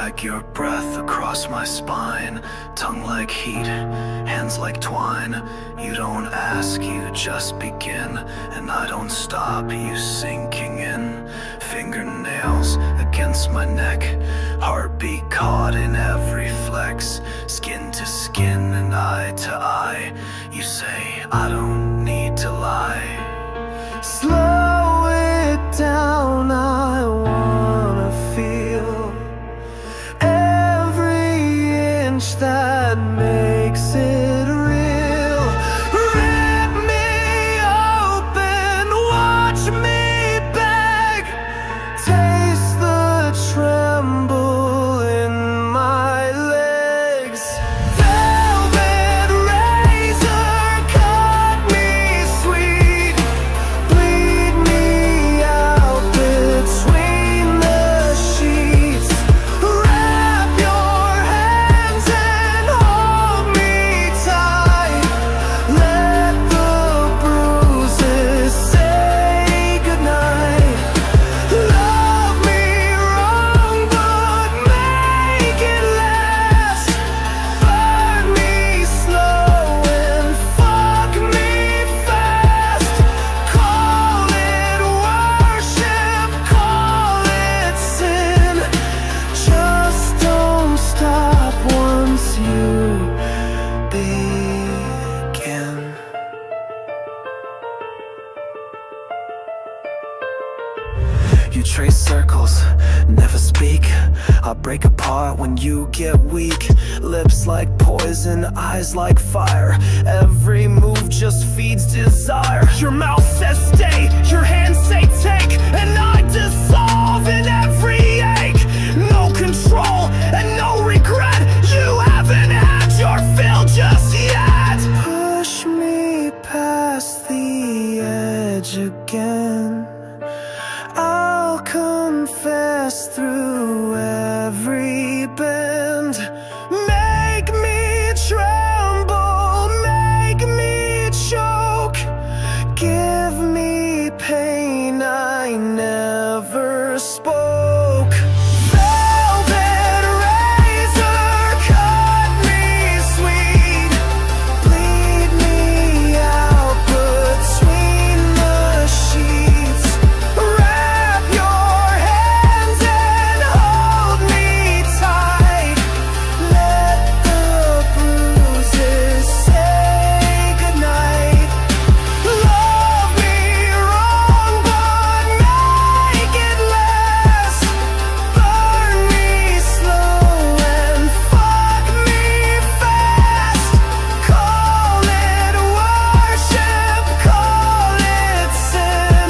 drag your breath across my spine. Tongue like heat, hands like twine. You don't ask, you just begin. And I don't stop, you sinking in. Fingernails against my neck. Heartbeat caught in every flex. Skin to skin and eye to eye. You say, I don't need to lie. Slow it down, I wanna feel every inch that makes it real. Rip me open, watch me beg. Taste the tremble in my legs. Velvet razor, cut me sweet. Bleed me out between the sheets. Wrap your hands and hold me tight. Let the bruises say goodnight. Love me wrong, but make it last. Burn me slow and fuck me fast. Call it worship, call it sin. Just don't stop once you begin. You trace circles, never speak. I break apart when you get weak. Lips like poison, eyes like fire. Every move just feeds desire. Your mouth says stay, your hands say take, and I dissolve in every ache. No control and no regret. You haven't had your fill just yet. Push me past the edge again. I'll confess through every bend. Make me tremble, make me choke. Give me pain I never spoke. Velvet razor, cut me sweet. Bleed me out between the sheets. Wrap your hands and hold me tight. Let the bruises say goodnight. Love me wrong, but make it last. Burn me slow and fuck me fast. Call it worship, call it sin.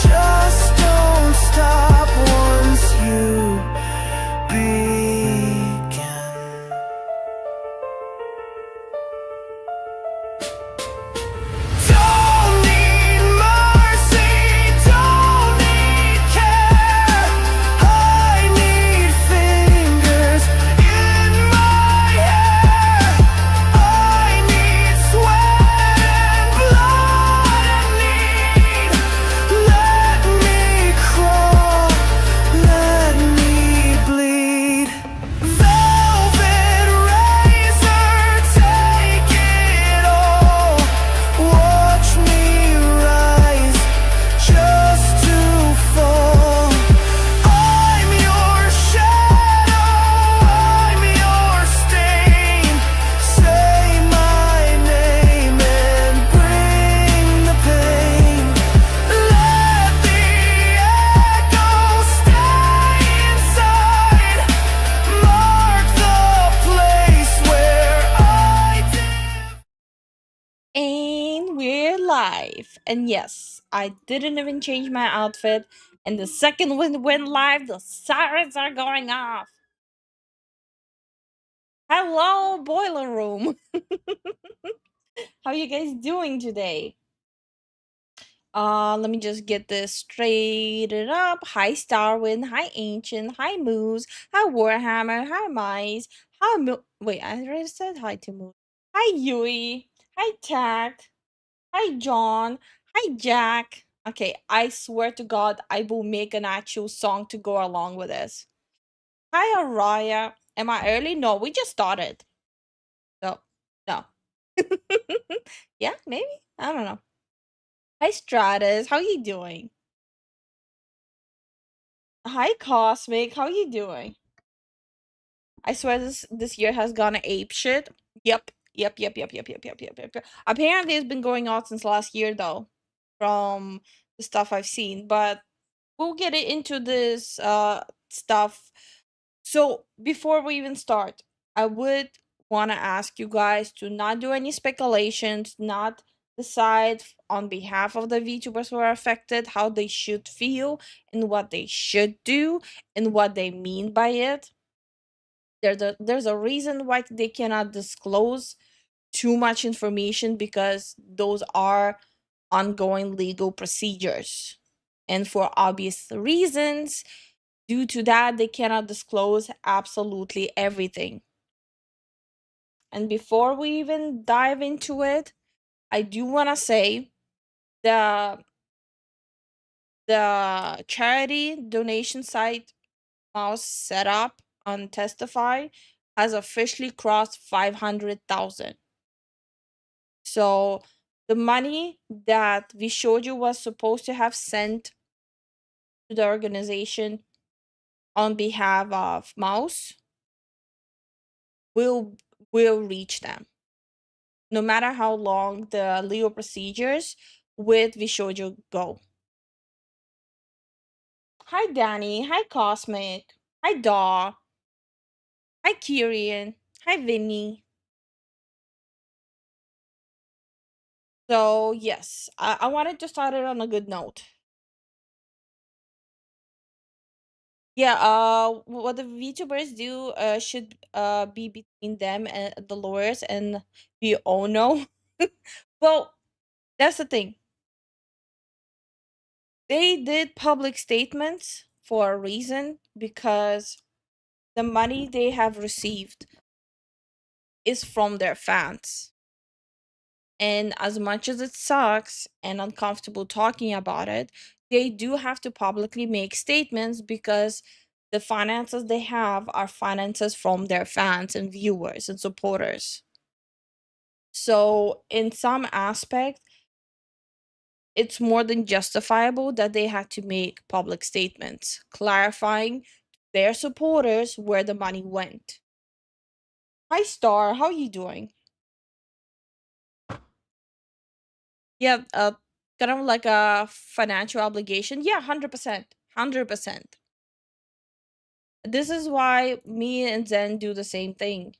Just don't stop once you begin. Don't need mercy, don't need care. I need fingers in my hair. I need sweat and blood and need. Let me crawl, let me bleed. Velvet razor, take it all. Watch me rise, just to fall. I'm your shadow, I'm your stain. Say my name and bring the pain. Let the echo stay inside. Mark the place where I did. And we're live. And yes, I didn't even change my outfit. And the second we went live, the sirens are going off. Hello, boiler room. How you guys doing today? Let me just get this straighted up. Hi, Starwind. Hi, Ancient. Hi, Moose. Hi, Warhammer. Hi, Mice. Hi, Wait, I already said hi to Moose. Hi, Yui. Hi, Tact. Hi, John. Hi, Jack. Okay, I swear to God, I will make an actual song to go along with this. Hi, Araya. Am I early? No, we just started. So, no. Yeah, maybe. I don't know. Hi, Stratus. How you doing? Hi, Cosmic. How you doing? I swear this year has gone ape shit. Yep. Yep. Apparently, it's been going on since last year, though, from the stuff I've seen. But we'll get into this stuff. So before we even start, I would want to ask you guys to not do any speculations, not decide on behalf of the VTubers who are affected how they should feel and what they should do and what they mean by it. There's a reason why they cannot disclose too much information because those are ongoing legal procedures. And for obvious reasons, due to that, they cannot disclose absolutely everything. And before we even dive into it, I do want to say the the charity donation site Mouse set up on Testify has officially crossed 500,000. So the money that Vshojo was supposed to have sent to the organization on behalf of Mouse will will reach them, no matter how long the legal procedures with Vshojo go. Hi Danny, hi Cosmic, hi Daw, hi Kirian, hi Vinny. So yes, I wanted to start it on a good note. Yeah, what the VTubers do should be between them and the lawyers, and we all know. Well, that's the thing. They did public statements for a reason because the money they have received is from their fans. And as much as it sucks and uncomfortable talking about it, they do have to publicly make statements because the finances they have are finances from their fans and viewers and supporters. So, in some aspect, it's more than justifiable that they had to make public statements clarifying their supporters where the money went. Hi Star, how you doing? Yeah, kind of like a financial obligation. Yeah, 100%. 100%. This is why me and Zen do the same thing.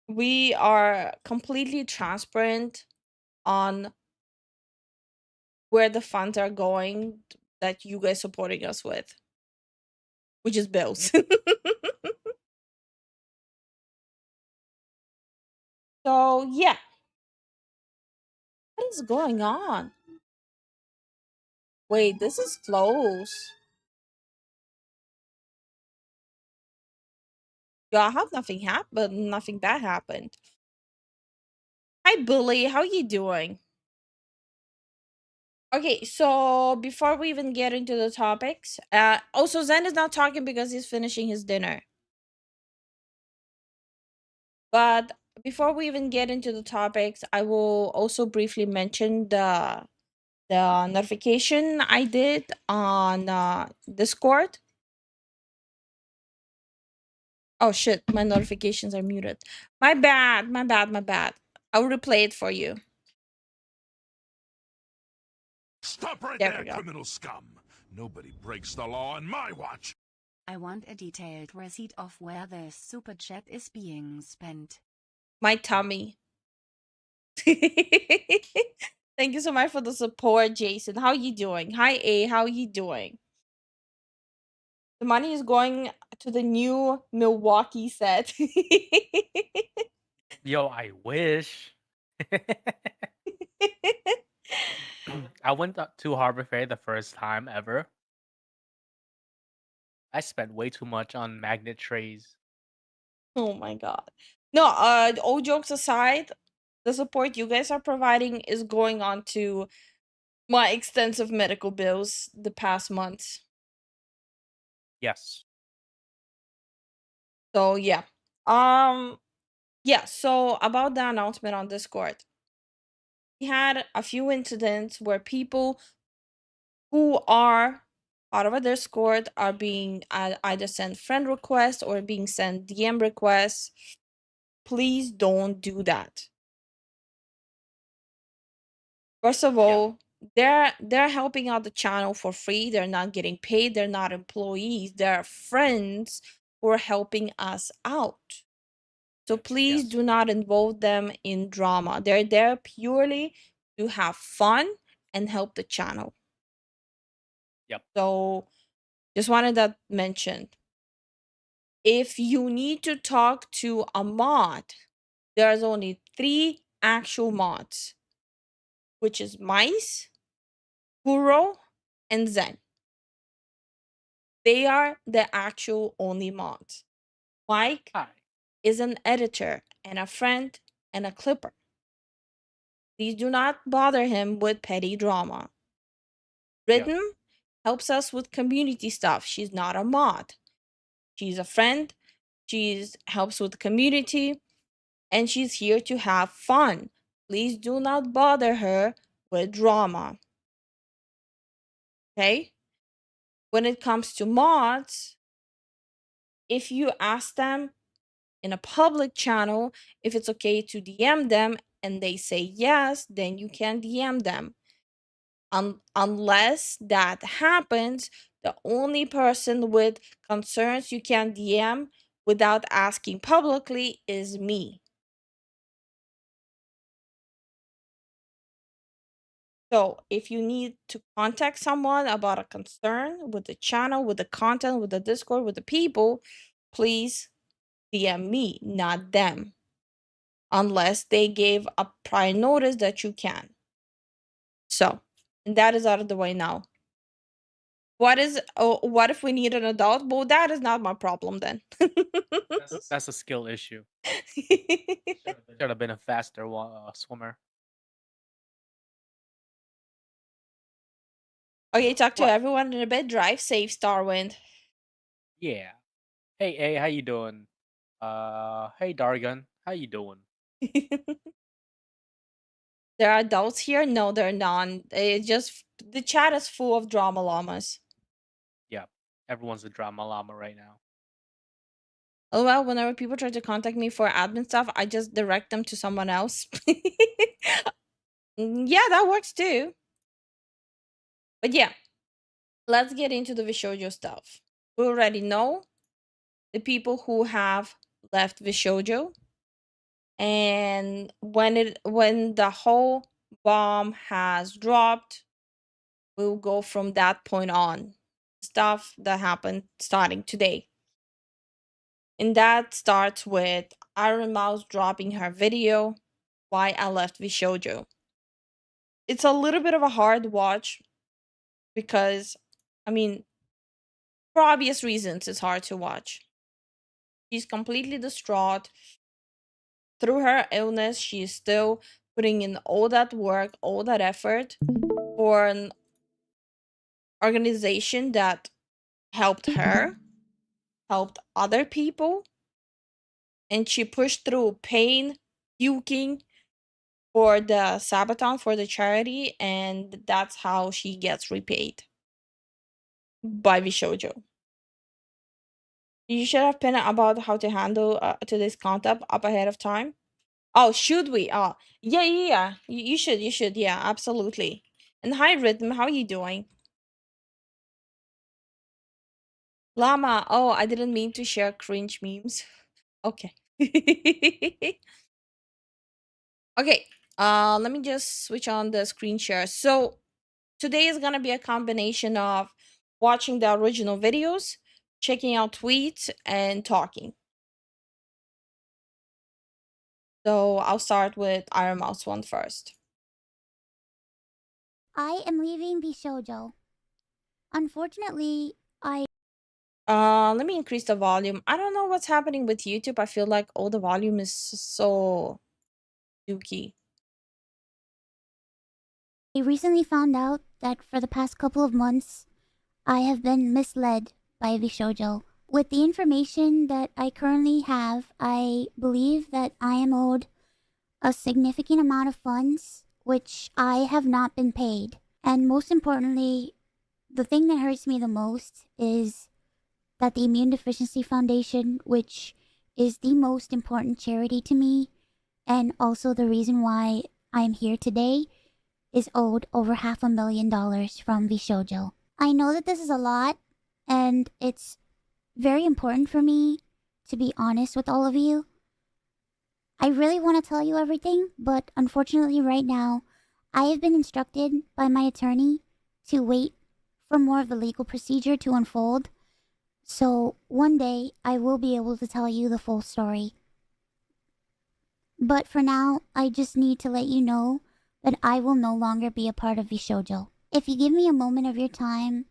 We are completely transparent on where the funds are going that you guys supporting us with, which is bills. So yeah, what is going on? Wait, this is close. Yeah, I hope nothing happened. Nothing bad happened. Hi, Bully. How you doing? Okay, so before we even get into the topics, also Zen is not talking because he's finishing his dinner. But before we even get into the topics, I will also briefly mention the notification I did on Discord. Oh shit, my notifications are muted. My bad. I'll replay it for you. Stop right There there, we go. criminal scum! Nobody breaks the law on my watch! I want a detailed receipt of where this super chat is being spent. My tummy. Thank you so much for the support, Jason. How you doing? Hi A, how you doing? The money is going to the new Milwaukee set. Yo, I wish. I went to Harbor Fair the first time ever. I spent way too much on magnet trays. Oh my god. No, all jokes aside, the support you guys are providing is going on to my extensive medical bills the past months. Yes. So yeah. Um yeah, so about the announcement on Discord. We had a few incidents where people who are out of a Discord are being either sent friend requests or being sent DM requests. Please don't do that. First of Yeah. all, they're helping out the channel for free. They're not getting paid. They're not employees. They're friends who are helping us out. So please Yes. do not involve them in drama. They're there purely to have fun and help the channel. Yep. So just wanted that mentioned. If you need to talk to a mod, there's only 3 actual mods, which is Mice, Kuro, and Zen. They are the actual only mods. Mike Hi. is an editor and a friend and a clipper. Please do not bother him with petty drama. Yep. Rhythm helps us with community stuff. She's not a mod. She's a friend. She's helps with the community and she's here to have fun. Please do not bother her with drama. Okay? When it comes to mods, if you ask them in a public channel if it's okay to DM them and they say yes, then you can DM them. Unless that happens, the only person with concerns you can DM without asking publicly is me. So if you need to contact someone about a concern with the channel, with the content, with the Discord, with the people, please DM me, not them. Unless they gave a prior notice that you can. So, and that is out of the way now. What if we need an adult? Well, that is not my problem then. That's a skill issue. Should have been a faster swimmer. Okay, talk to What? everyone in a bit. Drive safe, Starwind. Yeah. Hey, how you doing? Hey, Dargon, how you doing? There are adults here? No, they're not. It's just the chat is full of drama llamas. Yeah. Everyone's a drama llama right now. Oh well, whenever people try to contact me for admin stuff, I just direct them to someone else. Yeah, that works too. But yeah, let's get into the Vshojo stuff. We already know the people who have left Vshojo, and when the whole bomb has dropped, we'll go from that point on. Stuff that happened starting today. And that starts with Iron Mouse dropping her video, Why I Left Vshojo. It's a little bit of a hard watch because, I mean, for obvious reasons, it's hard to watch. She's completely distraught. Through her illness, she is still putting in all that work, all that effort for an organization that helped her, helped other people, and she pushed through pain, puking for the Sabaton, for the charity, and that's how she gets repaid by Vshojo. You should have pinned about how to handle today's content up ahead of time. Oh, should we? Oh, yeah. You should, yeah, absolutely. And hi, Rhythm, how are you doing? Llama, oh, I didn't mean to share cringe memes. Okay. Okay, let me just switch on the screen share. So today is gonna be a combination of watching the original videos, checking out tweets, and talking. So I'll start with Iron Mouse one first. I am leaving Vshojo. Unfortunately, Let me increase the volume. I don't know what's happening with YouTube. I feel like all the volume is so dookie. recently found out that for the past couple of months, I have been misled by Vshojo With the information that I currently have, I believe that I am owed a significant amount of funds, which I have not been paid. And most importantly, the thing that hurts me the most is that the Immune Deficiency Foundation, which is the most important charity to me, and also the reason why I'm here today, is owed over $500,000 from Vshojo. I know that this is a lot, and it's very important for me to be honest with all of you. I really want to tell you everything, but unfortunately right now, I have been instructed by my attorney to wait for more of the legal procedure to unfold. So one day I will be able to tell you the full story. But for now, I just need to let you know that I will no longer be a part of Vshojo. If you give me a moment of your time,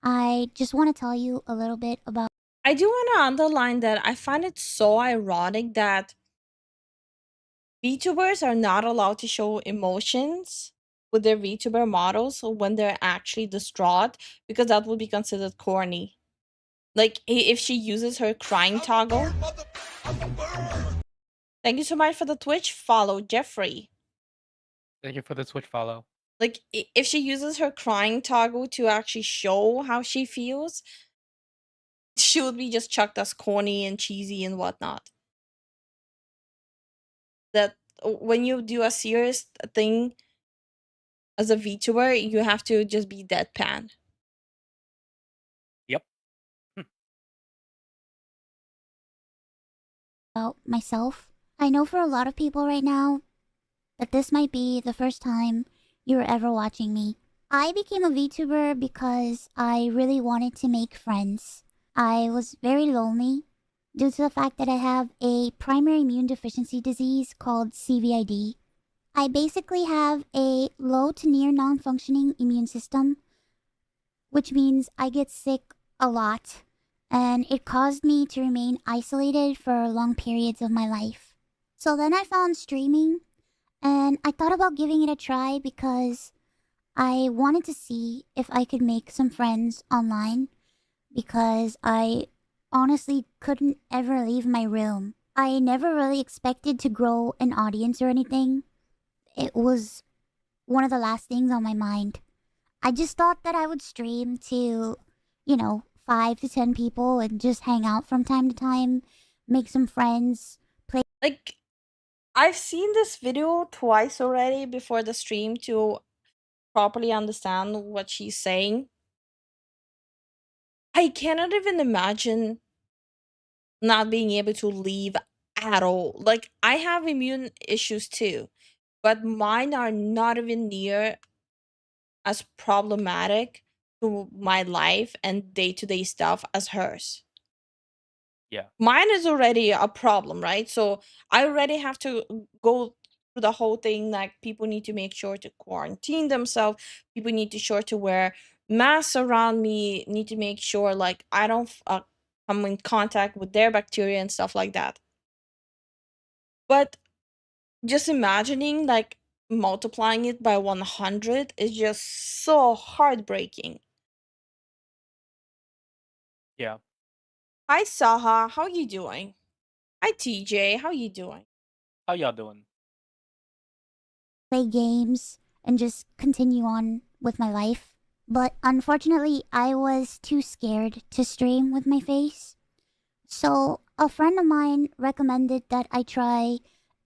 I just want to tell you a little bit about. I do want to underline that I find it so ironic that VTubers are not allowed to show emotions with their VTuber models when they're actually distraught, because that would be considered corny. Like if she uses her crying toggle. Thank you so much for the Twitch follow, Jeffrey. Thank you for the Twitch follow. Like if she uses her crying toggle to actually show how she feels, she would be just chucked as corny and cheesy and whatnot. That when you do a serious thing as a VTuber, you have to just be deadpan. Yep. Myself. I know for a lot of people right now that this might be the first time you're ever watching me. I became a VTuber because I really wanted to make friends. I was very lonely due to the fact that I have a primary immune deficiency disease called CVID. I basically have a low to near non-functioning immune system, which means I get sick a lot, and it caused me to remain isolated for long periods of my life. So then I found streaming, and I thought about giving it a try because I wanted to see if I could make some friends online, because I honestly couldn't ever leave my room. I never really expected to grow an audience or anything. It was one of the last things on my mind. I just thought that I would stream to, 5 to 10 people and just hang out from time to time, make some friends, play. Like, I've seen this video twice already before the stream to properly understand what she's saying. I cannot even imagine not being able to leave at all. Like, I have immune issues too, but mine are not even near as problematic to my life and day-to-day stuff as hers. Yeah. Mine is already a problem, right? So I already have to go through the whole thing. Like, people need to make sure to quarantine themselves. People need to sure to wear masks around me. Need to make sure like I don't come in contact with their bacteria and stuff like that. But just imagining like multiplying it by 100 is just so heartbreaking. Yeah. Hi Saha, how you doing? Hi TJ, how you doing? How y'all doing? Play games and just continue on with my life. But unfortunately, I was too scared to stream with my face. So a friend of mine recommended that I try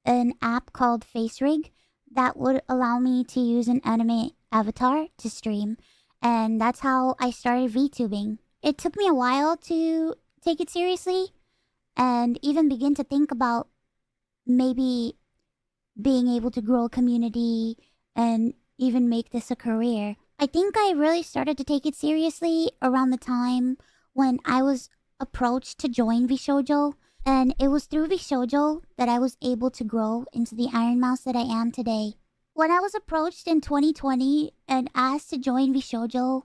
an app called FaceRig that would allow me to use an anime avatar to stream. And that's how I started VTubing. It took me a while to take it seriously and even begin to think about maybe being able to grow a community and even make this a career. I think I really started to take it seriously around the time when I was approached to join Vshojo, and it was through Vshojo that I was able to grow into the Iron Mouse that I am today. When I was approached in 2020 and asked to join Vshojo,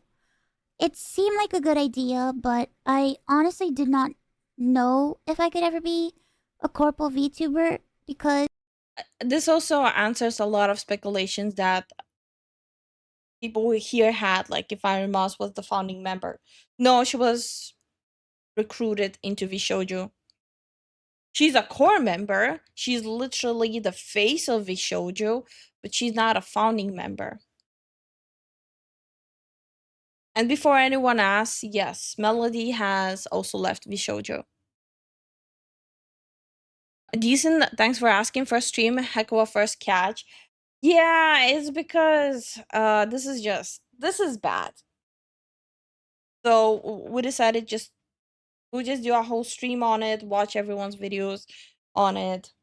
it seemed like a good idea, but I honestly did not know if I could ever be a corporal VTuber because This also answers a lot of speculations that people here had, like if Iron Mouse was the founding member. No, she was recruited into Vshojo. She's a core member. She's literally the face of Vshojo, but she's not a founding member. And before anyone asks, yes, Melody has also left Vshojo. Decent, thanks for asking. First stream, heck of a first catch. Yeah, it's because this is bad. So we decided we'll just do a whole stream on it, watch everyone's videos on it.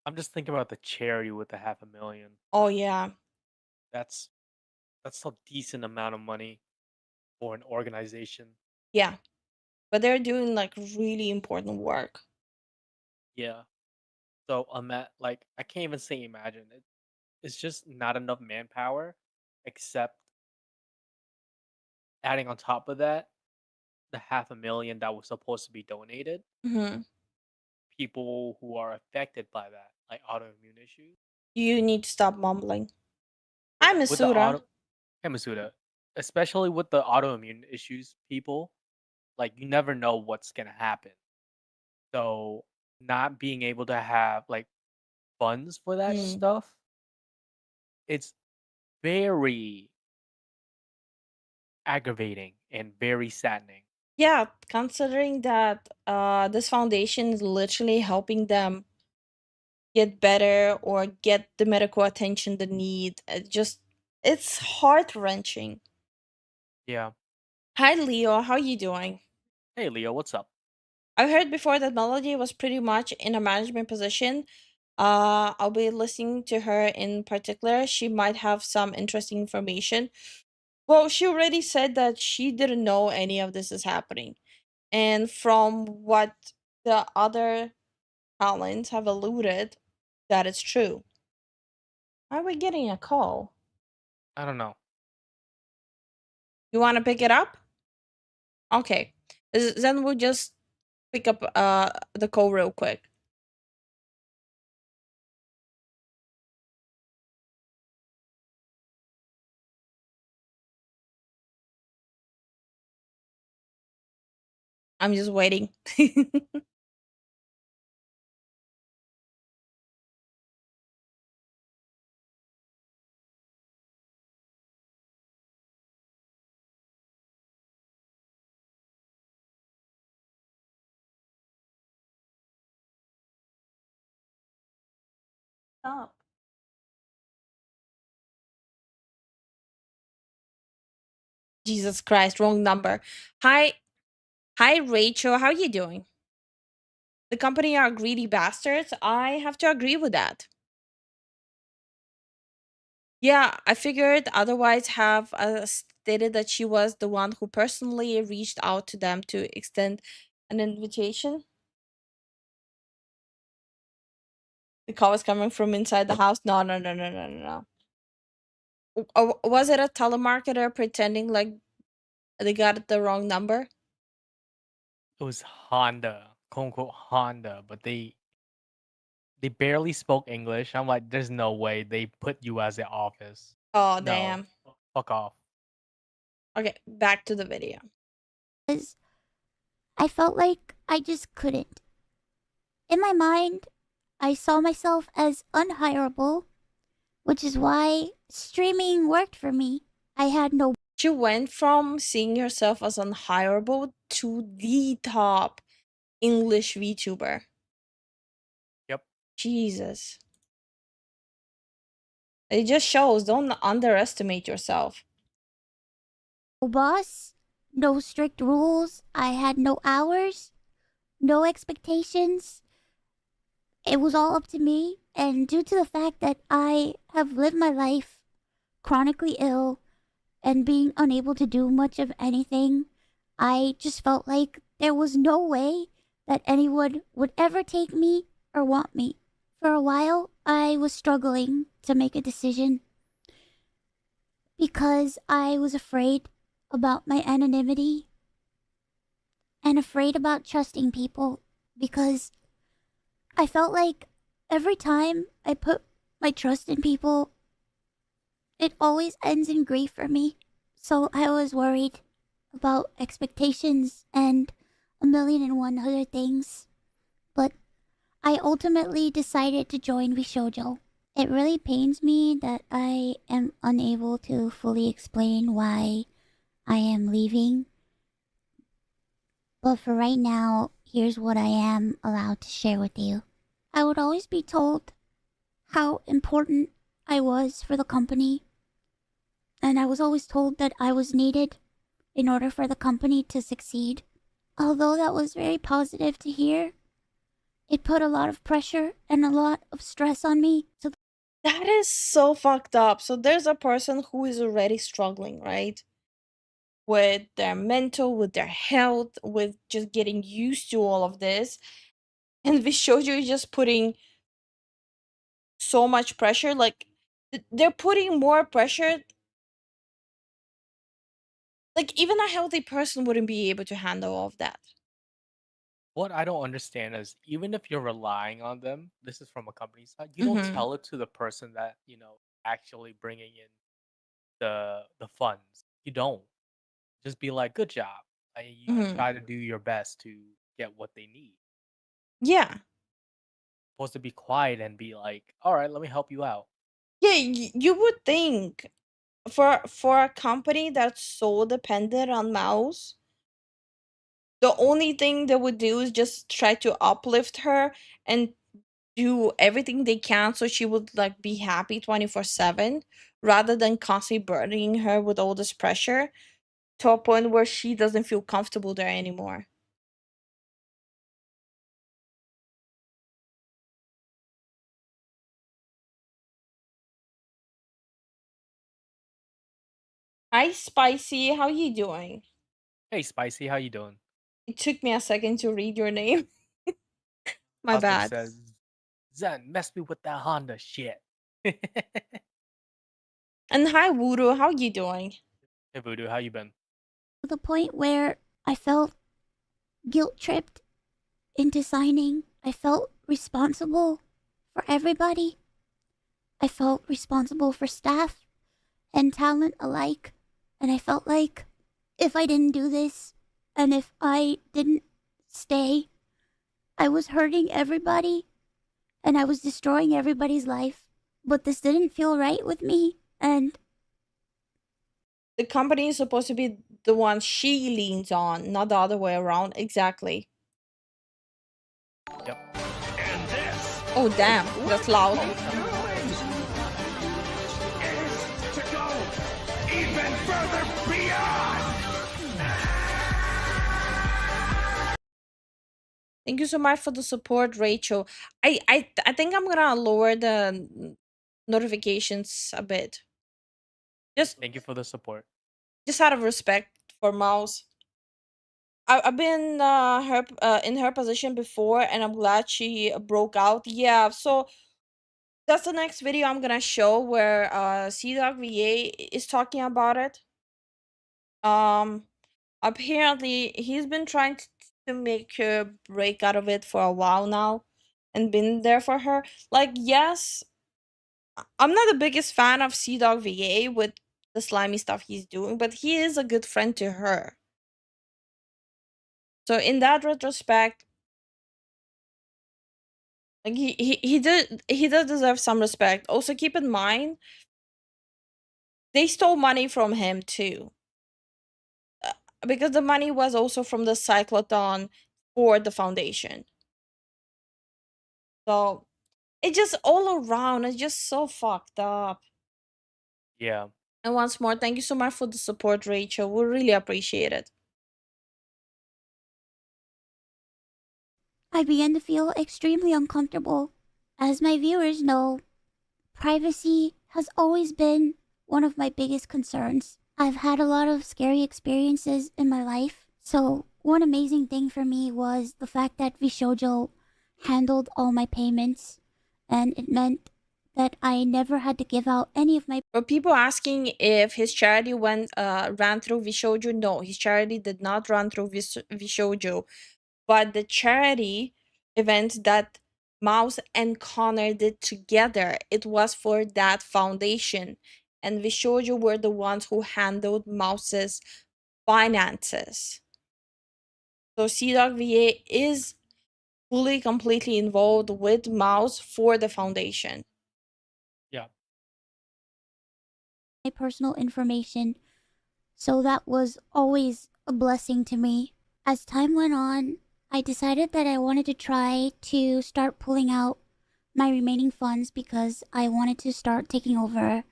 I'm just thinking about the charity with the 500,000. Oh yeah. That's a decent amount of money for an organization. Yeah. But they're doing like really important work. Yeah. So like I can't even say imagine it. It's just not enough manpower, except adding on top of that, the 500,000 that was supposed to be donated. Hmm. People who are affected by that, like autoimmune issues. You need to stop mumbling. I'm With the Misura. Masuda, especially with the autoimmune issues, people, like you never know what's gonna happen. So not being able to have like funds for that stuff, it's very aggravating and very saddening. Yeah, considering that this foundation is literally helping them get better or get the medical attention they need. It's heart-wrenching. Yeah. Hi Leo, how you doing? Hey Leo, what's up? I've heard before that Melody was pretty much in a management position. I'll be listening to her in particular. She might have some interesting information. Well, she already said that she didn't know any of this is happening. And from what the other talents have alluded, that is true. Why are we getting a call? I don't know. You want to pick it up? Okay. Then we'll just pick up the call real quick. I'm just waiting. Stop. Jesus Christ, wrong number. Hi, Rachel. How you doing? The company are greedy bastards. I have to agree with that. Yeah, I figured otherwise have stated that she was the one who personally reached out to them to extend an invitation. The call was coming from inside the house. No, no, no, no, no, no, no. Was it a telemarketer pretending like they got the wrong number? It was Honda, quote unquote Honda, but they barely spoke English. I'm like, there's no way they put you as the office. Oh, No, damn. fuck off. Okay, back to the video. I felt like I just couldn't. In my mind, I saw myself as unhireable, which is why streaming worked for me. I had no. She went from seeing herself as unhireable to the top English VTuber. Yep. Jesus. It just shows, don't underestimate yourself. No boss, no strict rules. I had no hours, no expectations. It was all up to me, and due to the fact that I have lived my life chronically ill and being unable to do much of anything, I just felt like there was no way that anyone would ever take me or want me. For a while, I was struggling to make a decision because I was afraid about my anonymity and afraid about trusting people because I felt like every time I put my trust in people, it always ends in grief for me. So I was worried about expectations and a million and one other things. But I ultimately decided to join Vshojo. It really pains me that I am unable to fully explain why I am leaving. But for right now, here's what I am allowed to share with you. I would always be told how important I was for the company, and I was always told that I was needed in order for the company to succeed. Although that was very positive to hear, it put a lot of pressure and a lot of stress on me. So That is so fucked up. So there's a person who is already struggling, right? With their mental, with their health, with just getting used to all of this. And Vshojo is just putting so much pressure. Like, they're putting more pressure. Like, even a healthy person wouldn't be able to handle all of that. What I don't understand is even if you're relying on them, this is from a company side, you don't Mm-hmm. tell it to the person that, actually bringing in the funds. You don't. Just be like, "Good job." And you Mm-hmm. try to do your best to get what they need. Yeah. Supposed to be quiet and be like, "All right, let me help you out." Yeah, you would think for a company that's so dependent on mouse, the only thing they would do is just try to uplift her and do everything they can so she would like be happy 24/7 rather than constantly burdening her with all this pressure to a point where she doesn't feel comfortable there anymore. Hi Spicy, how you doing? "Hey, Spicy, how you doing?" It took me a second to read your name. My Cosmic bad. says, "Zen, mess me with that Honda shit." And hi Voodoo, how you doing? Hey, Voodoo, how you been? to the point where I felt guilt tripped into signing. I felt responsible for everybody. I felt responsible for staff and talent alike. And I felt like if I didn't do this and if I didn't stay, I was hurting everybody and I was destroying everybody's life. But this didn't feel right with me. And The company is supposed to be the one she leans on, not the other way around. Exactly. Yep. And this Oh damn, that's loud. is to go even further beyond. Thank you so much for the support, Rachel. I think I'm gonna lower the notifications a bit. Just Thank you for the support. just out of respect for Mouse. I've been her in her position before, and I'm glad she broke out. Yeah, so that's the next video I'm gonna show where CDOC VA is talking about it. Apparently he's been trying to make her break out of it for a while now, and been there for her. Like, yes, I'm not the biggest fan of CDOC VA with the slimy stuff he's doing, but he is a good friend to her. So in that retrospect, like he does deserve some respect. Also, keep in mind they stole money from him too, because the money was also from the cyclothon for the foundation. So it just all around, it's just so fucked up. Yeah. And once more, thank you so much for the support, Rachel. We really appreciate it. I began to feel extremely uncomfortable. As my viewers know, privacy has always been one of my biggest concerns. I've had a lot of scary experiences in my life, so one amazing thing for me was the fact that Vshojo handled all my payments, and it meant that I never had to give out any of my. For people asking if his charity ran through Vshojo, no, his charity did not run through Vshojo, but the charity event that Mouse and Connor did together, it was for that foundation, and Vshojo were the ones who handled Mouse's finances. So CDOC VA is fully, completely involved with Mouse for the foundation. Yeah. My personal information, so that was always a blessing to me. As time went on, I decided that I wanted to try to start pulling out my remaining funds because I wanted to start taking over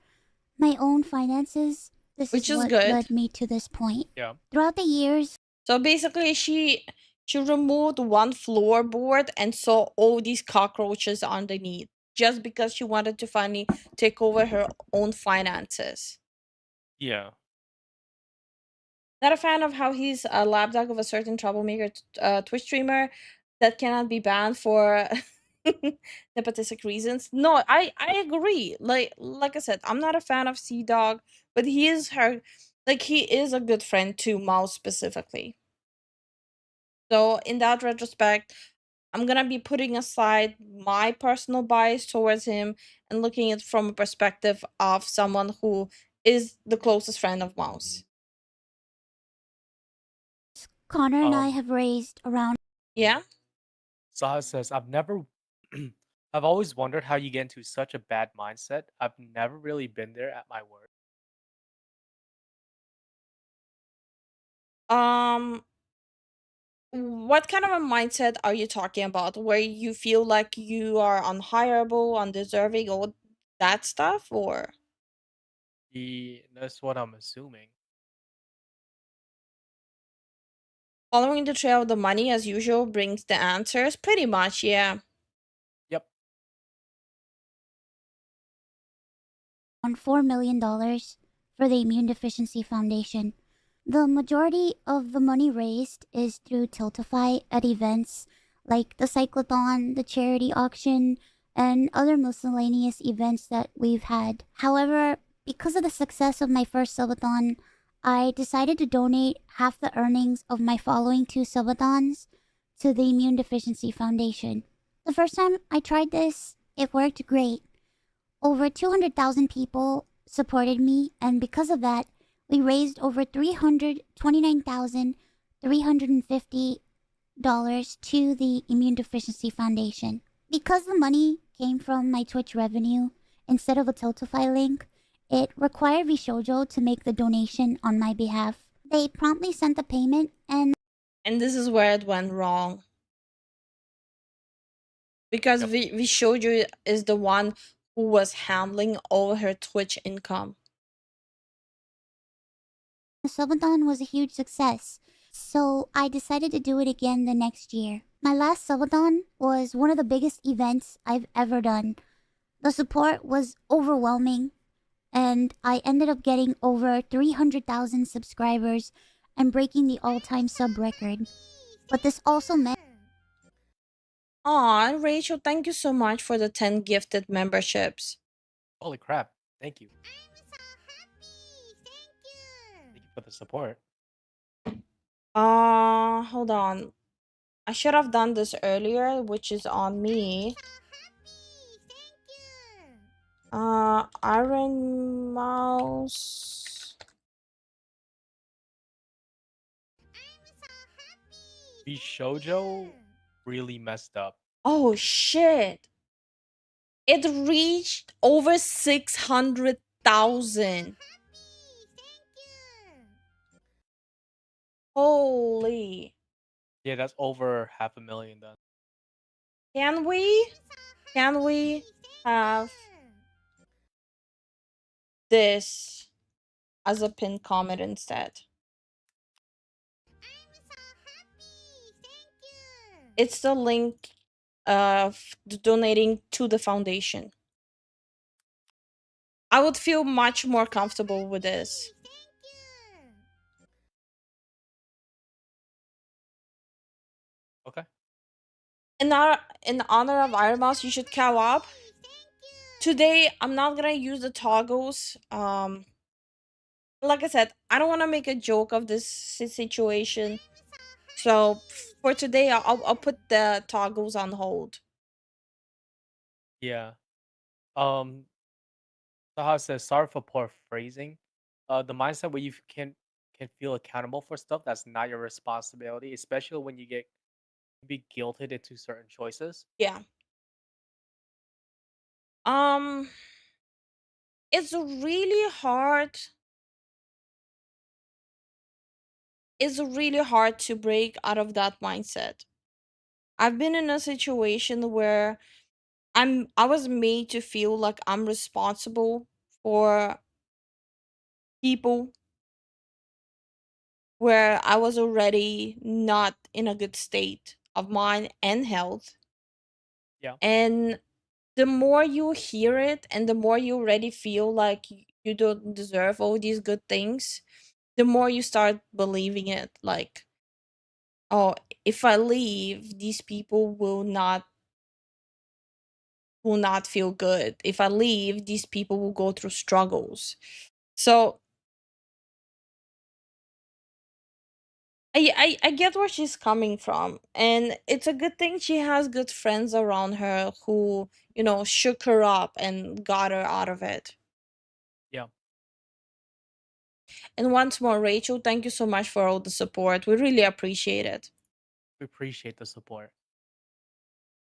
my own finances. This Which is is what good. led me to this point. Yeah. Throughout the years, So basically, she removed one floorboard and saw all these cockroaches underneath just because she wanted to finally take over her own finances. Yeah. Not a fan of how he's a lapdog of a certain troublemaker Twitch streamer that cannot be banned for nepotistic reasons. No, I agree. Like I said, I'm not a fan of Sea Dog, but he is her, like, he is a good friend to Mouse specifically. So in that retrospect, I'm gonna be putting aside my personal bias towards him and looking at it from a perspective of someone who is the closest friend of Mouse. Connor and I have raised around Yeah. Saha says, I've always wondered how you get into such a bad mindset. I've never really been there at my work. Um, what kind of a mindset are you talking about? Where you feel like you are unhireable, undeserving, all that stuff, or That's what I'm assuming. following the trail of the money as usual brings the answers? Pretty much, yeah. Yep. $4 million for the Immune Deficiency Foundation. The majority of the money raised is through Tiltify at events like the Cyclothon, the charity auction, and other miscellaneous events that we've had. However, because of the success of my first subathon, I decided to donate half the earnings of my following two subathons to the Immune Deficiency Foundation. The first time I tried this, it worked great. Over 200,000 people supported me, and because of that, we raised over $329,350 to the Immune Deficiency Foundation. Because the money came from my Twitch revenue instead of a Tiltify link, it required Vshojo to make the donation on my behalf. They promptly sent the payment, and this is where it went wrong. Because Yep. Vshojo is the one who was handling all her Twitch income. the subathon was a huge success, so I decided to do it again the next year. My last subathon was one of the biggest events I've ever done. The support was overwhelming, and I ended up getting over 300,000 subscribers and breaking the all-time sub record. But this also meant Aw, Rachel, thank you so much for the 10 gifted memberships. Holy crap. Thank you. Thank you for the support. Hold on. I should have done this earlier, which is on me. Iron Mouse. Vshojo really messed up. Oh shit. It reached over 600,000. Holy. Yeah, that's over 500,000 then. Can we have this as a pinned comment instead? It's the link of donating to the foundation. I would feel much more comfortable with this. Okay. In honor of Iron Mouse, you should cow up. Today, I'm not gonna use the toggles. Like I said, I don't want to make a joke of this situation. So for today, I'll put the toggles on hold. Yeah. Saha says, sorry for poor phrasing. The mindset where you can can feel accountable for stuff that's not your responsibility, especially when you get be guilted into certain choices. Yeah. Um, it's really hard. It's really hard to break out of that mindset. I've been in a situation where I was made to feel like I'm responsible for people where I was already not in a good state of mind and health. Yeah. And the more you hear it and the more you already feel like you don't deserve all these good things, the more you start believing it. Like, oh, if I leave, these people will not feel good. If I leave, these people will go through struggles. So I get where she's coming from, and it's a good thing she has good friends around her who, shook her up and got her out of it. Yeah. And once more, Rachel, thank you so much for all the support. We really appreciate it. We appreciate the support.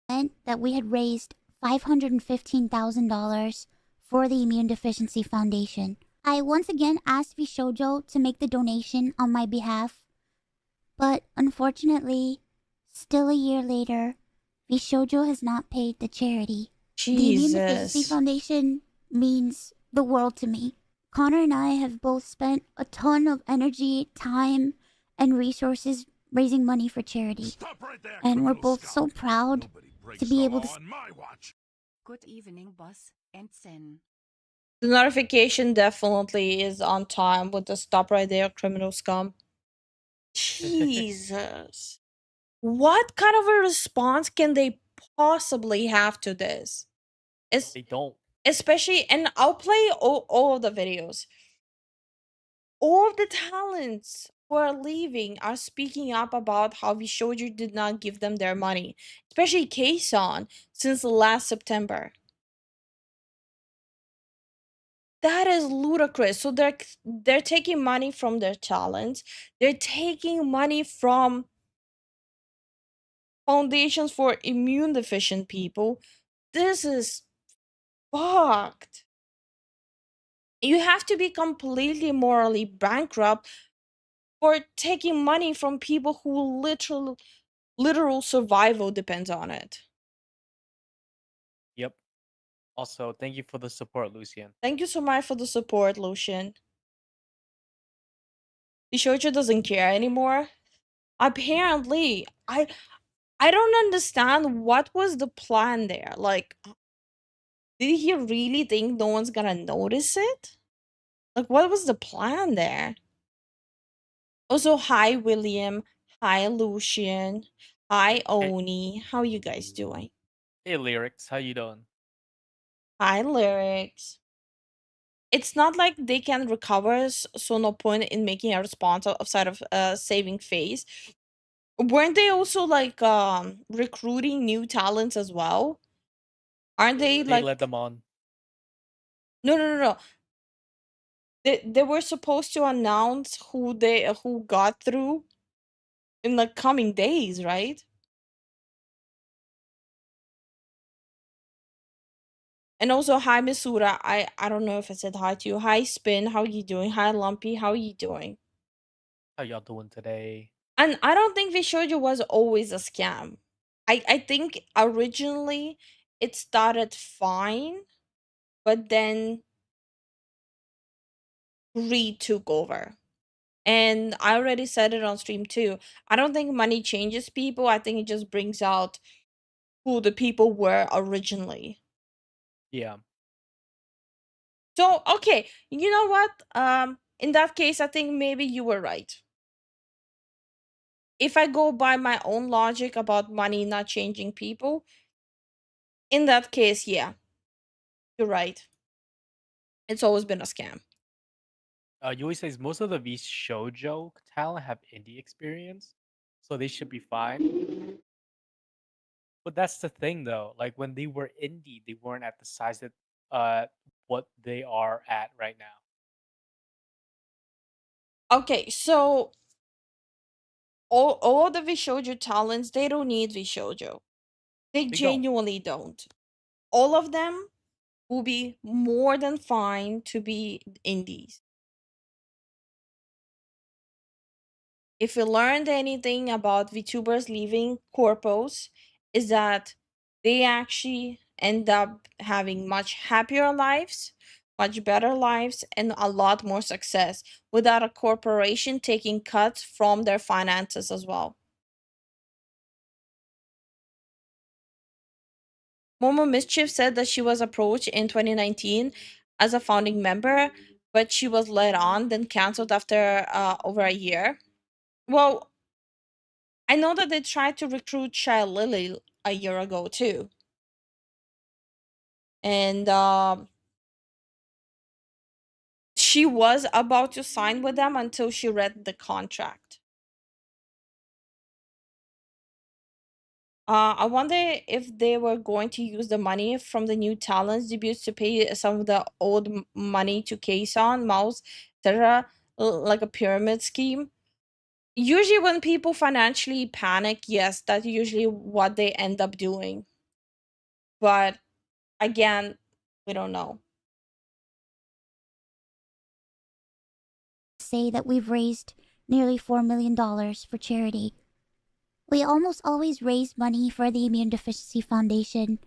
Meant that we had raised $515,000 for the Immune Deficiency Foundation. I once again asked Vshojo to make the donation on my behalf, but unfortunately, still a year later, Vshojo has not paid the charity. The Immune Deficiency Jesus. Foundation means the world to me. Connor and I have both spent a ton of energy, time, and resources raising money for charity. Stop right there, And we're criminal both so scum. proud Nobody breaks to be the able to law on my watch. Good evening, boss and Zen. The notification definitely is on time with the stop right there, criminal scum. Jesus. What kind of a response can they possibly have to this? Es- They don't. Especially, and I'll play all of the videos. All of the talents who are leaving are speaking up about how Vshojo did not give them their money, especially Kson, since last September. That is ludicrous. So they're taking money from their talents. They're taking money from foundations for immune deficient people. This is fucked. You have to be completely morally bankrupt for taking money from people who literal survival depends on it. Yep. Also, thank you for the support, Lucian. Thank you so much for the support, Lucian. Ishojo doesn't care anymore. Apparently, I don't understand what was the plan there. Like, did he really think no one's gonna notice it? Like, what was the plan there? Also, hi William, hi Lucian, hi Hey, Oni. How you guys doing? hey, lyrics. How you doing? Hi lyrics. It's not like they can recover, so no point in making a response outside of saving face. Weren't they also like recruiting new talents as well? Aren't they They like let them on. no no no no. They were supposed to announce who got through in the coming days, right? And also hi Misura. I don't know if I said hi to you. Hi Spin, how you doing? Hi Lumpy, how you doing? How y'all doing today? And I don't think Vshojo was always a scam. I think originally it started fine, but then greed took over. And I already said it on stream too. I don't think money changes people. I think it just brings out who the people were originally. Yeah. So okay, you know what? In that case, I think maybe you were right. If I go by my own logic about money not changing people, in that case, yeah, you're right. It's always been a scam. Yui says most of the Vshojo talent have indie experience, so they should be fine. But that's the thing, though. Like when they were indie, they weren't at the size that what they are at right now. Okay, so all the Vshojo talents, they don't need Vshojo. They They don't. genuinely don't. All of them will be more than fine to be indies. If we learned anything about VTubers leaving corpos, is that they actually end up having much happier lives, much better lives, and a lot more success without a corporation taking cuts from their finances as well. Momo Mischief said that she was approached in 2019 as a founding member, but she was let on, then canceled after over a year. Well, I know that they tried to recruit Child Lily a year ago too. And she was about to sign with them until she read the contract. I wonder if they were going to use the money from the new talents debuts to pay some of the old money to Kson, Mouse, etc., like a pyramid scheme. Usually, when people financially panic, yes, that's usually what they end up doing. But again, we don't know. Say that we've raised nearly $4 million for charity. We almost always raise money for the Immune Deficiency Foundation.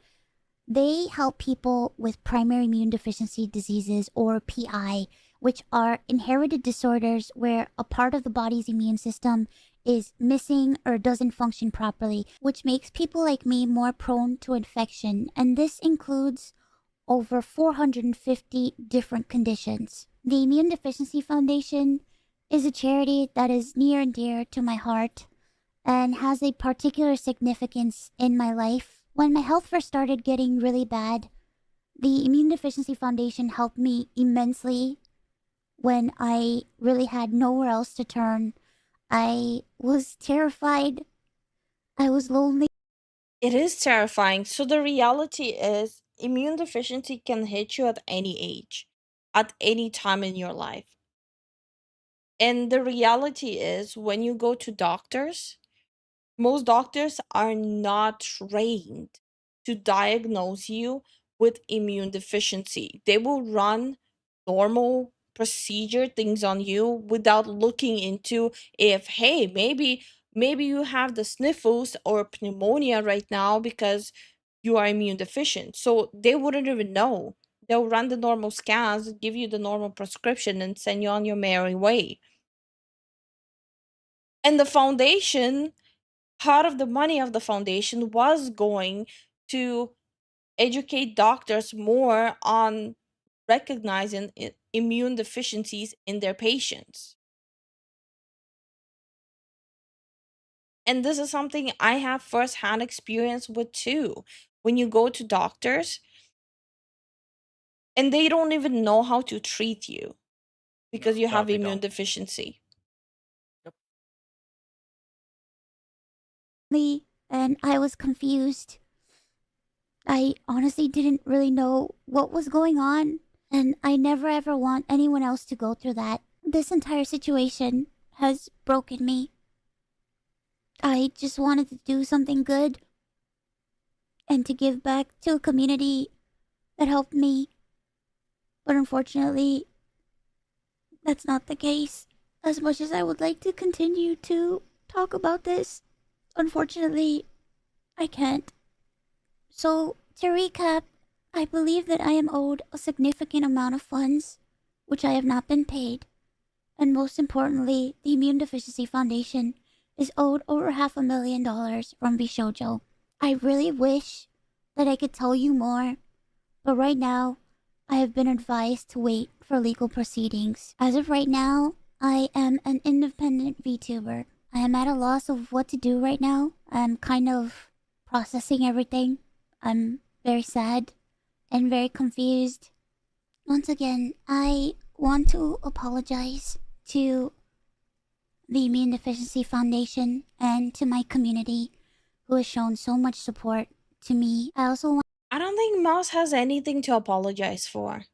They help people with primary immune deficiency diseases, or PI, which are inherited disorders where a part of the body's immune system is missing or doesn't function properly, which makes people like me more prone to infection. And this includes over 450 different conditions. The Immune Deficiency Foundation is a charity that is near and dear to my heart and has a particular significance in my life. When my health first started getting really bad, the Immune Deficiency Foundation helped me immensely when I really had nowhere else to turn. I was terrified. I was lonely. It is terrifying. So the reality is immune deficiency can hit you at any age, at any time in your life. And the reality is when you go to doctors, most doctors are not trained to diagnose you with immune deficiency. They will run normal procedure things on you without looking into if, hey, maybe you have the sniffles or pneumonia right now because you are immune deficient. So they wouldn't even know. They'll run the normal scans, give you the normal prescription, and send you on your merry way. And the foundation, part of the money of the foundation was going to educate doctors more on recognizing immune deficiencies in their patients. And this is something I have firsthand experience with too. When you go to doctors and they don't even know how to treat you because you No, have they immune don't. deficiency. Yep. And I was confused. I honestly didn't really know what was going on, and I never ever want anyone else to go through that. This entire situation has broken me. I just wanted to do something good and to give back to a community that helped me. But unfortunately, that's not the case. As much as I would like to continue to talk about this, unfortunately, I can't. So, to recap, I believe that I am owed a significant amount of funds, which I have not been paid. And most importantly, the Immune Deficiency Foundation is owed over $500,000 from Vshojo. I really wish that I could tell you more, but right now, I have been advised to wait for legal proceedings. As of right now, I am an independent VTuber. I am at a loss of what to do right now. I'm kind of processing everything. I'm very sad and very confused. Once again, I want to apologize to the Immune Deficiency Foundation and to my community who has shown so much support to me. I also want I don't think Mouse has anything to apologize for.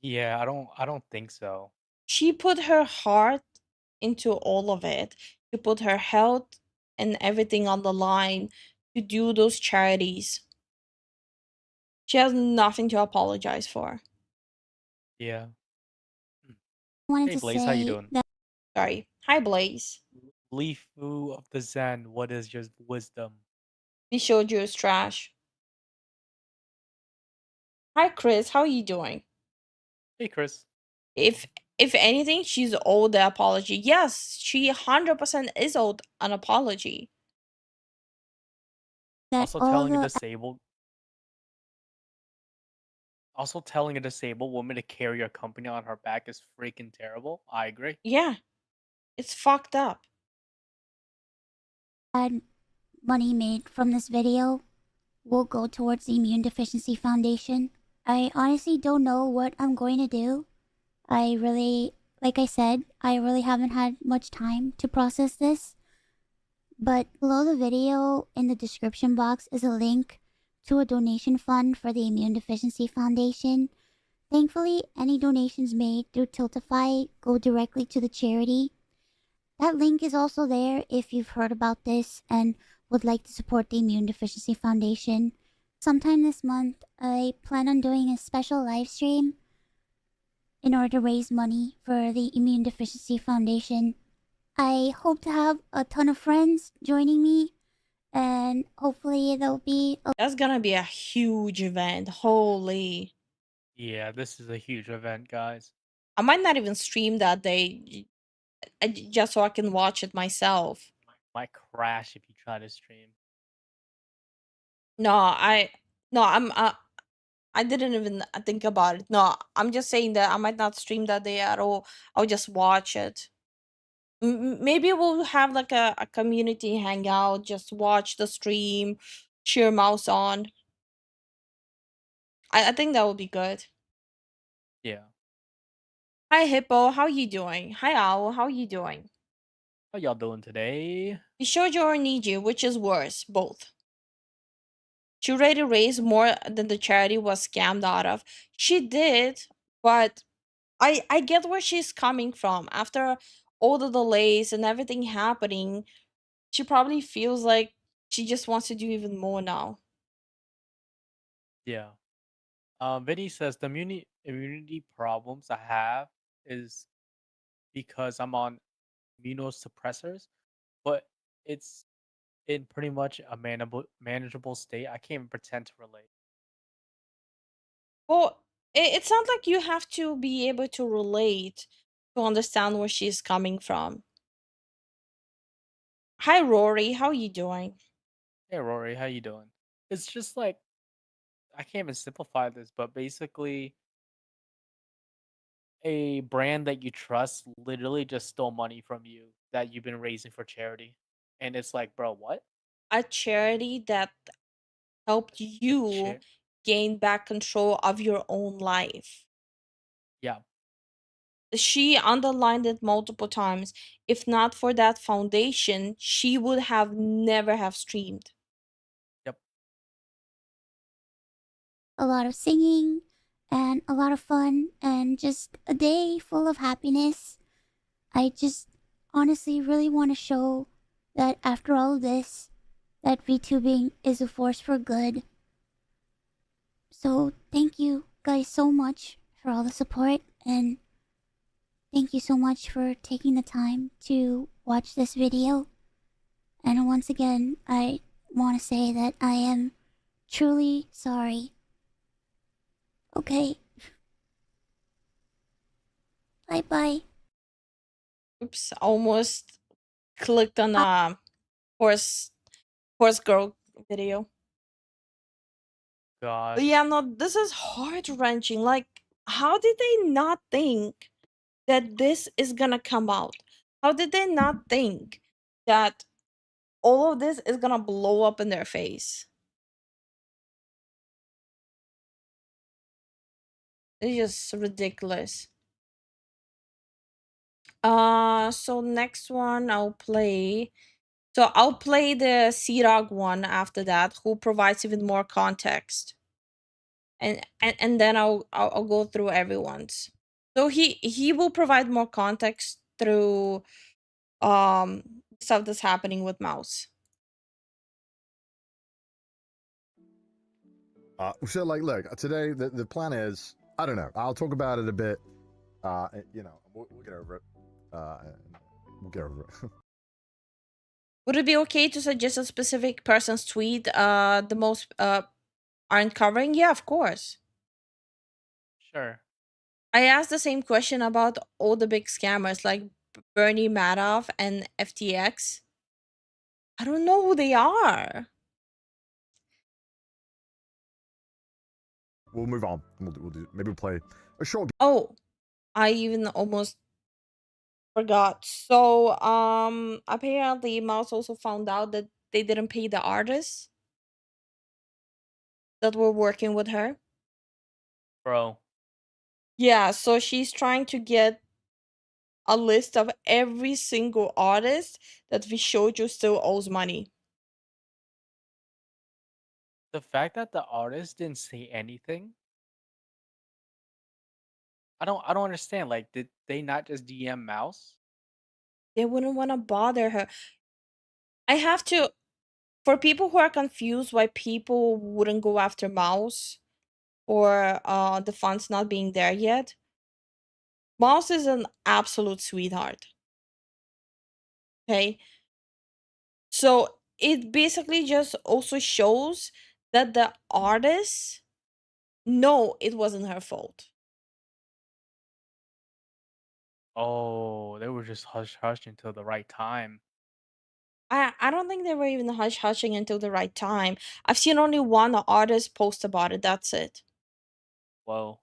Yeah, I don't think so. She put her heart into all of it. She put her health and everything on the line to do those charities. She has nothing to apologize for. Yeah. Wanted Hey to Blaze, how you say doing? that Sorry. Hi, Blaze. Lifu of the Zen, what is your wisdom? Vshojo is trash. Hi, Chris. How are you doing? Hey Chris. If if anything, she's owed the apology. Yes, she 100% is owed an apology. Also all telling a the disabled also telling a disabled woman to carry your company on her back is freaking terrible. I agree. Yeah, it's fucked up. ad money made from this video will go towards the Immune Deficiency Foundation. I honestly don't know what I'm going to do. I really, like I said, I really haven't had much time to process this. But below the video in the description box is a link to a donation fund for the Immune Deficiency Foundation. Thankfully, any donations made through Tiltify go directly to the charity. That link is also there if you've heard about this and would like to support the Immune Deficiency Foundation. Sometime this month, I plan on doing a special live stream in order to raise money for the Immune Deficiency Foundation. I hope to have a ton of friends joining me, and hopefully there'll be a That's gonna be a huge event. Holy. Yeah, this is a huge event, guys. I might not even stream that day just so I can watch it myself. Might crash if you try to stream. No, I didn't even think about it. No, I'm just saying that I might not stream that day at all. I'll just watch it. Maybe we'll have like a community hangout, just watch the stream, cheer mouse on. I think that would be good. Yeah. Hi Hippo, how you doing? Hi Owl, how you doing? How y'all doing today? Vshojo or Niji, which is worse? Both. She already raised more than the charity was scammed out of. She did, but I get where she's coming from. After all the delays and everything happening, she probably feels like she just wants to do even more now. Yeah. Vinny says the immunity problems I have is because I'm on immunosuppressors, but it's in pretty much a manageable state. I can't even pretend to relate. Well, it's not like you have to be able to relate to understand where she's coming from. Hi Rory, how you doing? Hey Rory, how you doing? It's just like I can't even simplify this, but basically a brand that you trust literally just stole money from you that you've been raising for charity. And it's like, bro, what? A charity that helped you Shit. gain back control of your own life. Yeah. She underlined it multiple times. If not for that foundation, she would have never have streamed. Yep. a lot of singing and a lot of fun and just a day full of happiness. I just honestly really want to show that after all of this, that VTubing is a force for good. So thank you guys so much for all the support, and thank you so much for taking the time to watch this video. And once again, I want to say that I am truly sorry. Okay. Bye bye. Oops, almost clicked on a horse girl video. God. Yeah, no, this is heart wrenching. Like, how did they not think that this is gonna come out? How did they not think that all of this is gonna blow up in their face? It's just ridiculous. So next one I'll play. So I'll play the C-Dog one after that, who provides even more context. And then I'll go through everyone's. So he will provide more context through stuff that's happening with Mouse. So like, look, today the plan is, I don't know. I'll talk about it a bit. You know, we'll get over it. We'll get over it. Would it be okay to suggest a specific person's tweet the most aren't covering? Yeah, of course. Sure. I asked the same question about all the big scammers like Bernie Madoff and FTX. I don't know who they are. We'll move on. We'll do. Maybe we'll play a short. Oh, I even almost forgot. So, apparently Mouse also found out that they didn't pay the artists that were working with her. Bro. Yeah, so she's trying to get a list of every single artist that Vshojo still owes money. The fact that the artist didn't say anything, I don't understand. Like, did they not just DM Mouse? They wouldn't want to bother her. I have to, for people who are confused why people wouldn't go after Mouse or the funds not being there yet, Mouse is an absolute sweetheart. Okay. So it basically just also shows that the artists know it wasn't her fault. Oh, they were just hush hush until the right time. I don't think they were even hush hushing until the right time. I've seen only one artist post about it. That's it. Whoa.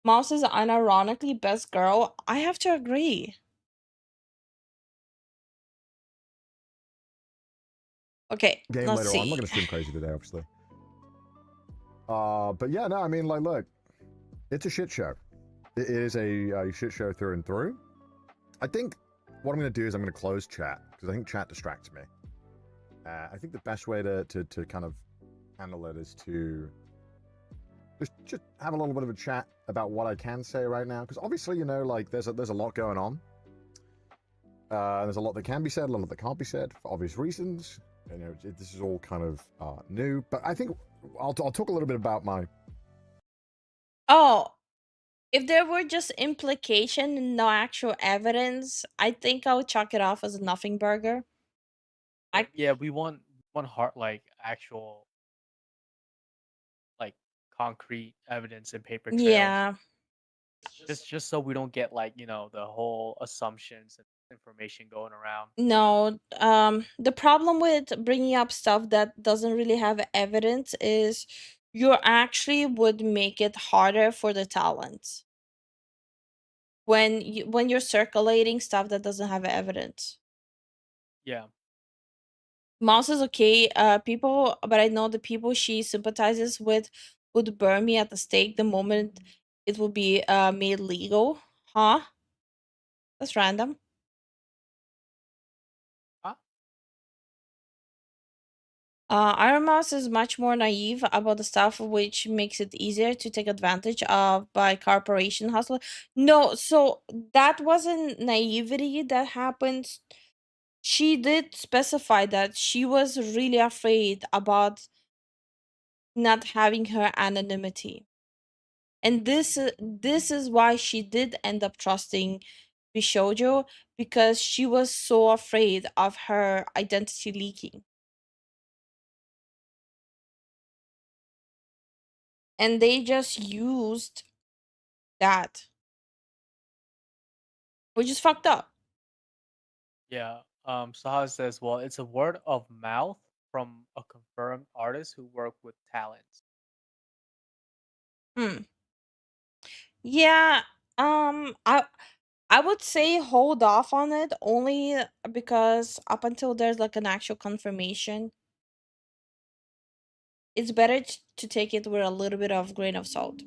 Mouse is unironically best girl. I have to agree. Okay, Game let's later on. I'm not see. gonna stream crazy today, obviously. But yeah, no, I mean, like, look, it's a shit show. It is a shit show through and through. I think what I'm gonna do is I'm gonna close chat because I think chat distracts me. I think the best way to kind of handle it is to just have a little bit of a chat about what I can say right now, because obviously, you know, like there's a lot going on. There's a lot that can be said, a lot that can't be said for obvious reasons. You know, this is all kind of new, but I think I'll talk a little bit about my. Oh, if there were just implication and no actual evidence, I think I would chalk it off as a nothing burger. I Yeah, we want heart like actual like concrete evidence and paper trails. yeah. Just so we don't get like, the whole assumptions and information going around. No, the problem with bringing up stuff that doesn't really have evidence is you actually would make it harder for the talent when you're circulating stuff that doesn't have evidence. Yeah. Mouse is okay. People, but I know the people she sympathizes with would burn me at the stake the moment it will be made legal. Huh? That's random. Ah, Iron Mouse is much more naive about the stuff, which makes it easier to take advantage of by corporation hustler. No, so that wasn't naivety that happened. She did specify that she was really afraid about not having her anonymity. And this is why she did end up trusting Bishojo, because she was so afraid of her identity leaking. And they just used that, which is fucked up. yeah. Saha says, well, it's a word of mouth from a confirmed artist who work with talents. Hmm. Yeah, I would say hold off on it only because up until there's like an actual confirmation, it's better to take it with a little bit of grain of salt.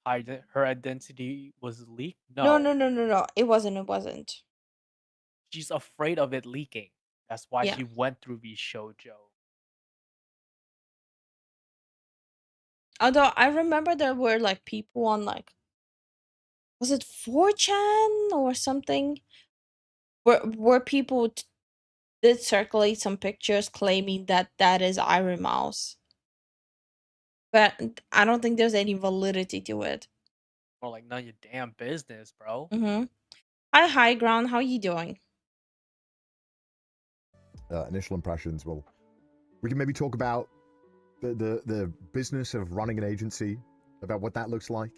Her identity was leaked? No, No. no, no, no, no. It wasn't. It wasn't. She's afraid of it leaking. That's why Yeah. she went through Vshojo. Although I remember there were like people on like, was it 4chan or something, where people did circulate some pictures claiming that that is Iron Mouse, but I don't think there's any validity to it. Or like none of your damn business, bro. Mm-hmm. Hi, High Ground. How you doing? Initial impressions. Well, we can maybe talk about the business of running an agency, about what that looks like,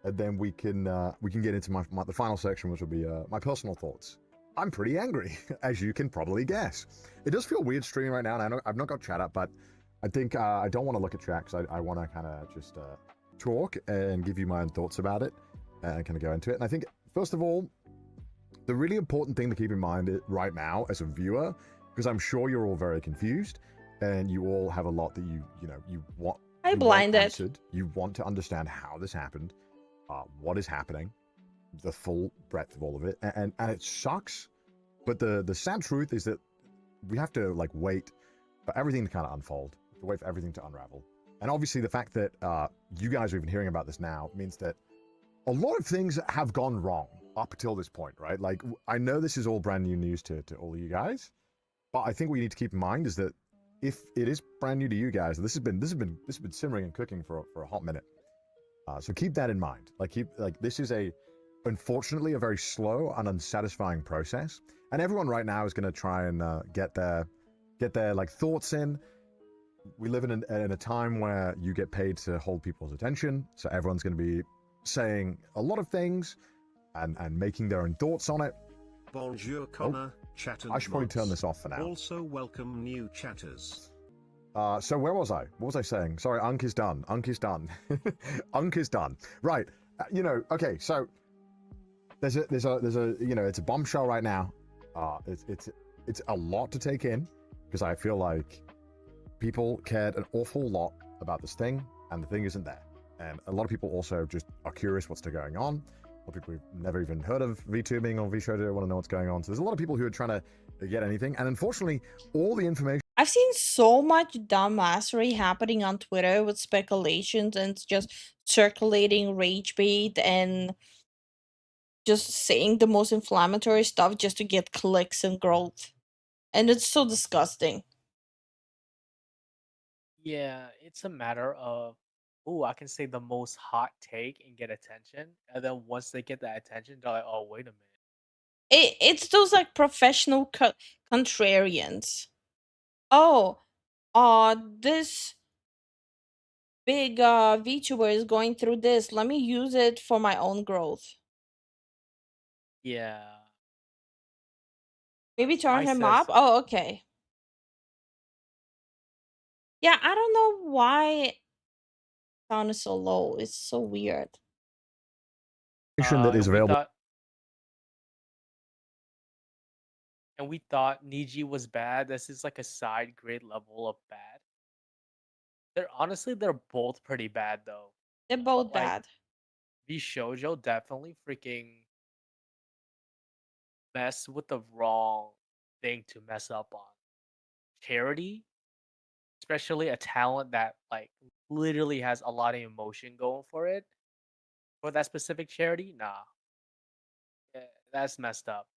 and then we can get into the final section, which will be my personal thoughts. I'm pretty angry, as you can probably guess. It does feel weird streaming right now, and I've not got chat up, but I think I don't want to look at chat because I want to kind of just talk and give you my own thoughts about it and kind of go into it. And I think, first of all, the really important thing to keep in mind right now as a viewer, because I'm sure you're all very confused and you all have a lot that you want. I you want blinded. answered. You want to understand how this happened, what is happening, the full breadth of all of it, and it sucks. But the sad truth is that we have to like wait for everything to kind of unfold, to wait for everything to unravel. And obviously, the fact that you guys are even hearing about this now means that a lot of things have gone wrong up until this point, right? Like, I know this is all brand new news to all of you guys, but I think what we need to keep in mind is that if it is brand new to you guys, this has been simmering and cooking for a hot minute. So keep that in mind. This is unfortunately a very slow and unsatisfying process, and everyone right now is going to try and get their like thoughts in. We live in a time where you get paid to hold people's attention, so everyone's going to be saying a lot of things and making their own thoughts on it. Bonjour, Connor. Chat and I should probably mods. turn this off for now. Also, welcome new chatters. So where was I? What was I saying? Sorry, Unk is done. Unk is done. Unk is done. Right. Okay. So there's a it's a bombshell right now. It's a lot to take in because I feel like people cared an awful lot about this thing, and the thing isn't there. And a lot of people also just are curious what's going on. A lot of people who've never even heard of VTubing or Vshojo want to know what's going on. So there's a lot of people who are trying to get anything. And unfortunately, all the information... I've seen so much dumbassery happening on Twitter with speculations and just circulating rage bait and just saying the most inflammatory stuff just to get clicks and growth. And it's so disgusting. Yeah, it's a matter of, oh, I can say the most hot take and get attention. And then once they get that attention, they're like, oh, wait a minute. It's those like professional contrarians. Oh, this big VTuber is going through this. Let me use it for my own growth. Yeah. Maybe turn him says- up. Oh, okay. Yeah, I don't know why sound is so low. It's so weird. that is and we available. we thought Niji was bad. This is like a side grade level of bad. They're both pretty bad though. They're both Like, bad. Vshojo definitely freaking mess with the wrong thing to mess up on. Charity, especially a talent that like literally has a lot of emotion going for it. For that specific charity, nah. That's messed up.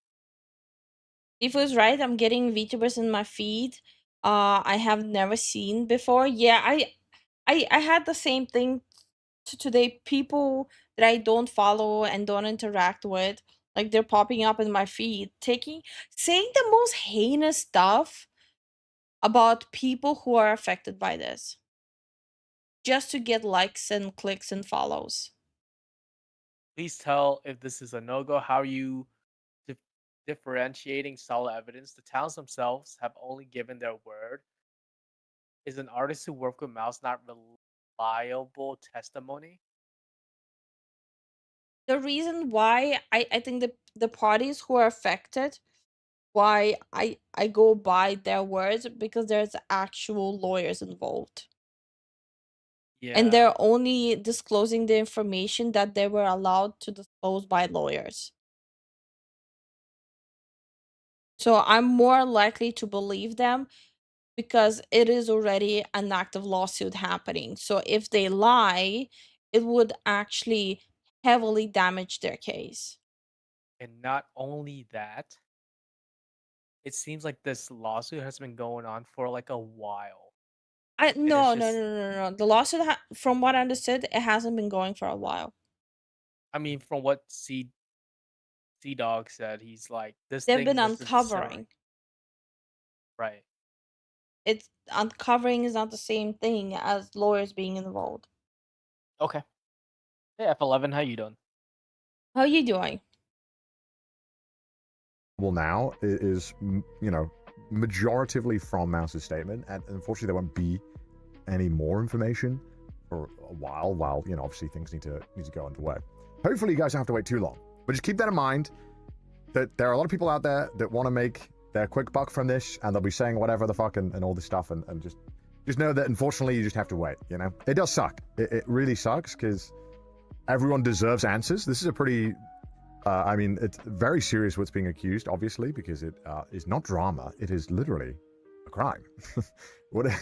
If was right, I'm getting VTubers in my feed. I have never seen before. Yeah, I had the same thing today. People that I don't follow and don't interact with, like they're popping up in my feed, saying the most heinous stuff about people who are affected by this, just to get likes and clicks and follows. Please tell if this is a no-go. How are you differentiating solid evidence? The towns themselves have only given their word. Is an artist who worked with mouse not reliable testimony? The reason why I think the parties who are affected, why I go by their words, because there's actual lawyers involved. Yeah. And they're only disclosing the information that they were allowed to disclose by lawyers. So I'm more likely to believe them because it is already an active lawsuit happening. So if they lie, it would actually heavily damage their case. And not only that, it seems like this lawsuit has been going on for like a while. And it's No, no, no, just, no, no. The lawsuit, from what I understood, it hasn't been going for a while. I mean, from what C Dog said, he's like, this They've thing been has been simmering. uncovering. Right. It's uncovering is not the same thing as lawyers being involved. Okay. Hey, F11, how you doing? How are you doing? Well, now is, you know, majoritively from Mouse's statement, and unfortunately there won't be any more information for a while, you know, obviously things need to go underway. Hopefully you guys don't have to wait too long, but just keep that in mind, that there are a lot of people out there that want to make their quick buck from this, and they'll be saying whatever the fuck and all this stuff, and just know that unfortunately you just have to wait, you know? It does suck. It really sucks, because everyone deserves answers. This is a pretty I mean, it's very serious what's being accused, obviously, because it is not drama. It is literally a crime. This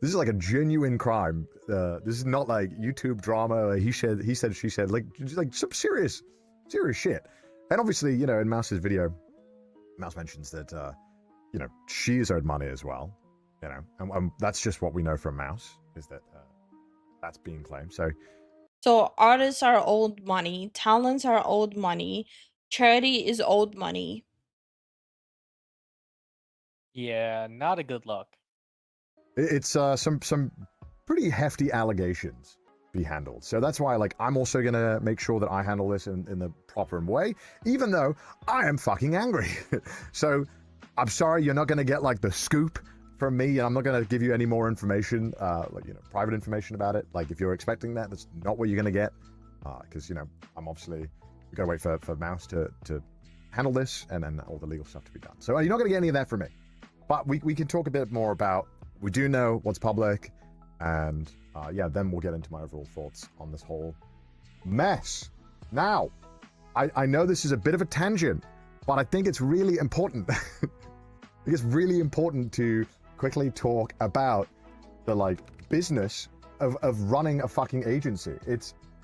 is like a genuine crime. This is not like YouTube drama. He said, she said, like some serious shit. And obviously, you know, in Mouse's video, Mouse mentions that, you know, she's owed money as well. You know, and that's just what we know from Mouse, is that that's being claimed. So artists are owed money, talents are owed money, charity is owed money. Yeah, not a good look. It's some pretty hefty allegations be handled. So that's why, like, I'm also gonna make sure that I handle this in the proper way, even though I am fucking angry. So I'm sorry, you're not gonna get like the scoop from me, and I'm not gonna give you any more information, like, you know, private information about it. Like, if you're expecting that, that's not what you're gonna get, because, you know, I'm obviously, we gotta wait for Mouse to handle this, and then all the legal stuff to be done. So you're not gonna get any of that from me. But we can talk a bit more about, we do know what's public, and yeah, then we'll get into my overall thoughts on this whole mess. Now, I know this is a bit of a tangent, but I think it's really important. I think it's really important to quickly talk about the, like, business of running a fucking agency.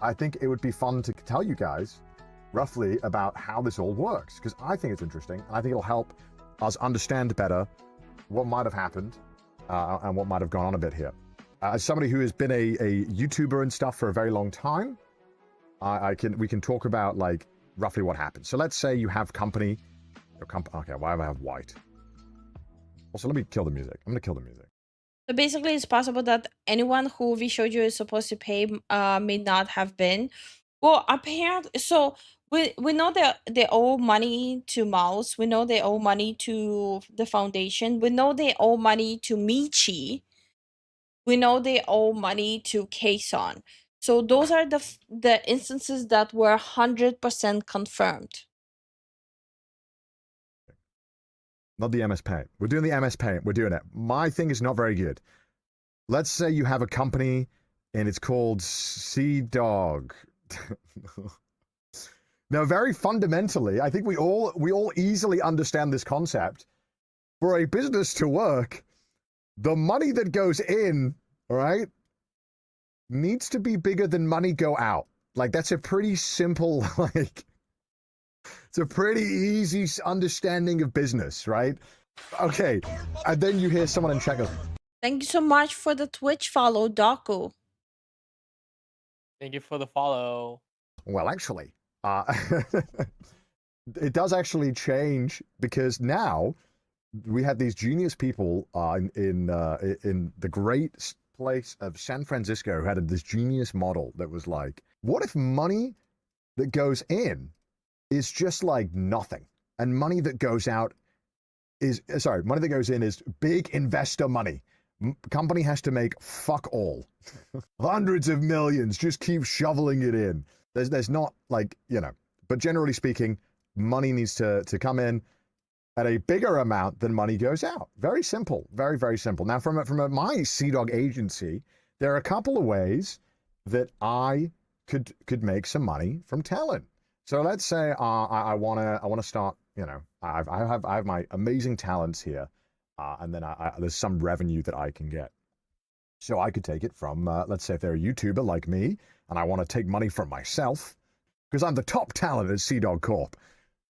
I think it would be fun to tell you guys roughly about how this all works, because I think it's interesting, and I think it'll help us understand better what might have happened and what might have gone on a bit here. As somebody who has been a YouTuber and stuff for a very long time, we can talk about, like, roughly what happened. So let's say you have company. Okay, why do I have white? Also, let me kill the music. I'm gonna kill the music. So basically, it's possible that anyone who Vshojo is supposed to pay may not have been. Well, apparently, so we know that they owe money to Mouse. We know they owe money to the foundation. We know they owe money to Michi. We know they owe money to Kson. So those are the instances that were 100% confirmed. Not the MS Paint. We're doing the MS Paint. We're doing it. My thing is not very good. Let's say you have a company and it's called Sea Dog. Now, very fundamentally, I think we all easily understand this concept. For a business to work, the money that goes in, all right, needs to be bigger than money go out. Like, that's a pretty simple, like, it's a pretty easy understanding of business, right? Okay, and then you hear someone in chat go, Thank you so much for the Twitch follow, Doku. Thank you for the follow. well, actually, it does actually change, because now we have these genius people in the great place of San Francisco who had this genius model that was like, what if money that goes in is just like nothing, and money that goes out is, money that goes in is big investor money. Company has to make fuck all. Hundreds of millions, just keep shoveling it in. There's not, like, you know, but generally speaking, money needs to come in at a bigger amount than money goes out. Very simple, very, very simple. Now, from my Sea Dog agency, there are a couple of ways that I could make some money from talent. So let's say I want to start, you know, I have my amazing talents here, and then there's some revenue that I can get. So I could take it from, let's say if they're a YouTuber like me, and I want to take money from myself, because I'm the top talent at Sea Dog Corp.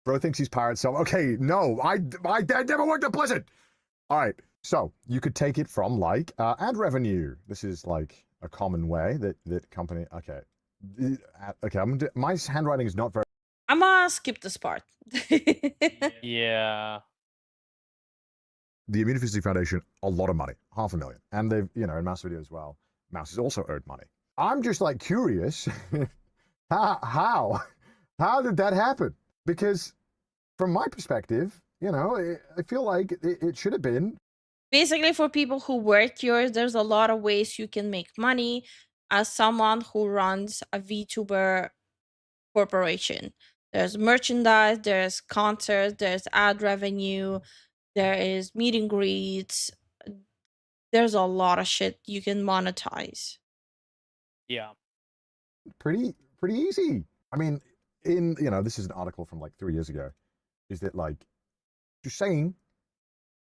Bro thinks he's pirate, so okay, no, I never worked at Blizzard. All right, so you could take it from like ad revenue. This is like a common way that company. Okay, okay. My handwriting is not very. I'm gonna skip this part. Yeah. The Immunity Foundation, a lot of money, $500,000, and they've, in Mouse Video as well. Mouse has also earned money. I'm just like curious, how did that happen? Because from my perspective, I feel like it should have been. Basically, for people who work here, there's a lot of ways you can make money as someone who runs a VTuber corporation. There's merchandise, there's concerts, there's ad revenue, there is meet and greets. There's a lot of shit you can monetize. Yeah. Pretty easy. I mean, this is an article from like 3 years ago. Is that like, just saying,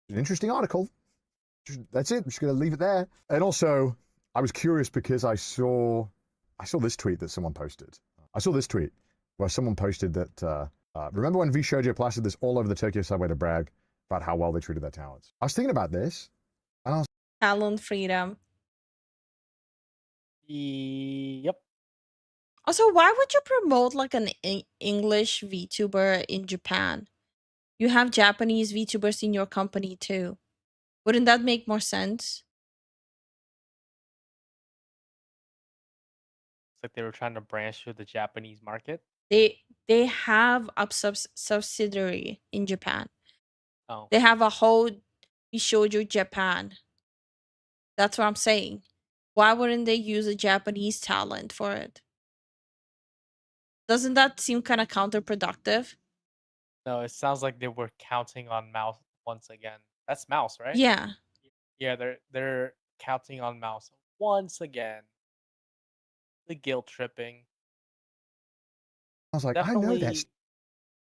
it's an interesting article. That's it. I'm just gonna leave it there. And also, I was curious because I saw this tweet that someone posted. I saw this tweet where someone posted that, remember when Vshojo plastered this all over the Tokyo subway to brag about how well they treated their talents? I was thinking about this, and I was Talent freedom. Yep. Also, why would you promote like an English VTuber in Japan? You have Japanese VTubers in your company too. Wouldn't that make more sense? It's like they were trying to branch to the Japanese market. They have a subsidiary in Japan. Oh. They have a whole Vshojo Japan. That's what I'm saying. Why wouldn't they use a Japanese talent for it? Doesn't that seem kind of counterproductive? No, it sounds like they were counting on Mouse once again. That's Mouse, right? Yeah. Yeah, they're counting on Mouse once again. The guilt tripping. I was like, I know that's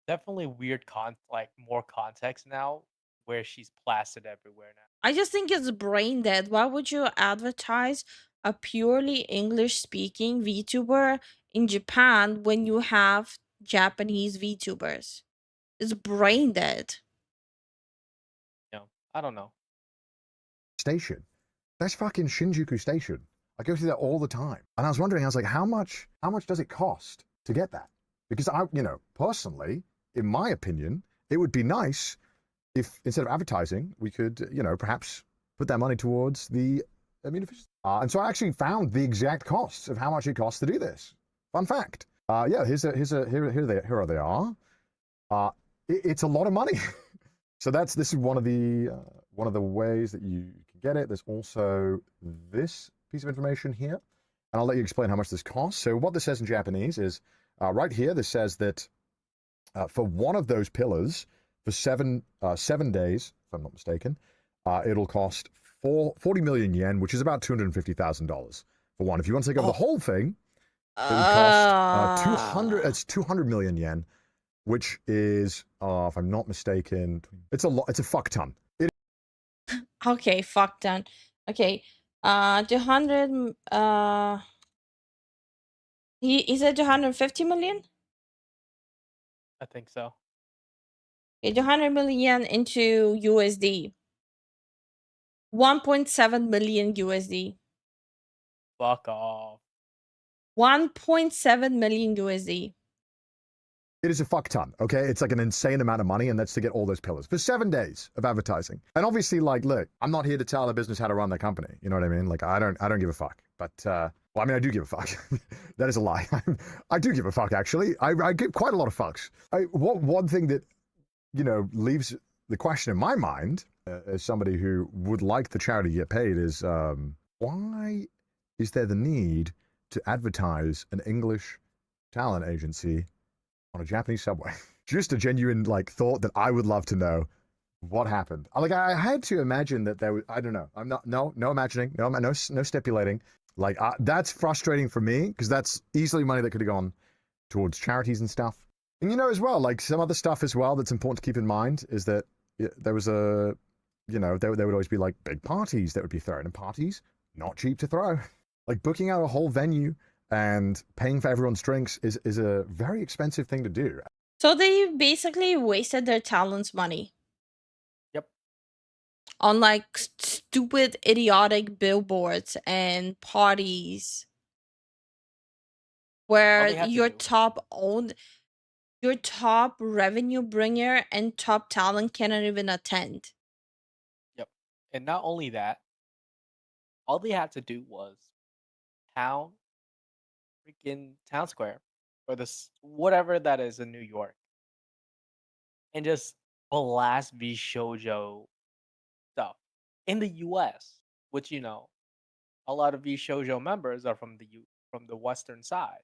Definitely weird more context now where she's plastered everywhere now. I just think it's brain dead. Why would you advertise a purely English speaking VTuber in Japan when you have Japanese VTubers? It's brain dead. I don't know. station. That's fucking Shinjuku Station. I go through that all the time. And I was wondering, I was like, how much does it cost to get that? Because personally, in my opinion, it would be nice if instead of advertising, we could, perhaps put that money towards the immunity. And so I actually found the exact costs of how much it costs to do this. Fun fact. Yeah, here they are. It's a lot of money. So this is one of the ways that you can get it. There's also this piece of information here, and I'll let you explain how much this costs. So what this says in Japanese is right here. This says that for one of those pillars for 7 days, if I'm not mistaken, it'll cost 40 million yen, which is about $250,000 for one. If you want to take over the whole thing, it would cost 200 million yen, which is, if I'm not mistaken, it's a lot. It's a fuck ton. Okay, fuck ton. Okay, 200. He said 250 million. I think so. Okay, 200 million yen into USD. 1.7 million USD. Fuck off. 1.7 million USD. It is a fuck ton, okay? It's like an insane amount of money, and that's to get all those pillars for 7 days of advertising. And obviously, like, look, I'm not here to tell a business how to run their company. You know what I mean? Like, I don't give a fuck. But, well, I mean, I do give a fuck. That is a lie. I do give a fuck, actually. I give quite a lot of fucks. One thing that, leaves the question in my mind, as somebody who would like the charity to get paid, is why is there the need to advertise an English talent agency on a Japanese subway? Just a genuine thought that I would love to know what happened. Like, I had to imagine that there was, I don't know. I'm not, no imagining, no stipulating. Like, that's frustrating for me because that's easily money that could have gone towards charities and stuff. And as well, like some other stuff as well that's important to keep in mind is that there was you know, there would always be like big parties that would be thrown, and parties not cheap to throw. Like booking out a whole venue and paying for everyone's drinks is a very expensive thing to do. So they basically wasted their talents' money Yep. on like stupid, idiotic billboards and parties All where they had to your do. your top revenue bringer and top talent cannot even attend. Yep. And not only that, all they had to do was town freaking town square or this whatever that is in New York and just blast Vshojo stuff in the US, which you know, a lot of Vshojo members are from from the western side.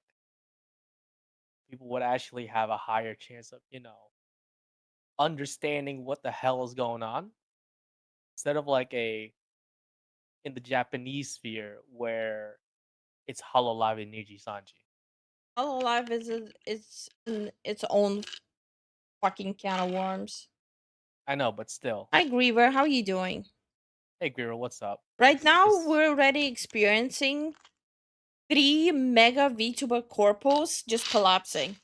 People would actually have a higher chance of, you know, understanding what the hell is going on instead of like a in the Japanese sphere where it's Hololive and Niji Sanji. Hololive is its own fucking can of worms. I know, but still. Hi Griever, how you doing? Hey Griro, what's up? Right now It's- we're already experiencing 3 mega VTuber corpos just collapsing.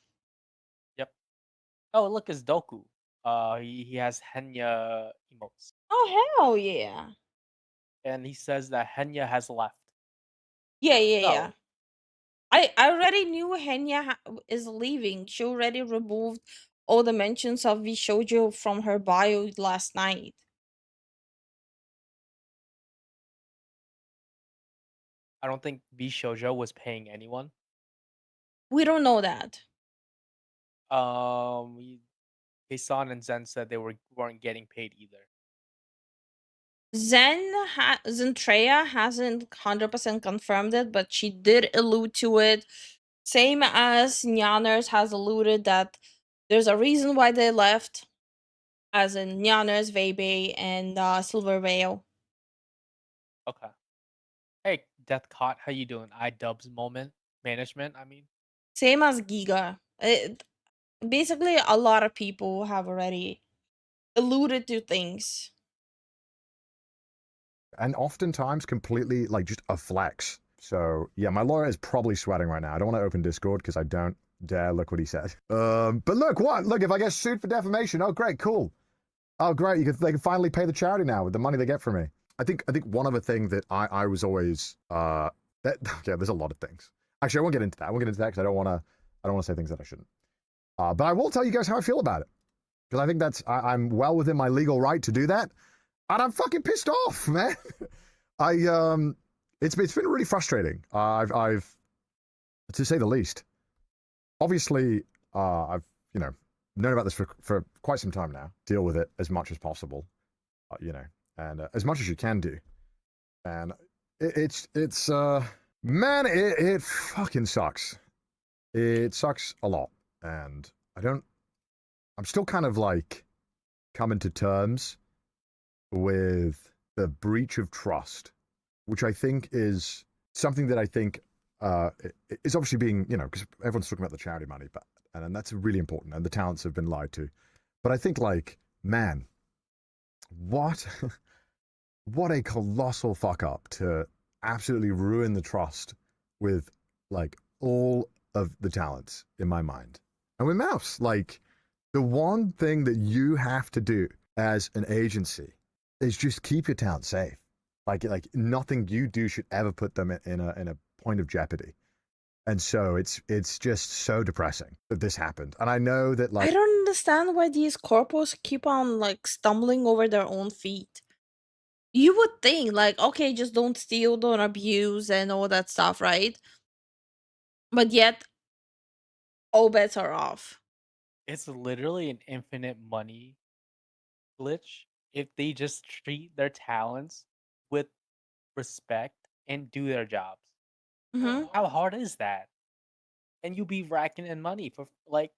Yep. Oh, look, it's Doku. He has Henya emotes, Oh hell yeah. and he says that Henya has left. Yeah. So I already knew Henya is leaving. She already removed all the mentions of Vshojo from her bio last night. I don't think Vshojo was paying anyone. We don't know that. Kson and Zen said they weren't getting paid either. Zentreya hasn't 100% confirmed it, but she did allude to it. Same as Nyaners has alluded that there's a reason why they left, as in Nyaners, Vebe, and Silver Veil. Okay. Hey, Death Caught, how you doing? iDubbbz moment management. I mean, Same as Giga. Basically, a lot of people have already alluded to things. And oftentimes completely like just a flex. So yeah, my lawyer is probably sweating right now. I don't want to open Discord because I don't dare look what he said. But look, what? Look, if I get sued for defamation, oh great, cool. Oh great, they can finally pay the charity now with the money they get from me. I think one other thing that I was always yeah, there's a lot of things. Actually, I won't get into that. I won't get into that because I don't want to say things that I shouldn't. But I will tell you guys how I feel about it because I think I'm well within my legal right to do that. And I'm fucking pissed off, man. It's been really frustrating. I've to say the least. Obviously, I've known about this for quite some time now. Deal with it as much as possible, and as much as you can do. And it's man, it fucking sucks. It sucks a lot, and I'm still kind of like coming to terms with the breach of trust, which I think is something that I think is obviously being, because everyone's talking about the charity money, and that's really important, and the talents have been lied to. But I think, like, man, what a colossal fuck up to absolutely ruin the trust with, like, all of the talents in my mind. And with Mouse, like, the one thing that you have to do as an agency is just keep your talent safe. Like nothing you do should ever put them in a point of jeopardy. And so it's just so depressing that this happened. And I know that, like, I don't understand why these corpos keep on like stumbling over their own feet. You would think like, okay, just don't steal, don't abuse, and all that stuff, right? But yet, all bets are off. it's literally an infinite money glitch if they just treat their talents with respect and do their jobs. Mm-hmm. How hard is that? And you be racking in money for like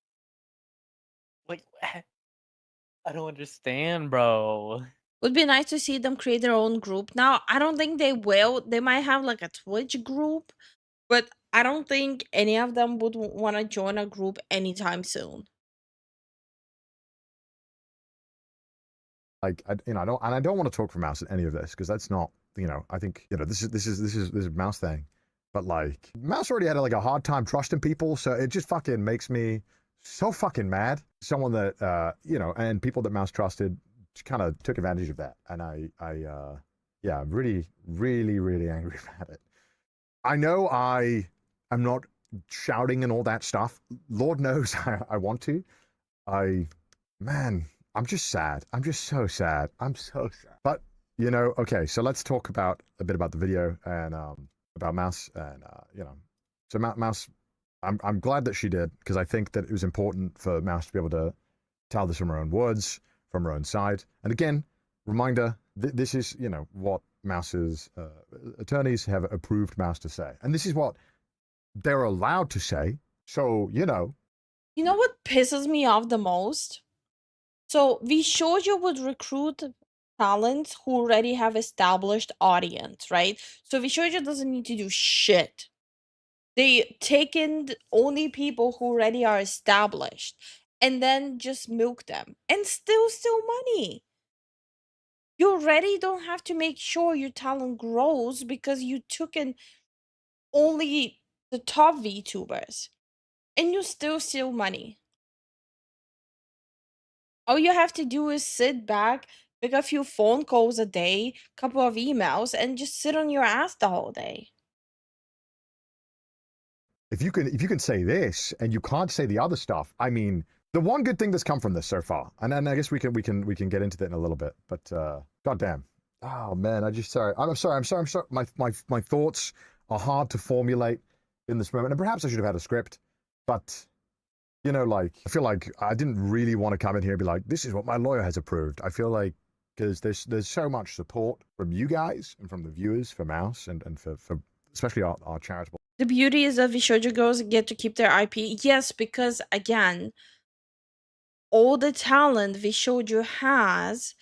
I don't understand, bro. Would be nice to see them create their own group. Now, I don't think they will. They might have like a Twitch group, but I don't think any of them would want to join a group anytime soon. like, I don't want to talk for Mouse at any of this because that's not, I think, this is Mouse thing, but like Mouse already had like a hard time trusting people, so it just fucking makes me so fucking mad. Someone that and people that Mouse trusted kind of took advantage of that, and I'm really, really, really angry about it. I know I am not shouting and all that stuff. Lord knows I want to. I'm just sad. I'm just so sad. I'm so sad. But, okay, so let's talk about a bit about the video and about Mouse and, So Mouse, I'm glad that she did, because I think that it was important for Mouse to be able to tell this from her own words, from her own side. And again, reminder, this is, what Mouse's attorneys have approved Mouse to say. And this is what they're allowed to say. So, You know what pisses me off the most? So Vshojo would recruit talents who already have established audience, right? So Vshojo doesn't need to do shit. They take in only people who already are established and then just milk them and still steal money. You already don't have to make sure your talent grows because you took in only the top VTubers and you still steal money. All you have to do is sit back, make a few phone calls a day, couple of emails, and just sit on your ass the whole day. if you can say this and you can't say the other stuff, I mean, the one good thing that's come from this so far, and I guess we can get into that in a little bit, but goddamn, oh man, I'm sorry. My thoughts are hard to formulate in this moment, and perhaps I should have had a script, but I feel like I didn't really want to come in here and be like, this is what my lawyer has approved. I feel like because there's so much support from you guys and from the viewers for Mouse and for especially our charitable. The beauty is that Vshojo girls get to keep their IP. Yes, because again, all the talent Vshojo has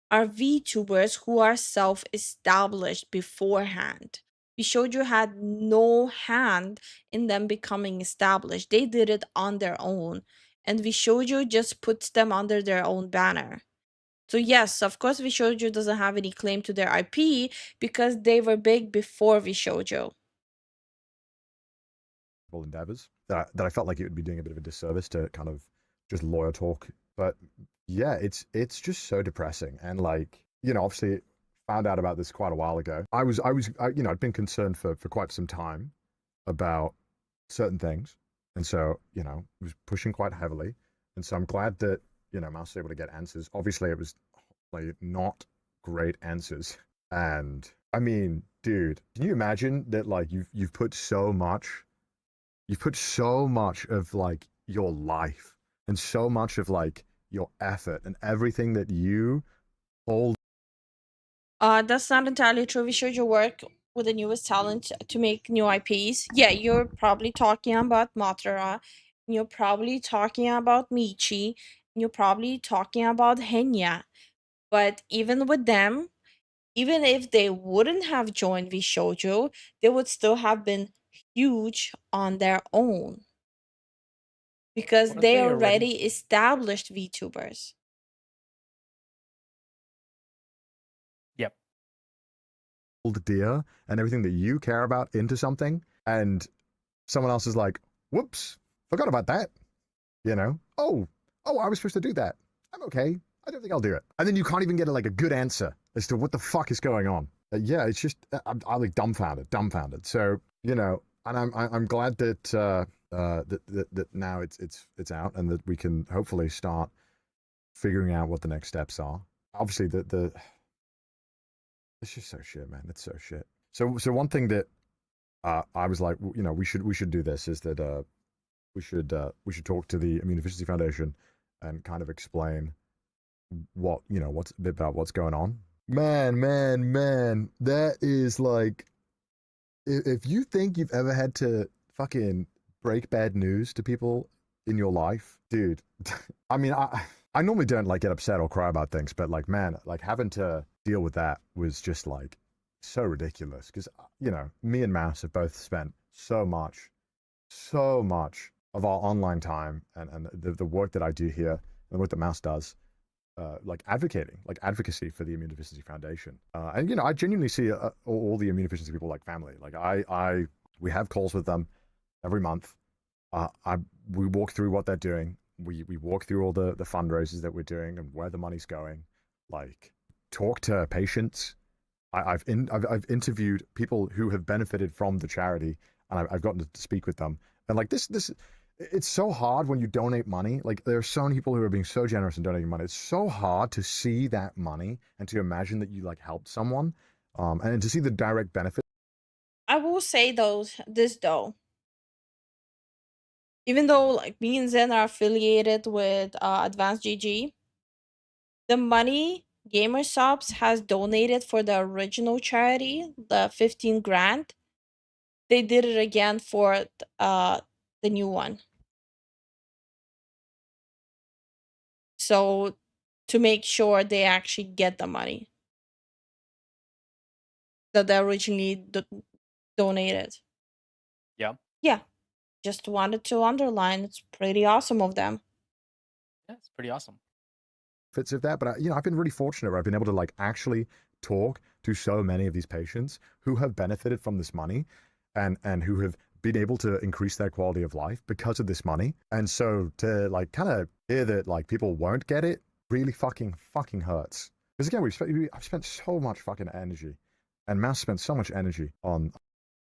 are VTubers who are self-established beforehand. Vshojo had no hand in them becoming established. They did it on their own. And Vshojo just puts them under their own banner. So yes, of course Vshojo doesn't have any claim to their IP because they were big before Vshojo. Endeavors that I felt like it would be doing a bit of a disservice to kind of just lawyer talk. But yeah, it's just so depressing. And obviously found out about this quite a while ago. I'd been concerned for quite some time about certain things. And so, was pushing quite heavily. And so I'm glad that, Mouse was able to get answers. Obviously it was like not great answers. And I mean, dude, can you imagine that you've put so much of your life and so much of your effort and everything that you hold. That's not entirely true. Vshojo work with the newest talent to make new IPs. Yeah, you're probably talking about Matara, you're probably talking about Michi, and you're probably talking about Henya. But even with them, even if they wouldn't have joined Vshojo, they would still have been huge on their own. Because they already established VTubers. Yep. Dear and everything that you care about into something, and someone else is like, whoops, forgot about that. Oh, I was supposed to do that. I'm okay. I don't think I'll do it. And then you can't even get a good answer as to what the fuck is going on. Yeah, it's just I'm like dumbfounded. So and I'm glad that that now it's out and that we can hopefully start figuring out what the next steps are. Obviously, it's just so shit, man. It's so shit. So one thing that I was like, we should do this is that we should talk to the Immune Deficiency Foundation and kind of explain what's a bit about what's going on. Man, that is if you think you've ever had to fucking break bad news to people in your life, dude. I mean, I normally don't get upset or cry about things, but man, having to deal with that was just so ridiculous because me and Mouse have both spent so much of our online time and the work that I do here and the work that Mouse does like advocacy for the Immune Deficiency Foundation. And you know, I genuinely see all the immune deficiency people like family. Like we have calls with them every month. We walk through what they're doing. We walk through all the fundraisers that we're doing and where the money's going. Like, talk to patients. I've interviewed people who have benefited from the charity, and I've gotten to speak with them. And like this, it's so hard when you donate money. Like, there are so many people who are being so generous in donating money. It's so hard to see that money and to imagine that you like helped someone, and to see the direct benefit. I will say this though. Even though like me and Zen are affiliated with Advanced GG, the money Gamer Subs has donated for the original charity, the 15 grand, they did it again for the new one. So to make sure they actually get the money that they originally donated. Yeah. Yeah. Just wanted to underline it's pretty awesome of them. Yeah, it's pretty awesome. Fits of that, but you know, I've been really fortunate where I've been able to like actually talk to so many of these patients who have benefited from this money, and who have been able to increase their quality of life because of this money. And so to like kind of hear that like people won't get it really fucking hurts. Because again, I've spent so much fucking energy, and Mouse spent so much energy on.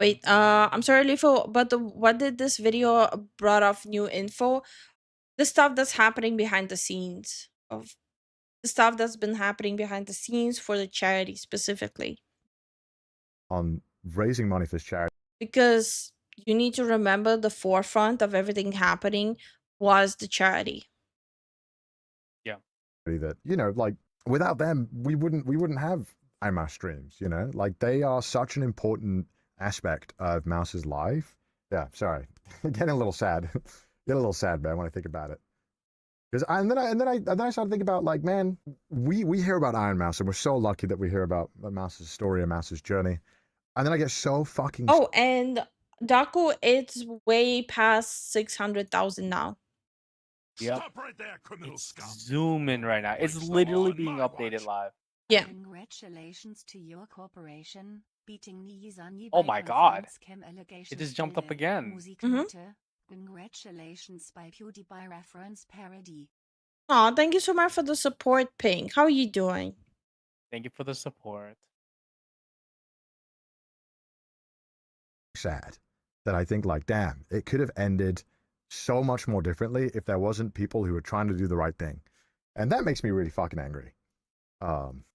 Wait, I'm sorry, Lifu, but what did this video brought off new info? The stuff that's happening behind the scenes of the stuff that's been happening behind the scenes for the charity specifically. On raising money for this charity. Because you need to remember the forefront of everything happening was the charity. Yeah. That, you know, like without them, we wouldn't have iMouse streams, you know? Like, they are such an important aspect of Mouse's life. Yeah, sorry. Getting a little sad. Get a little sad, man, when I think about it. Because and then I started thinking about, like, man, we hear about Iron Mouse, and we're so lucky that we hear about Mouse's story and Mouse's journey. And then I get so fucking. Oh, and Daku, it's way past 600,000 now. Yep. Stop right there, criminal It's scum. zooming right now. It's Breaks the law literally on being my updated watch. live. Yeah. Congratulations to your corporation, beating Nizani Oh by my god. scam allegations. It just jumped up again. Musiknote. Congratulations by PewDiePie reference parody. Aw, thank you so much for the support, Pink. How are you doing? Thank you for the support. Sad that I think, like, damn, it could have ended so much more differently if there wasn't people who were trying to do the right thing. And that makes me really fucking angry.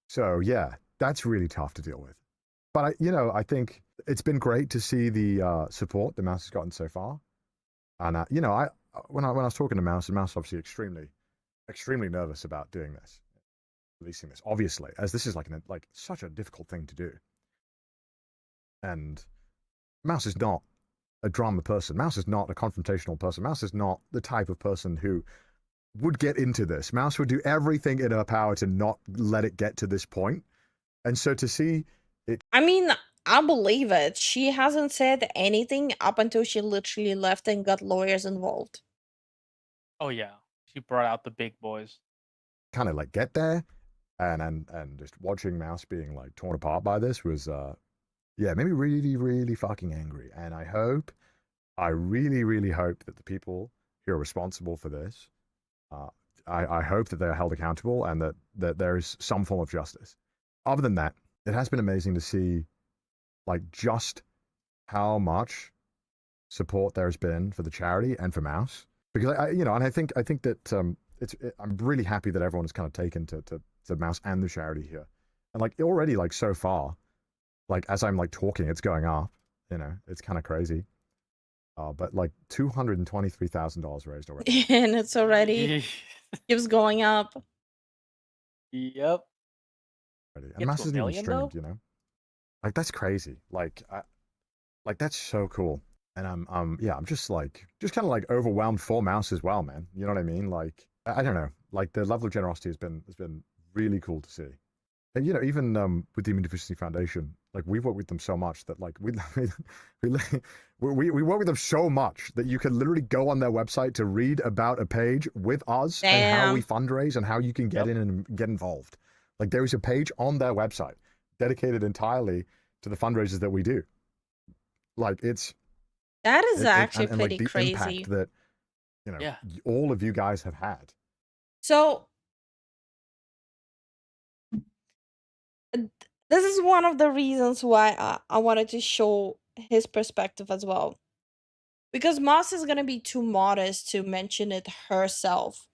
So yeah, that's really tough to deal with. But I think it's been great to see the support the Mouse has gotten so far. And when I was talking to Mouse, and Mouse obviously extremely nervous about doing this, releasing this, obviously, as this is like such a difficult thing to do. And Mouse is not a drama person. Mouse is not a confrontational person. Mouse is not the type of person who would get into this. Mouse would do everything in her power to not let it get to this point. And so to see it. I mean, I believe it. She hasn't said anything up until she literally left and got lawyers involved. Oh yeah. She brought out the big boys. Kind of like get there, and just watching Mouse being like torn apart by this was yeah, made me really fucking angry. And I really hope that the people who are responsible for this, I hope that they are held accountable, and that there is some form of justice. Other than that, it has been amazing to see, like, just how much support there has been for the charity and for Mouse. Because I think that I'm really happy that everyone has kind of taken to Mouse and the charity here, and like already, like, so far, like, as I'm like talking, it's going up. It's kind of crazy. But like $223,000 raised already. And it's already keeps going up. Yep. And Mouse isn't even streamed, Like, that's crazy. Like, that's so cool. And I'm just kind of like overwhelmed for Mouse as well, man. You know what I mean? Like, I don't know. Like, the level of generosity has been really cool to see. And you know, even with the Immunodeficiency Foundation, like we've worked with them so much that like we work with them so much that you can literally go on their website to read about a page with us and how we Damn. fundraise and how you can get in and get involved. Like there is a page on their website dedicated entirely to the fundraisers that we do. Like That is actually and like pretty the crazy. impact that you know Yeah. all of you guys have had. So this is one of the reasons why I wanted to show his perspective as well. Because Moss is gonna be too modest to mention it herself.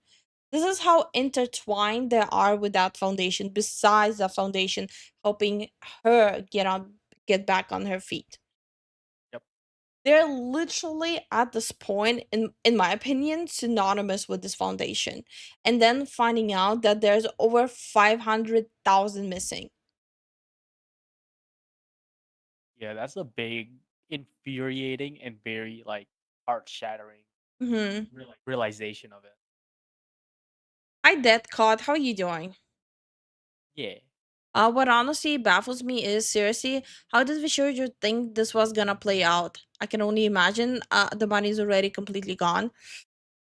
This is how intertwined they are with that foundation, besides the foundation helping her get back on her feet. Yep. They're literally at this point, in my opinion, synonymous with this foundation. And then finding out that there's over 500,000 missing. Yeah, that's a big, infuriating, and very like heart-shattering Mm-hmm. realization of it. Hi, Death Cod. How are you doing? Yeah. What honestly baffles me is seriously, how did Vshojo think this was gonna play out? I can only imagine the money's already completely gone.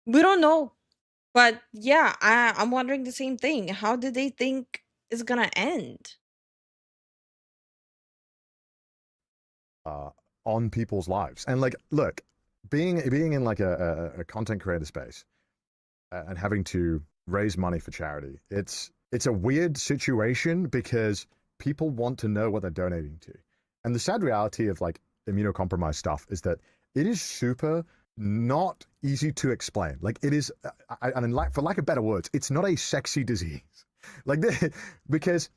We don't know. But yeah, I'm wondering the same thing. How did they think it's gonna end? On people's lives. And like, look, being in like a content creator space and having to raise money for charity, it's a weird situation because people want to know what they're donating to. And the sad reality of like immunocompromised stuff is that it is super not easy to explain. Like it is, for lack of better words, it's not a sexy disease. Like because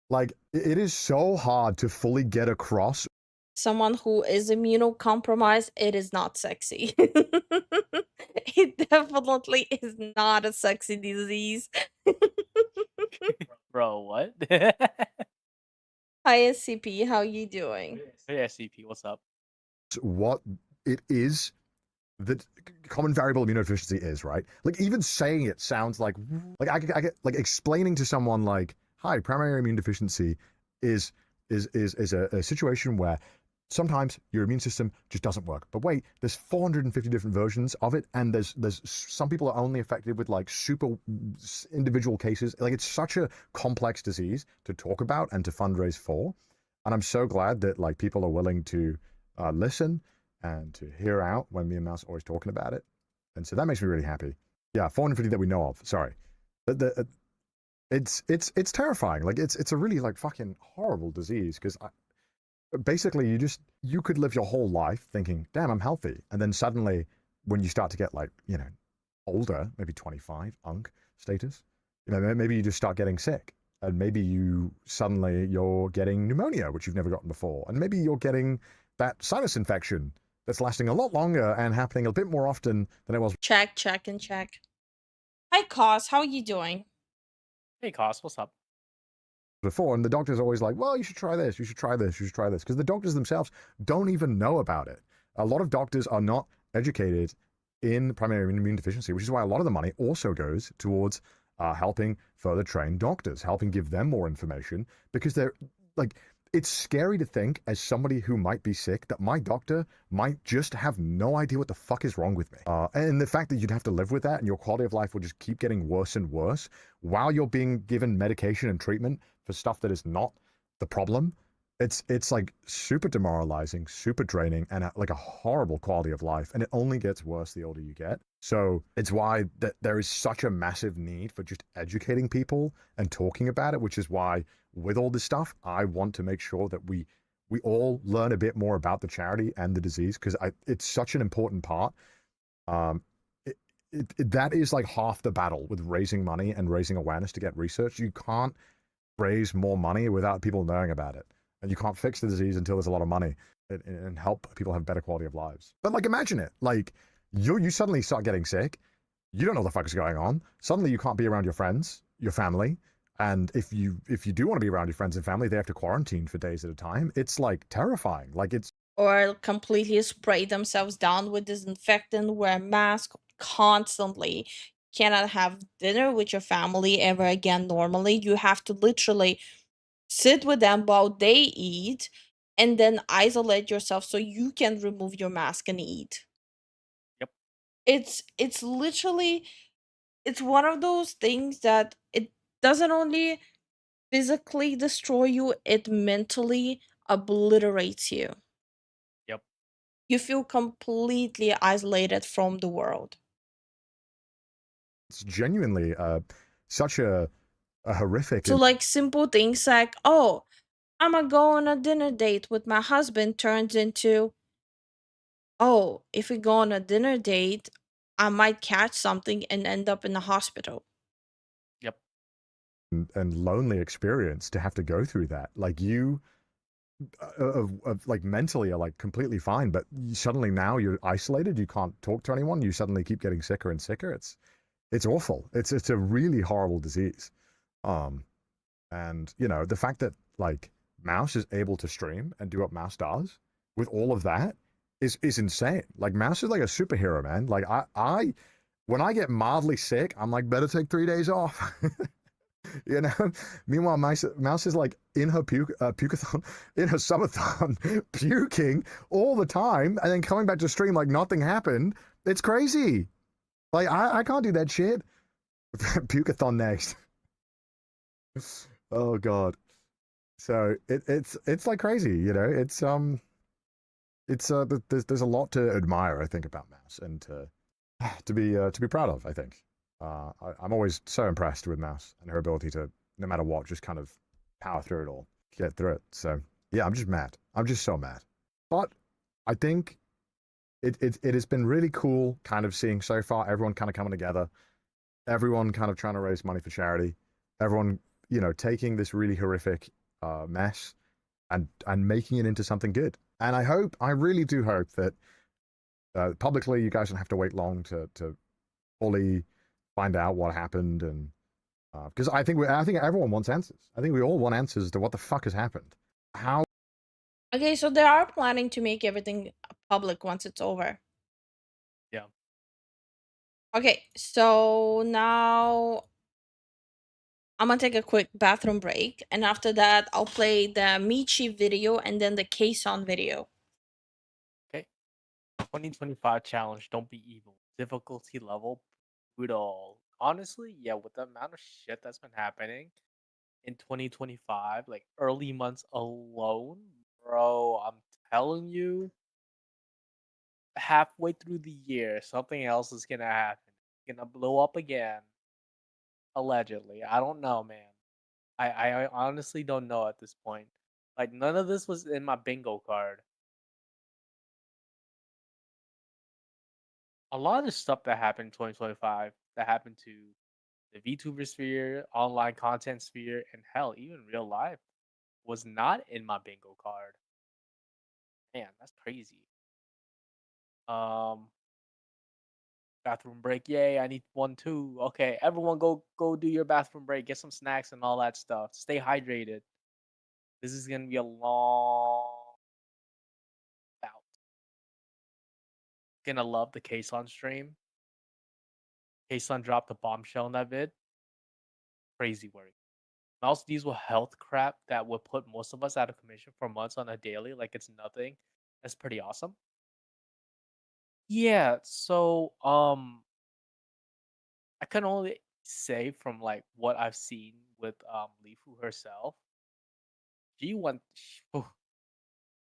like it is so hard to fully get across. Someone who is immunocompromised, it is not sexy. It definitely is not a sexy disease. Bro, what? Hi SCP, how you doing? Hey, SCP, what's up? What it is that common variable immunodeficiency is, right? Like even saying it sounds like I get like explaining to someone like, hi, primary immune deficiency is a situation where sometimes your immune system just doesn't work. But wait, there's 450 different versions of it, and there's some people are only affected with like super individual cases. Like it's such a complex disease to talk about and to fundraise for. And I'm so glad that like people are willing to listen and to hear out when me and Mouse are always talking about it. And so that makes me really happy. Yeah, 450 that we know of. Sorry. It's terrifying. Like it's a really like fucking horrible disease because basically you could live your whole life thinking, damn, I'm healthy. And then suddenly when you start to get like, you know, older, maybe 25, unk status, you know, maybe you just start getting sick. And maybe you're getting pneumonia, which you've never gotten before. And maybe you're getting that sinus infection that's lasting a lot longer and happening a bit more often than it was Check, check, and check. Hi Cos, how are you doing? Hey, Cos, what's up? before. And the doctor's always like, well, you should try this, you should try this, you should try this. Because the doctors themselves don't even know about it. A lot of doctors are not educated in primary immune deficiency, which is why a lot of the money also goes towards helping further train doctors, helping give them more information, because they're like, it's scary to think as somebody who might be sick that my doctor might just have no idea what the fuck is wrong with me. And the fact that you'd have to live with that and your quality of life will just keep getting worse and worse while you're being given medication and treatment for stuff that is not the problem. It's like super demoralizing, super draining, and like a horrible quality of life. And it only gets worse the older you get. So it's why that there is such a massive need for just educating people and talking about it, which is why with all this stuff, I want to make sure that we all learn a bit more about the charity and the disease, because it's such an important part. That is like half the battle with raising money and raising awareness to get research. You can't raise more money without people knowing about it. And you can't fix the disease until there's a lot of money and help people have better quality of lives. But like, imagine it. Like, you suddenly start getting sick. You don't know what the fuck is going on. Suddenly you can't be around your friends, your family. And if you do want to be around your friends and family, they have to quarantine for days at a time. It's like terrifying. Like it's Or completely spray themselves down with disinfectant, wear a mask constantly. Cannot have dinner with your family ever again normally. You have to literally sit with them while they eat, and then isolate yourself so you can remove your mask and eat. Yep. It's literally, it's one of those things that it doesn't only physically destroy you, it mentally obliterates you. Yep. You feel completely isolated from the world. It's genuinely such a horrific. So like simple things like, oh, I'ma go on a dinner date with my husband turns into, oh, if we go on a dinner date, I might catch something and end up in the hospital. Yep. And lonely experience to have to go through that. Like you, like mentally are like completely fine, but suddenly now you're isolated. You can't talk to anyone. You suddenly keep getting sicker and sicker. It's awful. It's a really horrible disease. And you know the fact that like Mouse is able to stream and do what Mouse does with all of that is insane. Like Mouse is like a superhero, man. Like I when I get mildly sick, I'm like better take 3 days off. You know. Meanwhile, Mouse is like in her pukeathon, in her subathon, puking all the time, and then coming back to stream like nothing happened. It's crazy. Like I can't do that shit. Pukeathon next. Oh god. So it's like crazy, you know. There's a lot to admire, I think, about Mouse, and to be proud of. I think I'm always so impressed with Mouse and her ability to, no matter what, just kind of power through it all, get through it. So yeah, I'm just mad. I'm just so mad. But I think it has been really cool, kind of seeing so far everyone kind of coming together, everyone kind of trying to raise money for charity, everyone, you know, taking this really horrific mess and making it into something good. And I really do hope that publicly you guys don't have to wait long to fully find out what happened, and because I think everyone wants answers. I think we all want answers to what the fuck has happened. How? Okay, so they are planning to make everything public once it's over. Yeah. Okay, so now I'm gonna take a quick bathroom break, and after that, I'll play the Michi video and then the Kson video. Okay. 2025 challenge. Don't be evil. Difficulty level brutal. Honestly, yeah, with the amount of shit that's been happening in 2025, like early months alone, bro, I'm telling you, halfway through the year, something else is gonna happen. It's gonna blow up again. Allegedly. I don't know, man. I honestly don't know at this point. Like none of this was in my bingo card. A lot of the stuff that happened in 2025 that happened to the VTuber sphere, online content sphere, and hell, even real life was not in my bingo card. Man, that's crazy. Um, bathroom break, yay! I need one too. Okay, everyone, go do your bathroom break. Get some snacks and all that stuff. Stay hydrated. This is gonna be a long bout. Gonna love the Kson stream. Kson dropped a bombshell in that vid. Crazy work. Mouse deals with health crap that would put most of us out of commission for months on a daily, like it's nothing. That's pretty awesome. Yeah, so I can only say from like what I've seen with Lifu herself, she went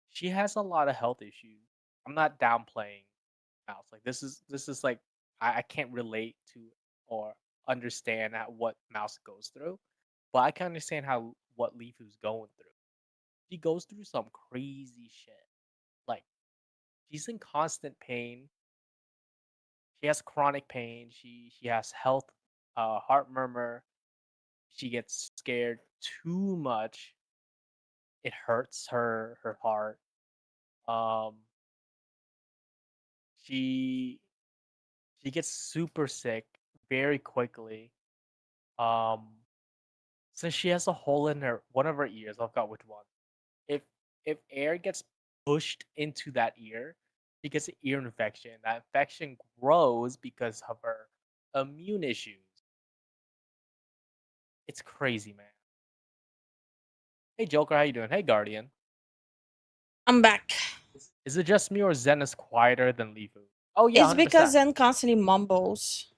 she has a lot of health issues. I'm not downplaying Mouse. Like this is like I can't relate to or understand what Mouse goes through, but I can understand how what Lifu's going through. She goes through some crazy shit. Like she's in constant pain. She has chronic pain. She has health heart murmur. She gets scared too much. It hurts her heart. Um she she gets super sick very quickly. Um since she has a hole in her one of her ears, I forgot which one. If if air gets pushed into that ear, she gets an ear infection. That infection grows because of her immune issues. It's crazy, man. Hey Joker, how you doing? Hey Guardian. I'm back. Is it just me or Zen is quieter than Lifu? Oh yeah, It's because 100%. Zen constantly mumbles.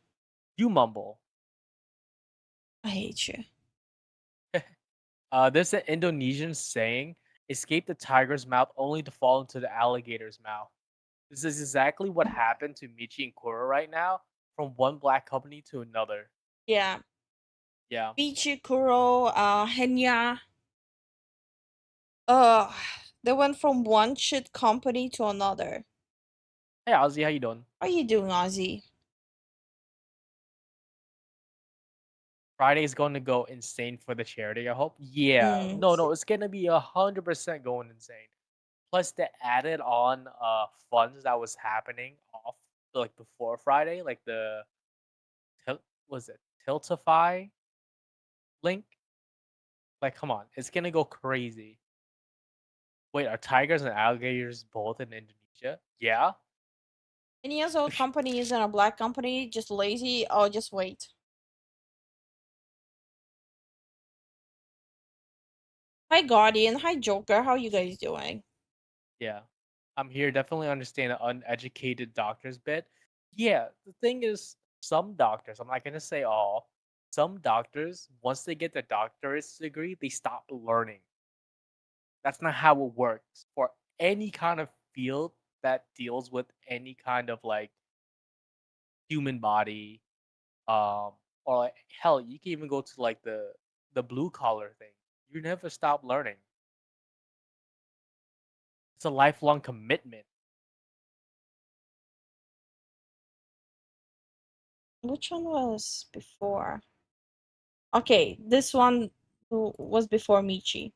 You mumble. I hate you. There's an Indonesian saying, escape the tiger's mouth only to fall into the alligator's mouth. This is exactly what happened to Michi and Kuro right now, from one black company to another. Yeah. Yeah. Michi, Kuro, Henya. Uh, they went from one shit company to another. Hey Ozzy, how you doing? How you doing, Ozzy? Friday is going to go insane for the charity, I hope. Yeah. Mm. No, it's gonna be 100% going insane. Plus the added on funds that was happening off like before Friday, like the was it Tiltify link? Like, come on, it's gonna go crazy. Wait, are tigers and alligators both in Indonesia? Yeah. Henya's old company isn't a black company, just lazy. Oh, just wait. Hi, Guardian. Hi, Joker. How you guys doing? Yeah. I'm here definitely understand the uneducated doctors bit. Yeah, the thing is, some doctors, I'm not gonna say all, some doctors, once they get their doctorate's degree, they stop learning. That's not how it works. For any kind of field that deals with any kind of like human body, or like hell, you can even go to like the blue collar thing. You never stop learning. It's a lifelong commitment. Which one was before? Okay, this one was before Michi.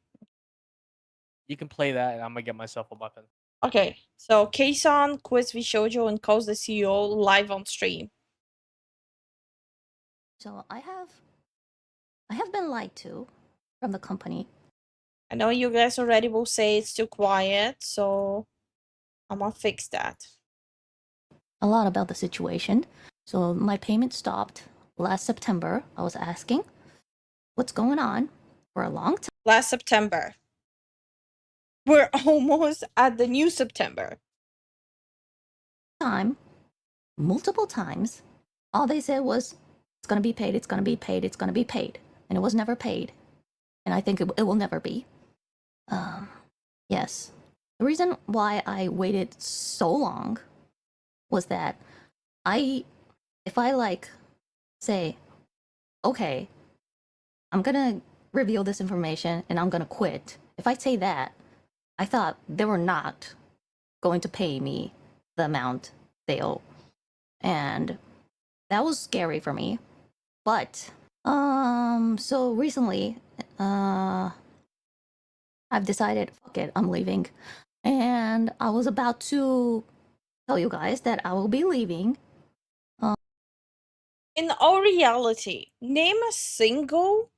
You can play that, and I'm gonna get myself a muffin. Okay, so Kson quits Vshojo and calls the CEO live on stream. So I have been lied to from the company. I know you guys already will say it's too quiet, so I'm gonna fix that. A lot about the situation. So my payment stopped last September. I was asking what's going on for a long Last September. We're almost at the new September. time, multiple times. All they said was it's going to be paid, it's going to be paid, it's going to be paid. And it was never paid. And I think it will never be. Yes. The reason why I waited so long was that if I like say, okay, I'm gonna reveal this information and I'm gonna quit. If I say that, I thought they were not going to pay me the amount they owe. And that was scary for me. But so recently, I've decided, fuck it, I'm leaving. And I was about to tell you guys that I will be leaving. In all reality, name a single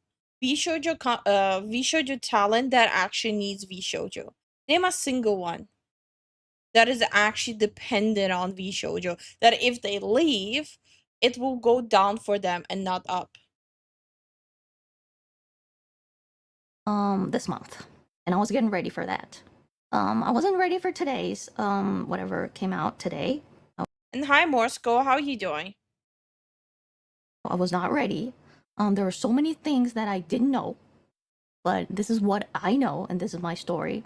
Vshojo talent that actually needs Vshojo. Name a single one that is actually dependent on Vshojo. That if they leave, it will go down for them and not up. This month. And I was getting ready for that. I wasn't ready for today's whatever came out today. And hi Morsko, how are you doing? I was not ready. There were so many things that I didn't know, but this is what I know, and this is my story.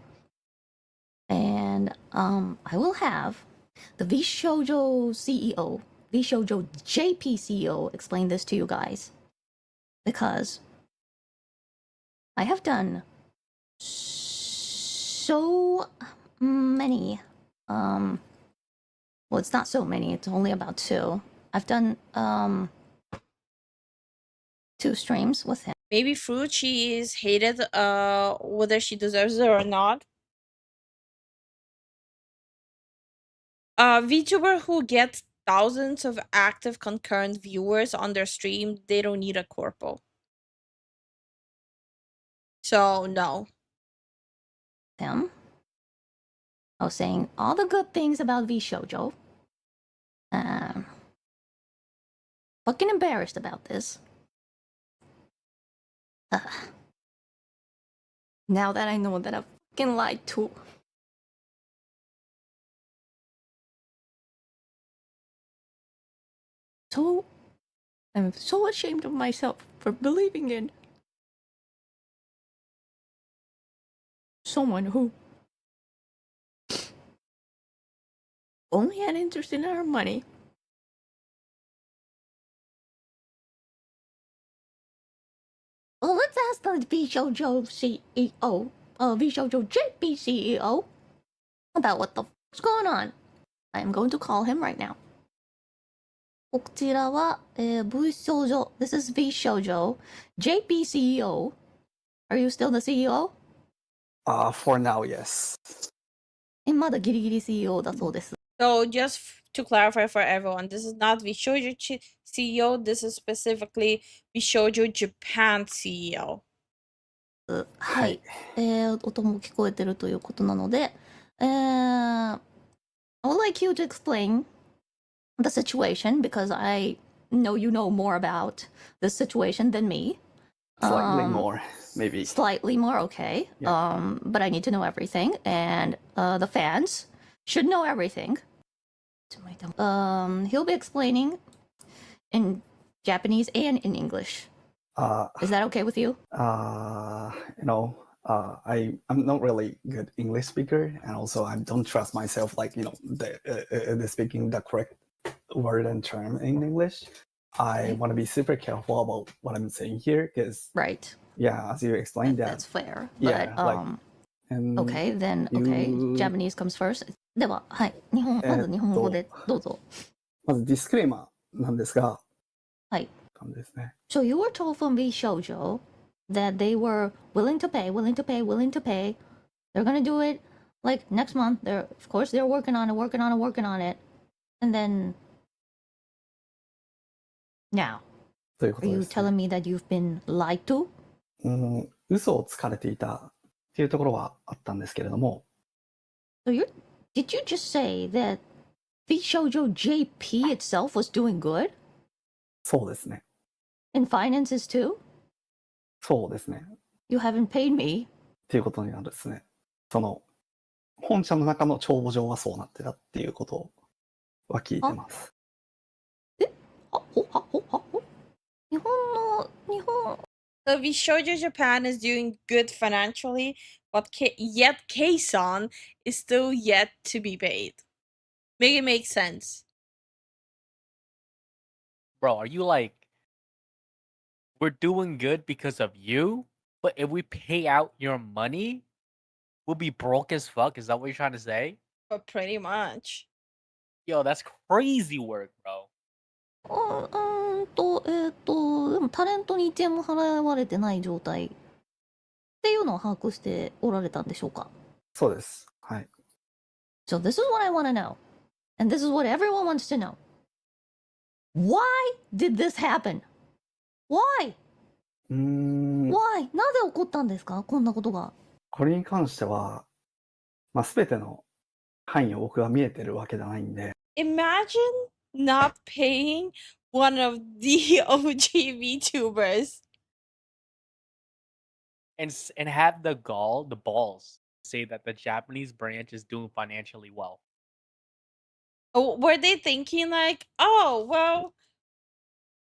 And I will have the Vshojo CEO, Vshojo JP CEO, explain this to you guys, because I have done so many. Well, it's not so many. It's only about 2. I've done 2 streams with him. Maybe Fruchi is hated whether she deserves it or not. VTuber who gets thousands of active concurrent viewers on their stream, they don't need a corpo. So no. Him. I was saying all the good things about Vshojo. Fucking embarrassed about this. Now that I know that I fucking lied to. So, I'm so ashamed of myself for believing in someone who only had interest in our money. Well, let's ask the Vshojo CEO, Vshojo JP CEO, about what the fuck's going on. I am going to call him right now. こちらは、Vshojo. This is Vshojo. JP CEO. Are you still the CEO? For now, yes. まだギリギリ CEO だそうです。So just to clarify for everyone, this is not Vshojo CEO. This is specifically Vshojo Japan CEO. はい。音も聞こえてるということなので、I would like you to explain the situation because I know you know more about this situation than me. Slightly more, maybe. Slightly more, okay. Yeah. But I need to know everything, and the fans should know everything. He'll be explaining in Japanese and in English. Is that okay with you? I'm not really good English speaker, and also I don't trust myself, like, the speaking the correct word and term in English. I want to be super careful about what I'm saying here, because right. Yeah, as you explained that. That's fair. Yeah, but okay, then Japanese comes first. では、はい、まず日本語でどうぞ。まずディスクレーマーなんですが、はい。感じですね。So you were told from Vshojo that they were willing to pay. They're gonna do it like next month. Of course they're working on it. And then now, are you telling me that you've been lied to? 嘘をつかれていたっていうところはあったんですけれども。So did you just say that Vshojo JP itself was doing good? そうですね。In finances too? そうですね。You haven't paid me? っていうことになるんですね。その本社の中の帳簿上はそうなってたっていうことは聞いてます。日本 So Vshojo Japan is doing good financially, but yet Kson is still yet to be paid. Make it make sense. Bro, are you like, we're doing good because of you, but if we pay out your money, we'll be broke as fuck? Is that what you're trying to say? But pretty much. Yo, that's crazy work, bro. でもタレントに1円も払われてない状態っていうのを把握しておられたんでしょうか？そうです。はい。So this is what I want to know. And this is what everyone wants to know. Why did this happen? Why? Why? なぜ起こったんですか？こんなことが。これに関しては、全ての範囲を僕が見えてるわけじゃないんで。Imagine not paying one of the OG VTubers. And have the balls, say that the Japanese branch is doing financially well. Oh, were they thinking like, oh, well,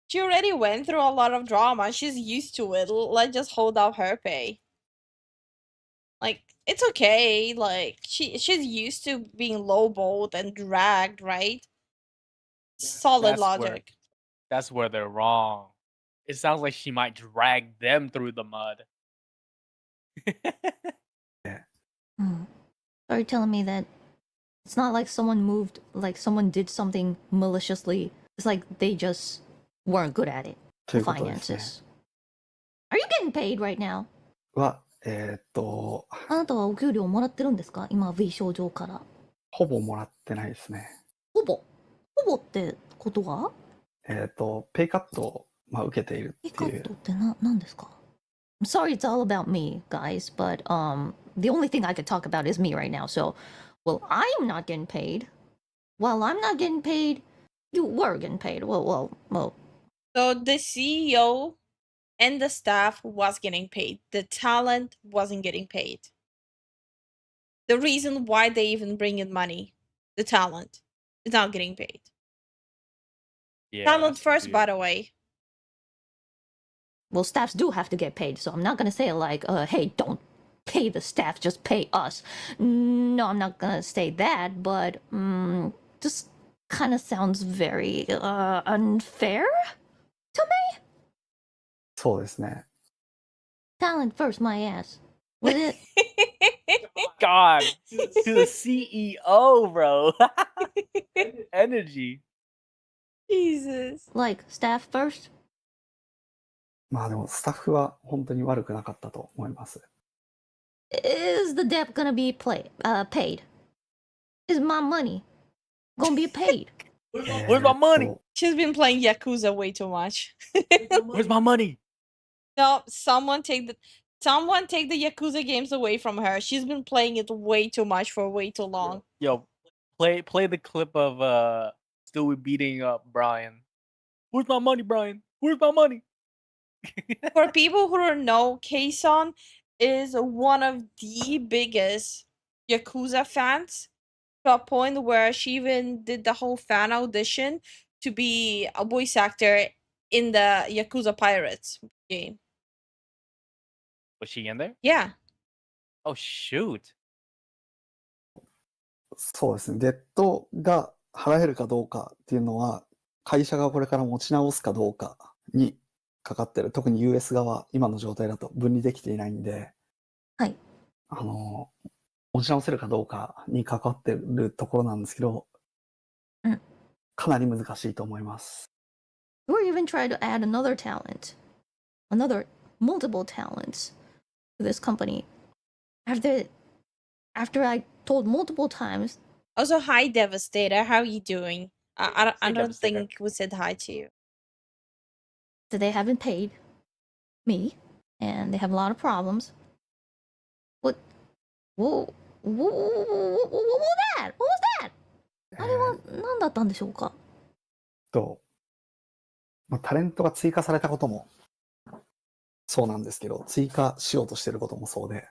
she already went through a lot of drama. She's used to it. Let's just hold out her pay. Like, it's okay. Like, she's used to being lowballed and dragged, right? Solid logic. That's where they're wrong. It sounds like she might drag them through the mud. Are you telling me that it's not like someone did something maliciously? It's like they just weren't good at it. The finances. Are you getting paid right now? あなたはお給料もらってるんですか？今 V 症状から。ほぼもらってないですね。ほぼってことは？ペイカットを受けているっていう。ペイカットって何ですか？ I'm sorry, it's all about me, guys, but the only thing I could talk about is me right now. So, well, I'm not getting paid. Well, I'm not getting paid. You were getting paid. Well. So the CEO and the staff was getting paid. The talent wasn't getting paid. The reason why they even bring in money, the talent, is not getting paid. Yeah, Talent that's first, by weird. the way. Well, staffs do have to get paid, so I'm not gonna say like, hey, don't pay the staff, just pay us. No, I'm not gonna say that, but just kind of sounds very unfair to me. そうですね。 Talent first, my ass. Was it? God, to the CEO, bro. Energy. Jesus. Like staff first? まあでもスタッフは本当に悪くなかったと思います。 Is the debt gonna be paid? Is my money gonna be paid? Where's my money? She's been playing Yakuza way too much. Where's my money? No, someone take the Yakuza games away from her. She's been playing it way too much for way too long. Yo, play the clip of Stewie beating up Brian. Where's my money, Brian? Where's my money? For people who don't know, Kson is one of the biggest Yakuza fans, to a point where she even did the whole fan audition to be a voice actor in the Yakuza Pirates game. Was she in there? Yeah. Oh shoot. そうですね。デッドが払えるかどうかっていうのは、会社がこれから持ち直すかどうかにかかってる。特に US 側、今の状態だと分離できていないんで、はい。持ち直せるかどうかにかかってるところなんですけど、かなり難しいと思います。Or even try to add another talent, multiple talents to this company. After I told multiple times. Also, hi Devastator, how are you doing? I don't Devastator. think we said hi to you. That they haven't paid me, and they have a lot of problems. What was that? What was that? あれは何だったんでしょうか？タレントが追加されたこともそうなんですけど、追加しようとしてることもそうで。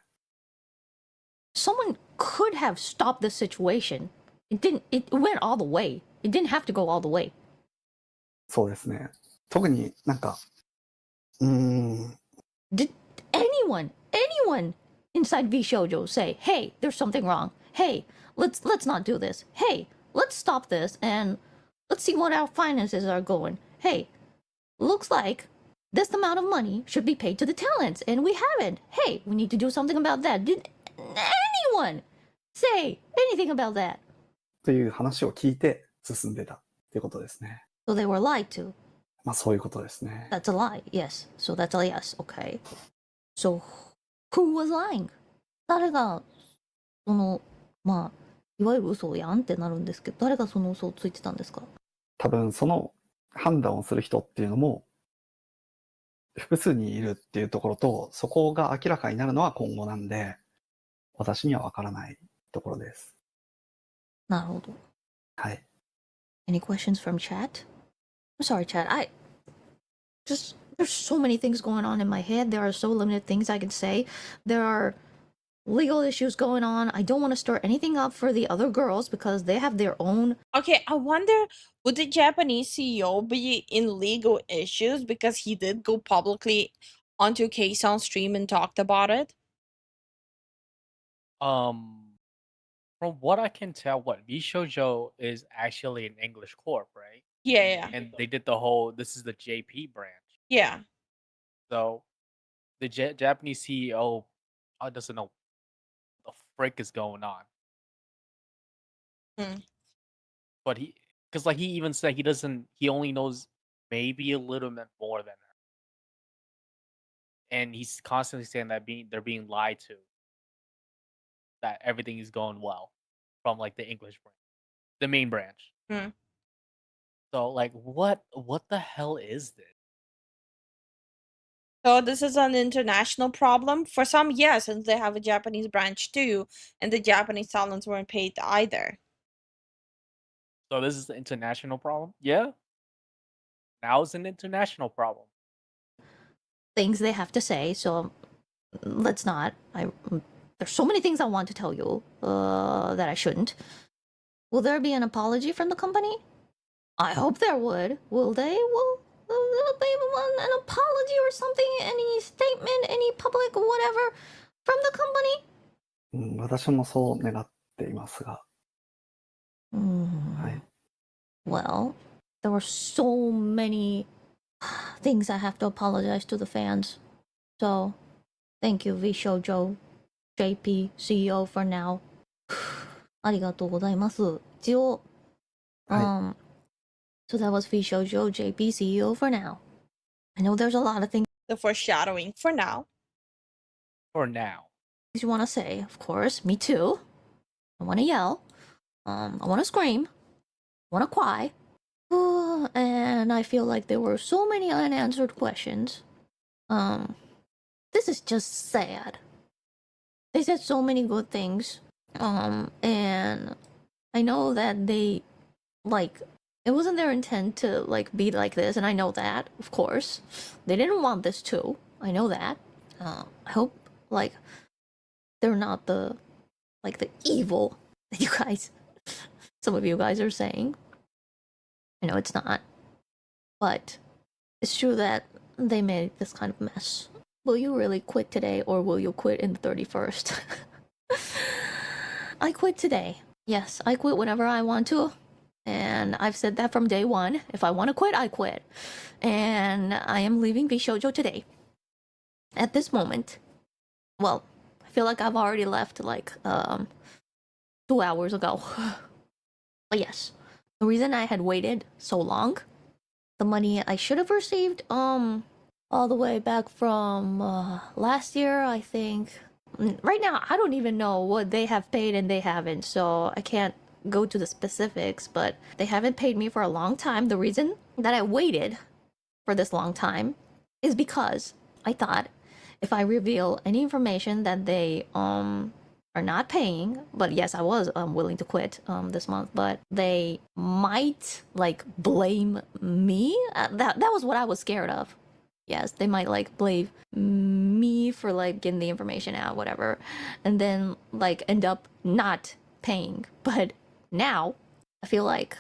Someone could have stopped the situation. It went all the way. It didn't have to go all the way. そうですね。特になんか、Did anyone inside Vshojo say, "Hey, there's something wrong. Hey, let's not do this. Hey, let's stop this and let's see what our finances are going. Hey, looks like this amount of money should be paid to the talents and we haven't. Hey, we need to do something about that." Did anyone say anything about that? という話を聞いて進んでたっていうことですね。 So they were lied to. まあそういうことですね。 That's a lie. Yes. So that's a yes. Okay. So who was lying? 誰がそのまあいわゆる嘘やんってなるんですけど、誰がその嘘をついてたんですか？多分その判断をする人っていうのも複数にいるっていうところと、そこが明らかになるのは今後なんで、私にはわからないところです。なるほど。はい。Any questions from chat? I'm sorry, chat. There's so many things going on in my head. There are so limited things I can say. There are legal issues going on. I don't want to stir anything up for the other girls because they have their own. Okay, I wonder, would the Japanese CEO be in legal issues because he did go publicly onto Kson's stream and talked about it? From what I can tell, Vshojo is actually an English corp, right? Yeah. And they did the whole, this is the JP branch. Yeah. So the Japanese CEO doesn't know what the frick is going on. But because like he even said he only knows maybe a little bit more than her. And he's constantly saying that they're being lied to. That everything is going well from like the English branch, the main branch. So like what the hell is this? So this is an international problem? For some, yes, since they have a Japanese branch too, and the Japanese talents weren't paid either. So this is the international problem? Yeah. Now it's an international problem. things they have to say. So let's not. There's so many things I want to tell you that I shouldn't. Will there be an apology from the company? I hope there would. Will they? Will they want an apology or something? Any statement? Any public whatever from the company? 私もそう願っていますが。はい。 Well, there were so many things I have to apologize to the fans. So, thank you, Vshojo, JP, CEO for now. ありがとうございます。一応、は so that was Vshojo, JP, CEO for now. I know there's a lot of things The foreshadowing for now. For now. you want to say, of course. Me too. I want to yell. I want to scream. I want to cry. And I feel like there were so many unanswered questions. This is just sad. They said so many good things. And I know that they, like, it wasn't their intent to, like, be like this, and I know that, of course. They didn't want this too. I know that. I hope, like, they're not the, like, the evil that you guys, some of you guys are saying. I know it's not. But it's true that they made this kind of mess. Will you really quit today, or will you quit in the 31st? I quit today. Yes, I quit whenever I want to. And I've said that from day one. If I want to quit, I quit. And I am leaving Vshojo today. At this moment. Well, I feel like I've already left like 2 hours ago. But yes, the reason I had waited so long, the money I should have received all the way back from last year, I think. Right now, I don't even know what they have paid and they haven't, so I can't go to the specifics, but they haven't paid me for a long time. The reason that I waited for this long time is because I thought if I reveal any information that they are not paying, but yes, I was willing to quit this month, but they might like blame me. That was what I was scared of. Yes, they might like blame me for like getting the information out, whatever, and then like end up not paying. But now I feel like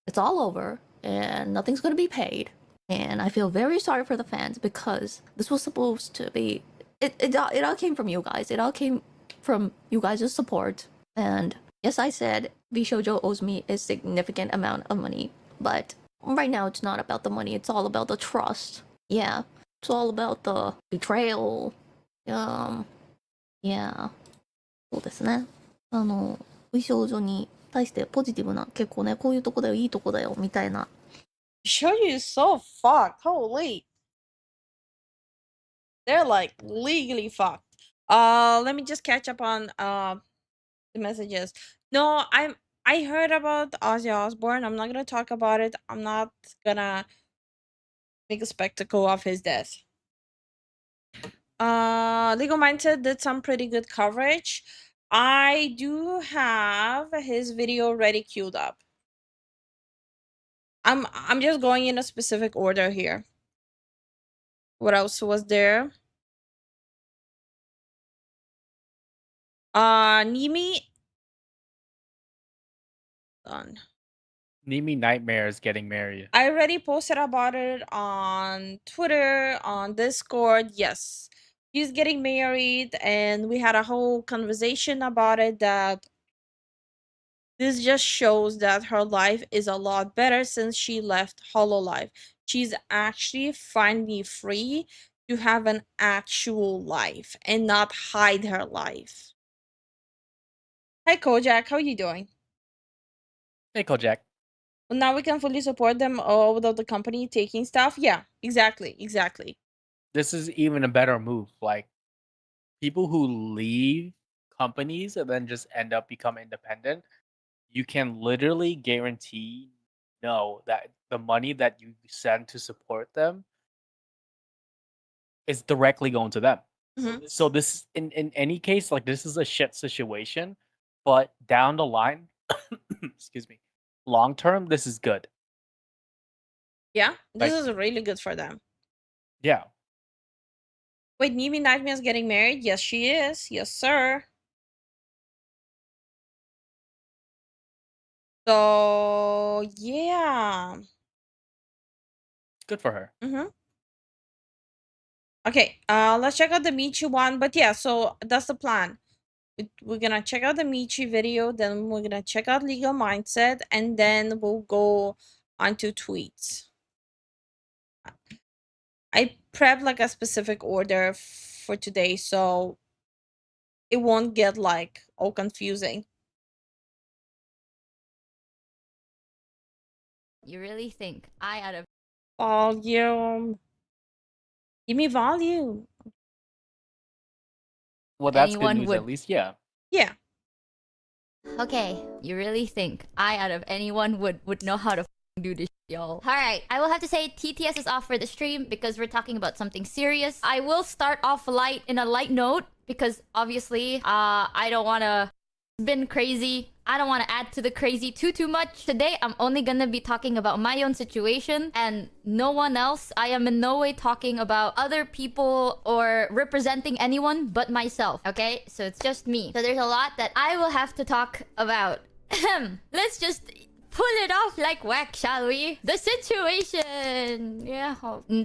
it's all over and nothing's gonna be paid. And I feel very sorry for the fans because this was supposed to be. It all came from you guys. It all came from you guys' support. And yes, I said Vshojo owes me a significant amount of money, but right now it's not about the money. It's all about the trust. Yeah, it's all about the betrayal. Yeah. そうですね。美少女に対してポジティブな、結構ね、こういうとこだよ、いいとこだよ、みたいな。Vshojo is so fucked. Holy. They're like legally fucked. Let me just catch up on the messages. No, I heard about Ozzy Osbourne. I'm not gonna talk about it. I'm not gonna make a spectacle of his death. Legal Mindset did some pretty good coverage. I do have his video ready queued up. I'm just going in a specific order here. What else was there? Nimi. Done. Nimi Nightmare is getting married. I already posted about it on Twitter, on Discord. Yes, she's getting married, and we had a whole conversation about it. That this just shows that her life is a lot better since she left Hololive. She's actually finally free to have an actual life and not hide her life. Hi Kojak, how are you doing? Hey, Kojak. Well, now we can fully support them without the company taking stuff. Yeah, exactly. This is even a better move. Like, people who leave companies and then just end up becoming independent, you can literally guarantee that the money that you send to support them is directly going to them. Mhm. So this in any case, like, this is a shit situation, but down the line, excuse me, long term, this is good. Yeah, this Like- is really good for them. Yeah. Wait, Nimi Nightmare is getting married? Yes, she is. Yes, sir. So yeah. Good for her. Okay, let's check out the Michi one. But yeah, so that's the plan. We're gonna check out the Michi video, then we're gonna check out Legal Mindset, and then we'll go onto tweets. I prepped like a specific order for today, so it won't get like all confusing. You really think I out of Volume. Give me volume. Well, that's good anyone news would at least. Yeah. Yeah. Okay, you really think I out of anyone would know how to do this, y'all? Alright, I will have to say TTS is off for the stream because we're talking about something serious. I will start off light in a light note because obviously I don't want to spin crazy. I don't want to add to the crazy too much. Today I'm only gonna be talking about my own situation and no one else. I am in no way talking about other people or representing anyone but myself, okay? So it's just me. So there's a lot that I will have to talk about. Let's just pull it off like whack, shall we? The situation. Yeah.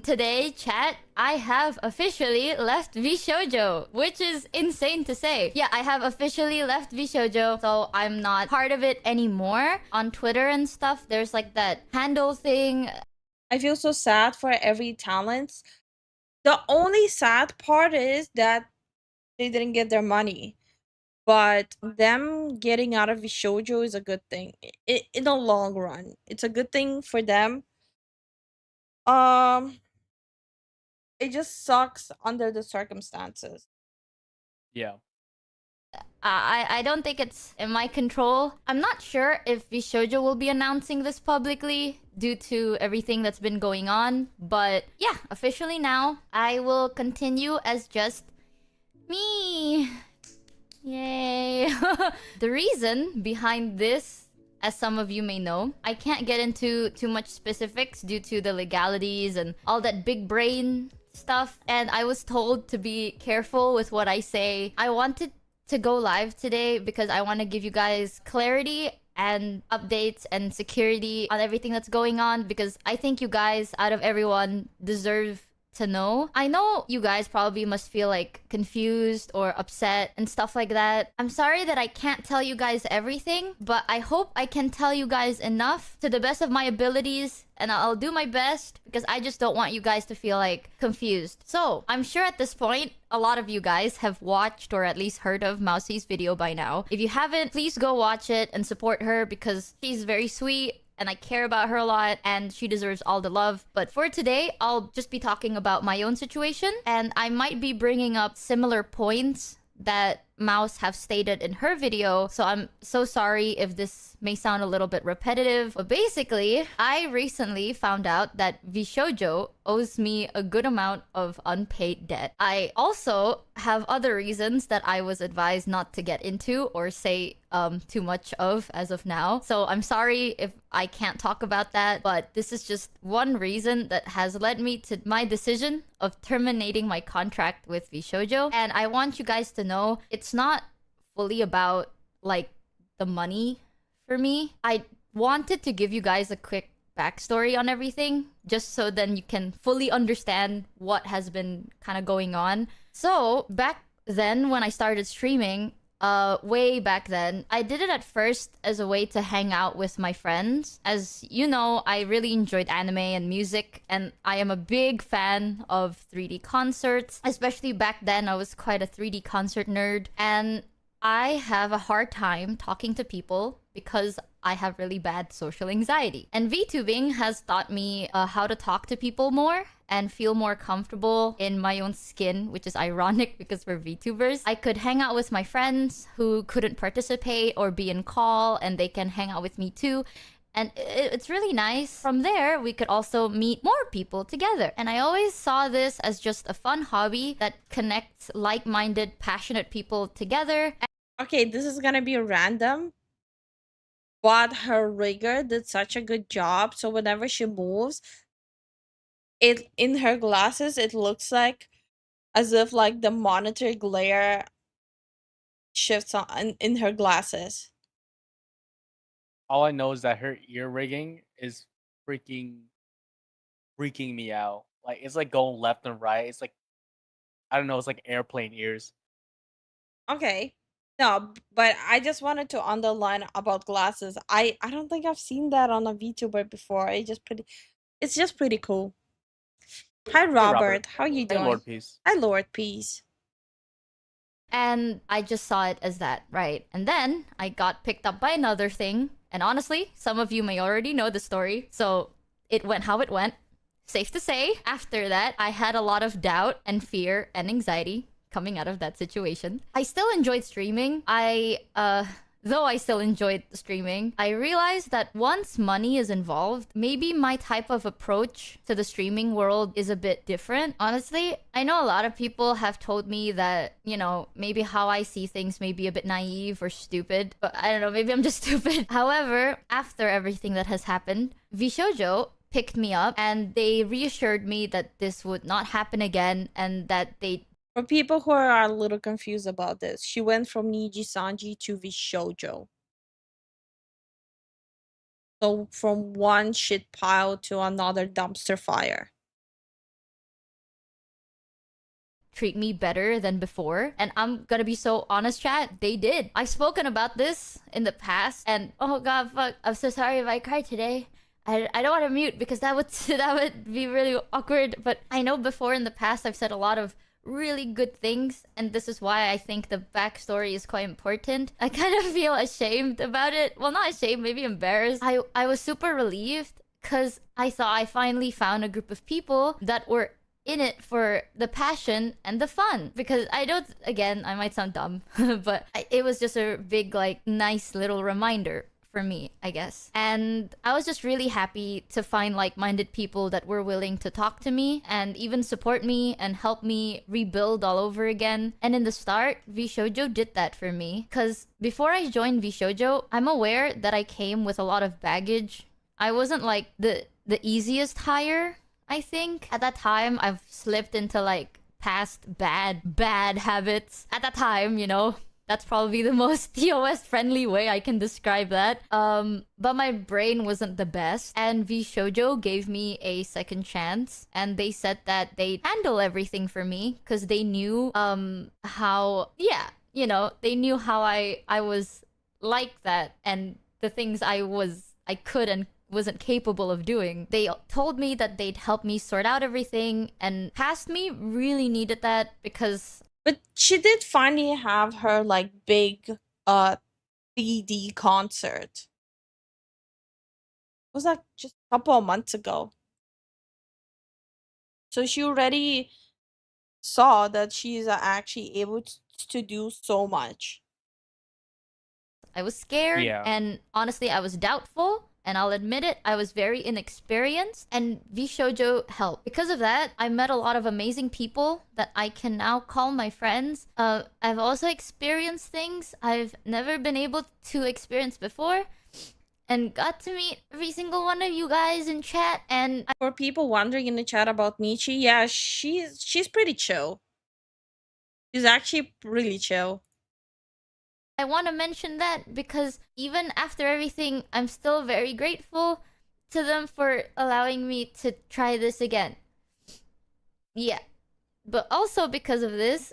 Today, chat, I have officially left Vshojo, which is insane to say. Yeah, I have officially left Vshojo, so I'm not part of it anymore. On Twitter and stuff, there's like that handle thing. I feel so sad for every talent. The only sad part is that they didn't get their money. But them getting out of Vshojo is a good thing. In the long run, it's a good thing for them. It just sucks under the circumstances. Yeah. I don't think it's in my control. I'm not sure if Vshojo will be announcing this publicly due to everything that's been going on. But yeah, officially now, I will continue as just me. Yay. The reason behind this, as some of you may know, I can't get into too much specifics due to the legalities and all that big brain stuff. And I was told to be careful with what I say. I wanted to go live today because I want to give you guys clarity and updates and security on everything that's going on because I think you guys, out of everyone, deserve to know. I know you guys probably must feel like confused or upset and stuff like that. I'm sorry that I can't tell you guys everything, but I hope I can tell you guys enough to the best of my abilities, and I'll do my best because I just don't want you guys to feel like confused. So I'm sure at this point a lot of you guys have watched or at least heard of Mousy's video by now. If you haven't, please go watch it and support her because she's very sweet and I care about her a lot and she deserves all the love. But for today, I'll just be talking about my own situation and I might be bringing up similar points that Mouse have stated in her video. So I'm so sorry if this may sound a little bit repetitive. But basically, I recently found out that Vshojo owes me a good amount of unpaid debt. I also have other reasons that I was advised not to get into or say too much of as of now. So I'm sorry if I can't talk about that, but this is just one reason that has led me to my decision of terminating my contract with Vshojo. And I want you guys to know it's not fully about like the money for me. I wanted to give you guys a quick backstory on everything just so then you can fully understand what has been kind of going on. So back then when I started streaming, way back then, I did it at first as a way to hang out with my friends. As you know, I really enjoyed anime and music, and I am a big fan of 3D concerts. Especially back then, I was quite a 3D concert nerd, and I have a hard time talking to people because I have really bad social anxiety. And VTubing has taught me how to talk to people more and feel more comfortable in my own skin, which is ironic because we're VTubers. I could hang out with my friends who couldn't participate or be in call, and they can hang out with me too. And it's really nice. From there, we could also meet more people together. And I always saw this as just a fun hobby that connects like-minded, passionate people together. Okay, this is gonna be random, but her rigger did such a good job. So whenever she moves, it in her glasses, it looks like as if like the monitor glare shifts on in her glasses. All I know is that her ear rigging is freaking me out. Like it's like going left and right. It's like I don't know. It's like airplane ears. Okay. No, but I just wanted to underline about glasses. I don't think I've seen that on a VTuber before. It's just pretty cool. Hi Hey, Robert, how you Hey, doing? Lord Peace. Hi Lord Peace. And I just saw it as that, right? And then I got picked up by another thing. And honestly, some of you may already know the story. So it went how it went. Safe to say, after that, I had a lot of doubt and fear and anxiety coming out of that situation. I still enjoyed streaming. Though I still enjoyed streaming, I realized that once money is involved, maybe my type of approach to the streaming world is a bit different. Honestly, I know a lot of people have told me that, you know, maybe how I see things may be a bit naive or stupid. But I don't know, maybe I'm just stupid. However, after everything that has happened, Vshojo picked me up and they reassured me that this would not happen again and that they For people who are a little confused about this, she went from Niji Sanji to Vshojo. So from one shit pile to another dumpster fire. treat me better than before. And I'm gonna be so honest, chat, they did. I've spoken about this in the past, and oh god, fuck, I'm so sorry if I cried today. I don't want to mute because that would that would be really awkward. But I know before in the past I've said a lot of really good things, and this is why I think the backstory is quite important. I kind of feel ashamed about it. Well, not ashamed, maybe embarrassed. I was super relieved because I thought I finally found a group of people that were in it for the passion and the fun. Because I don't, again, I might sound dumb, but it was just a big, like, nice little reminder for me, I guess. And I was just really happy to find like-minded people that were willing to talk to me and even support me and help me rebuild all over again. And in the start, Vshojo did that for me. Because before I joined Vshojo, I'm aware that I came with a lot of baggage. I wasn't like the easiest hire, I think. At that time, I've slipped into like past bad habits. At that time, you know, that's probably the most TOS friendly way I can describe that. But my brain wasn't the best, and Vshojo gave me a second chance, and they said that they'd handle everything for me because they knew how, yeah, you know, they knew how I was like that and the things I could and wasn't capable of doing. They told me that they'd help me sort out everything, and past me really needed that because... But she did finally have her like big 3D concert. Was that just a couple of months ago? So she already saw that she's actually able to do so much. I was scared, and honestly, I was doubtful. And I'll admit it, I was very inexperienced, and Vshojo helped. Because of that, I met a lot of amazing people that I can now call my friends. I've also experienced things I've never been able to experience before, and got to meet every single one of you guys in chat. And for people wondering in the chat about Michi, yeah, she's pretty chill. She's actually really chill. I want to mention that because even after everything, I'm still very grateful to them for allowing me to try this again. Yeah. But also because of this,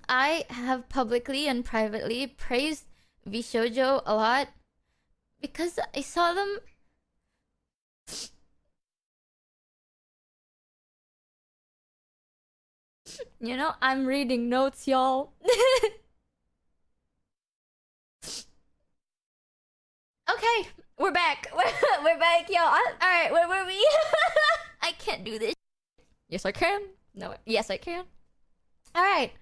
I have publicly and privately praised Vshojo a lot because I saw them... You know, I'm reading notes, y'all. Okay, we're back. We're back, y'all. Alright, where were we? I can't do this. Yes, I can. No, yes, I can. Alright.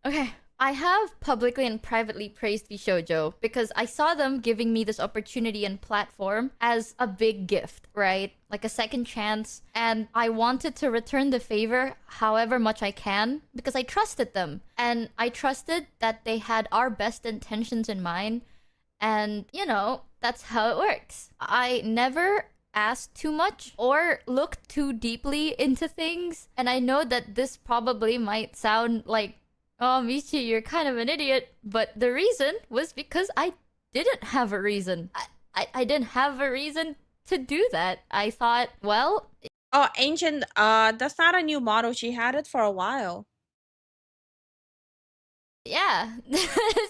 Okay. I have publicly and privately praised Vshojo because I saw them giving me this opportunity and platform as a big gift, right? Like a second chance. And I wanted to return the favor however much I can because I trusted them. And I trusted that they had our best intentions in mind. And, you know, that's how it works. I never ask too much or look too deeply into things. And I know that this probably might sound like, oh, Michi, you're kind of an idiot. But the reason was because I didn't have a reason. I didn't have a reason to do that. I thought, well... Oh, Ancient, that's not a new model. She had it for a while. Yeah.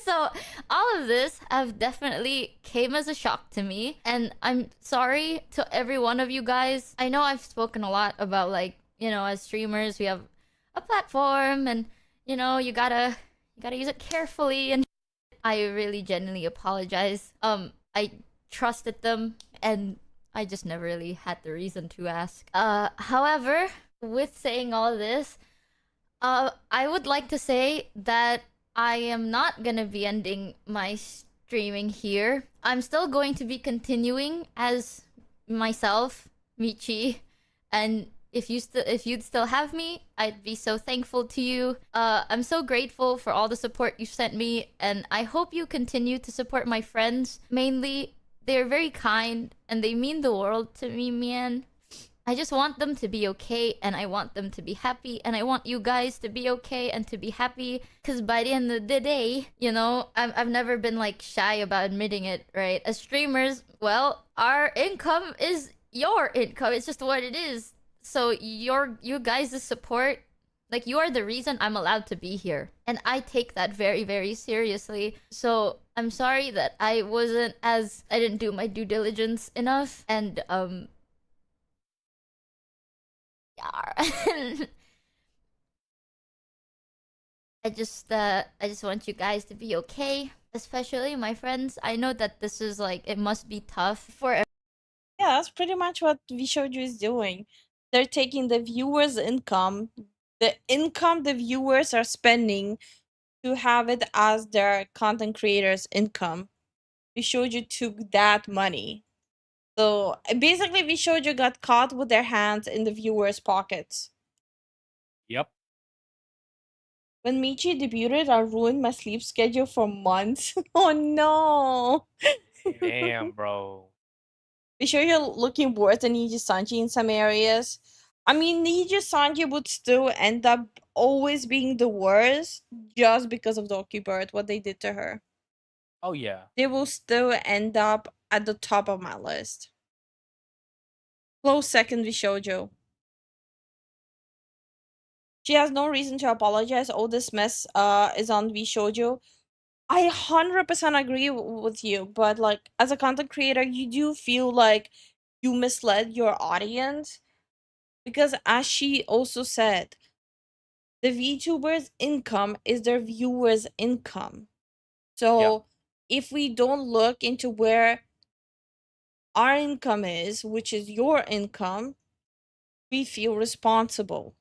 So all of this have definitely came as a shock to me, and I'm sorry to every one of you guys. I know I've spoken a lot about, like, you know, as streamers we have a platform, and you know, you gotta use it carefully, and I really genuinely apologize. I trusted them, and I just never really had the reason to ask. However, with saying all this, I would like to say that I am not gonna be ending my streaming here. I'm still going to be continuing as myself, Michi, and if you'd still have me, I'd be so thankful to you. I'm so grateful for all the support you sent me, and I hope you continue to support my friends. Mainly, they're very kind and they mean the world to me, man. I just want them to be okay, and I want them to be happy, and I want you guys to be okay and to be happy, because by the end of the day, you know, I've never been, like, shy about admitting it, right? As streamers, well, our income is your income. It's just what it is. So you guys' support, like, you are the reason I'm allowed to be here. And I take that very, very seriously. So I'm sorry that I didn't do my due diligence enough, and, I just want you guys to be okay, especially my friends. I know that this is, like, it must be tough for Yeah, that's pretty much what Vshojo is doing. They're taking the viewers' income, the income the viewers are spending, to have it as their content creators' income. Vshojo took that money. So basically, Vshojo got caught with their hands in the viewers' pockets. Yep. When Michi debuted, I ruined my sleep schedule for months. Oh no! Damn, bro. Vshojo looking worse than Niji Sanji in some areas. I mean, Niji Sanji would still end up always being the worst just because of Doki Bird, what they did to her. Oh yeah. They will still end up at the top of my list. Close second Vshojo. She has no reason to apologize. All this mess is on Vshojo. I 100% agree with you, but, like, as a content creator, you do feel like you misled your audience, because as she also said, the VTuber's income is their viewers' income. So if we don't look into where our income is, which is your income, we feel responsible.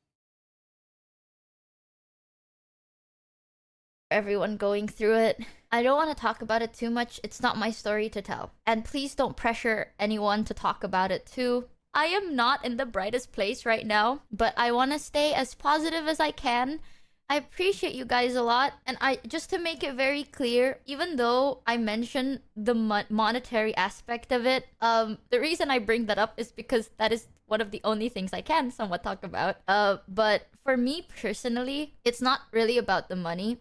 everyone going through it. I don't want to talk about it too much. It's not my story to tell. And please don't pressure anyone to talk about it too. I am not in the brightest place right now, but I want to stay as positive as I can. I appreciate you guys a lot, and I just to make it very clear, even though I mentioned the monetary aspect of it, the reason I bring that up is because that is one of the only things I can somewhat talk about. But for me personally, it's not really about the money.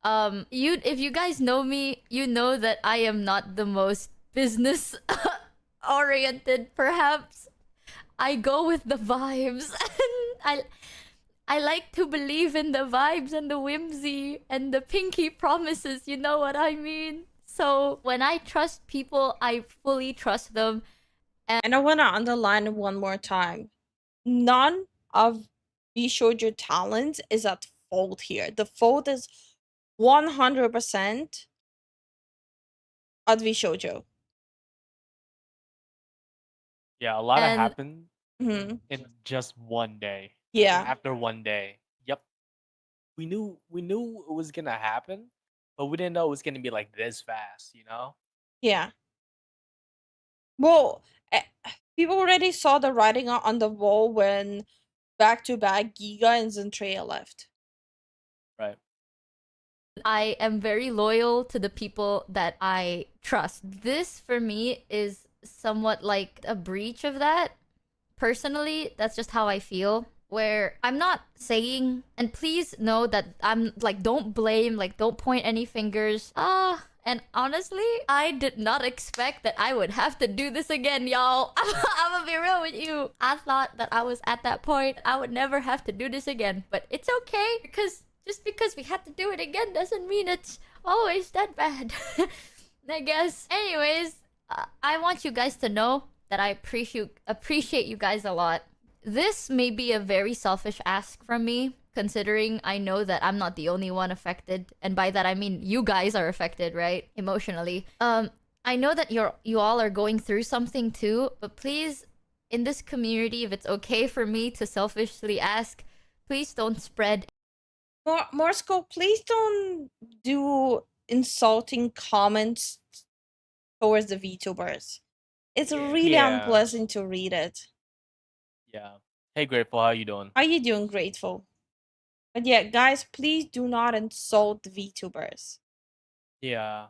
If you guys know me, you know that I am not the most business oriented, perhaps. I go with the vibes. I like to believe in the vibes and the whimsy and the pinky promises, you know what I mean? So when I trust people, I fully trust them. And I want to underline one more time. None of Vshojo talent is at fault here. The fault is 100% at Vshojo. Yeah, a lot happened Mhm. in just one day. Yeah. After one day. Yep. We knew it was gonna happen, but we didn't know it was gonna be like this fast, you know? Yeah. Well, people already saw the writing on the wall when back-to-back Giga and Zentreya left. Right. I am very loyal to the people that I trust. This, for me, is somewhat like a breach of that. Personally, that's just how I feel. Where I'm not saying, and please know that I'm like, don't blame, like, don't point any fingers. And honestly, I did not expect that I would have to do this again, y'all. I'm gonna be real with you. I thought that I was at that point, I would never have to do this again. But it's okay, because just because we had to do it again doesn't mean it's always that bad. I guess. Anyways, I want you guys to know that I appreciate you guys a lot. This may be a very selfish ask from me, considering I know that I'm not the only one affected, and by that I mean you guys are affected, right? Emotionally. I know that you all are going through something too, but please, in this community, if it's okay for me to selfishly ask, please don't spread Morsco, please don't do insulting comments towards the VTubers. It's really unpleasant to read it. Yeah. Hey, Grateful, how you doing? How you doing, Grateful? But yeah, guys, please do not insult the VTubers. Yeah.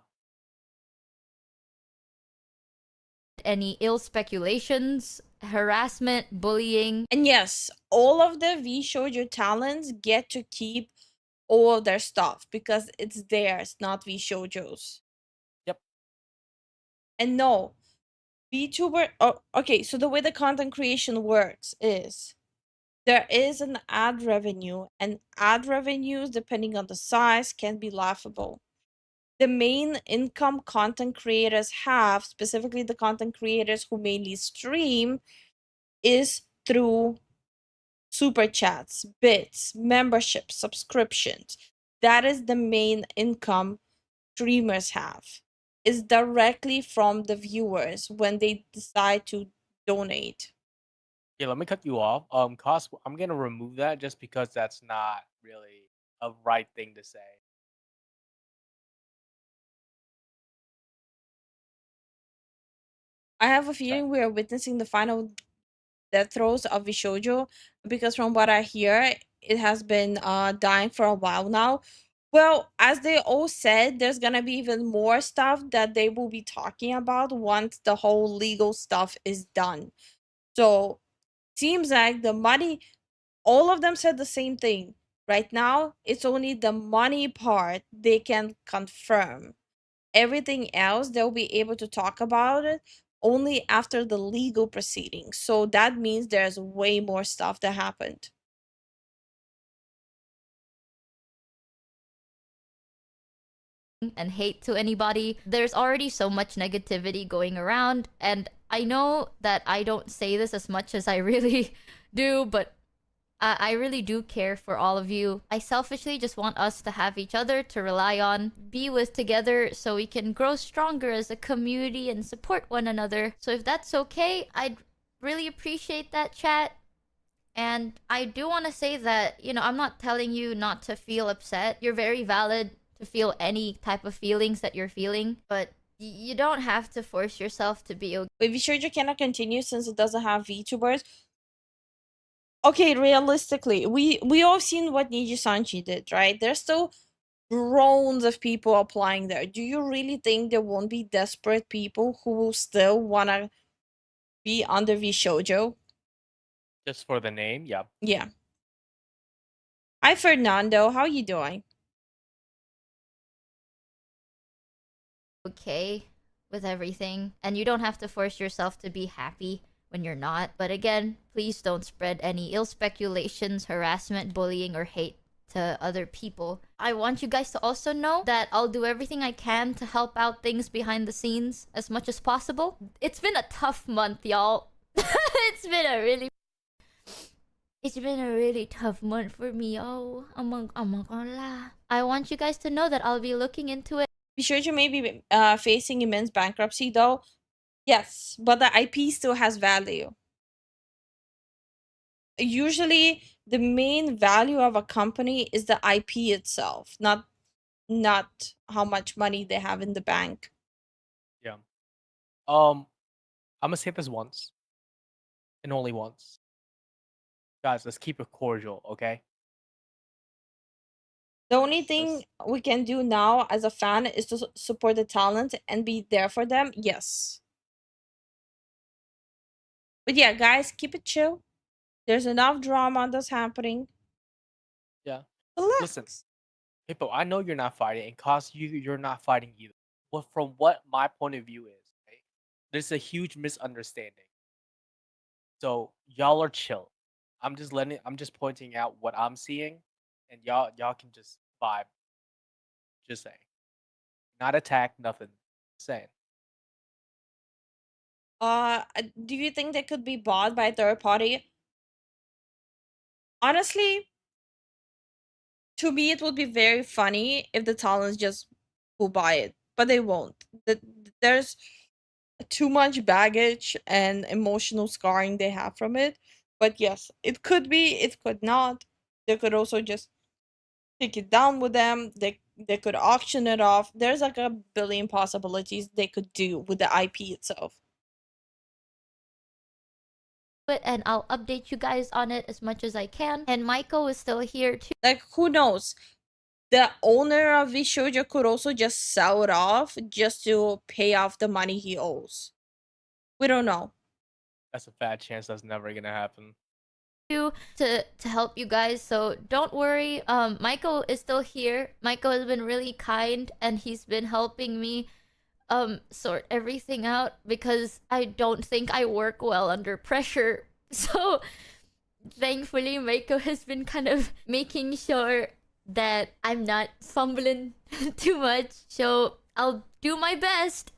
any ill speculations, harassment, bullying. And yes, all of the Vshojo talents get to keep all of their stuff because it's theirs, not Vshojo's. Yep. And no, VTuber. Oh, okay. So the way the content creation works is there is an ad revenue, and ad revenues, depending on the size, can be laughable. The main income content creators have, specifically the content creators who mainly stream, is through super chats, bits, memberships, subscriptions. That is the main income streamers have. Is directly from the viewers when they decide to donate. Yeah, let me cut you off. Cost, I'm gonna remove that just because that's not really a right thing to say. I have a feeling we are witnessing the final death throes of Vshojo because from what I hear, it has been dying for a while now. Well, as they all said, there's gonna be even more stuff that they will be talking about once the whole legal stuff is done. So seems like the money, all of them said the same thing. Right now, it's only the money part they can confirm. Everything else, they'll be able to talk about it only after the legal proceedings. So that means there's way more stuff that happened. And hate to anybody. There's already so much negativity going around, and I know that I don't say this as much as I really do, but I really do care for all of you. I selfishly just want us to have each other to rely on, be with together, so we can grow stronger as a community and support one another. So if that's okay, I'd really appreciate that, chat. And I do want to say that, you know, I'm not telling you not to feel upset. You're very valid to feel any type of feelings that you're feeling, but you don't have to force yourself to be okay. Wait, Vshojo cannot continue since it doesn't have VTubers. Okay, realistically, we all seen what Niji-sanchi did, right? There's still drones of people applying there. Do you really think there won't be desperate people who will still wanna be under Vshojo? Just for the name, yeah. Yeah. Hi, Fernando. How you doing? Okay with everything, and you don't have to force yourself to be happy when you're not. But again, please don't spread any ill speculations, harassment, bullying, or hate to other people. I want you guys to also know that I'll do everything I can to help out things behind the scenes as much as possible. It's been a tough month, y'all. It's been a really tough month for me. Oh, I'm not gonna lie. I want you guys to know that I'll be looking into it. Vshojo may be facing immense bankruptcy, though. Yes, but the IP still has value. Usually, the main value of a company is the IP itself, not how much money they have in the bank. Yeah. I'm gonna say this once, and only once. Guys, let's keep it cordial, okay? The only thing we can do now as a fan is to support the talent and be there for them. Yes. But yeah, guys, keep it chill. There's enough drama that's happening. Yeah. Relax. Listen, Hippo, I know you're not fighting, and Cos, you're not fighting either. Well, from what my point of view is, right, there's a huge misunderstanding. So y'all are chill. I'm just pointing out what I'm seeing, and y'all can just vibe. Just saying. Not attack, nothing. Saying. Do you think they could be bought by a third party? Honestly, to me, it would be very funny if the talents just will buy it, but they won't. There's too much baggage and emotional scarring they have from it. But yes, it could be, it could not. They could also just take it down with them. They could auction it off. There's like a billion possibilities they could do with the IP itself. It, and I'll update you guys on it as much as I can. And Michael is still here too. Like, who knows? The owner of Vshojo could also just sell it off just to pay off the money he owes. We don't know. That's a fat chance that's never gonna happen. To help you guys, so don't worry. Michael is still here. Michael has been really kind, and he's been helping me sort everything out, because I don't think I work well under pressure. So thankfully Michael has been kind of making sure that I'm not fumbling too much. So I'll do my best,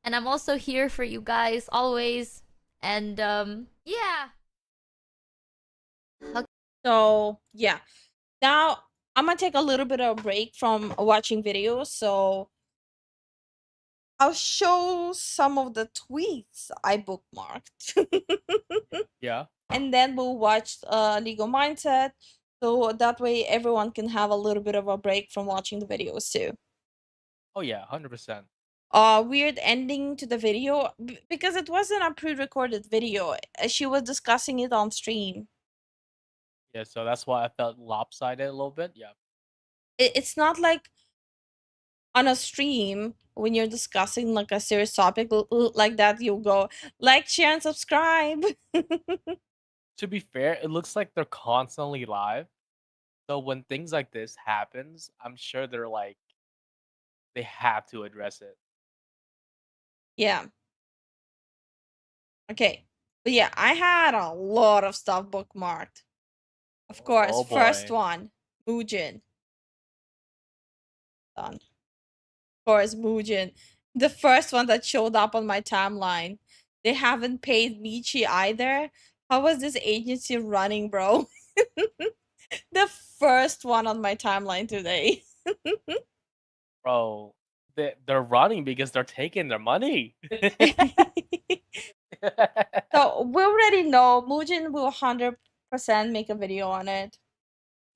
and I'm also here for you guys always. And yeah. So yeah, now I'm gonna take a little bit of a break from watching videos, so I'll show some of the tweets I bookmarked. Yeah. And then we'll watch Legal Mindset, so that way everyone can have a little bit of a break from watching the videos too. Oh yeah, 100%. Weird ending to the video because it wasn't a pre-recorded video. She was discussing it on stream. Yeah, so that's why I felt lopsided a little bit. Yeah. It's not like on a stream when you're discussing like a serious topic like that, you'll go like, share, and subscribe. To be fair, it looks like they're constantly live. So when things like this happens, I'm sure they're like they have to address it. Yeah. Okay. But yeah, I had a lot of stuff bookmarked. Of course, Oh first boy. one, Muujin. Done. Of course, Muujin. The first one that showed up on my timeline. They haven't paid Michi either. How was this agency running, bro? The first one on my timeline today. Bro, they're running because they're taking their money. So we already know Muujin will 100% make a video on it.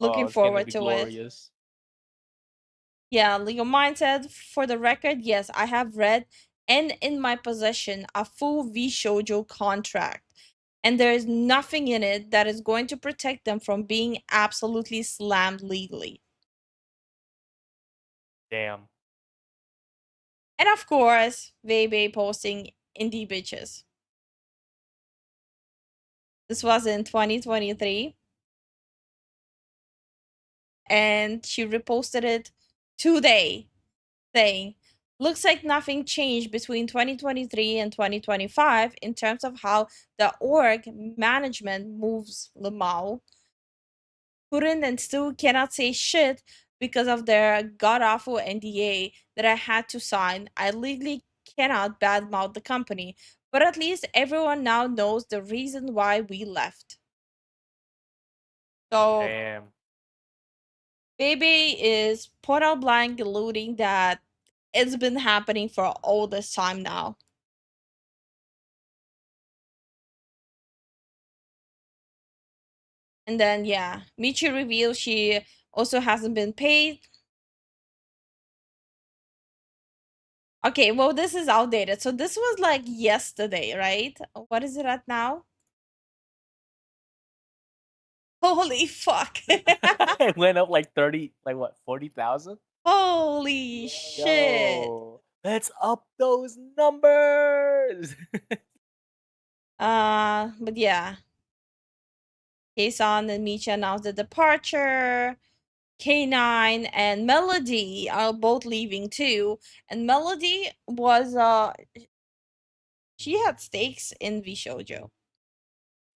Looking It's gonna forward be to it. glorious. Yeah, Legal Mindset, for the record, yes, I have read and in my possession a full Vshojo contract. And there is nothing in it that is going to protect them from being absolutely slammed legally. Damn. And of course, Vebe posting indie bitches. This was in 2023. And she reposted it today, saying, looks like nothing changed between 2023 and 2025 in terms of how the org management moves Lamau. Couldn't and still cannot say shit because of their god-awful NDA that I had to sign. I legally cannot badmouth the company, but at least everyone now knows the reason why we left. So, Damn. Baby is point out blank alluding that it's been happening for all this time now. And then, yeah, Michi reveals she also hasn't been paid. Okay, well, this is outdated. So this was like yesterday, right? What is it at now? Holy fuck. It went up like 30, like what, 40,000? Holy shit. Yo, let's up those numbers. But yeah. Kson and Micha announced the departure. K9 and Melody are both leaving too. And Melody was she had stakes in Vshojo.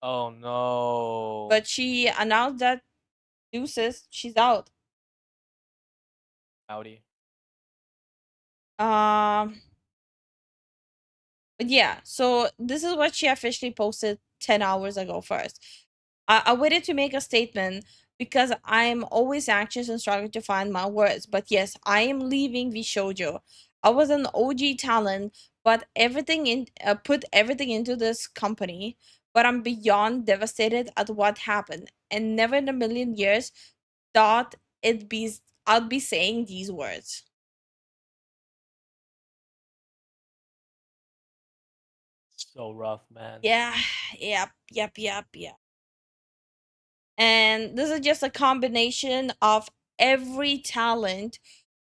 Oh no. But she announced that deuces, she's out. Howdy. But yeah, so this is what she officially posted 10 hours ago first. I waited to make a statement because I'm always anxious and struggling to find my words. But yes, I am leaving Vshojo. I was an OG talent, but everything in put everything into this company. But I'm beyond devastated at what happened, and never in a million years thought I'd be saying these words. So rough, man. Yeah, yep. And this is just a combination of every talent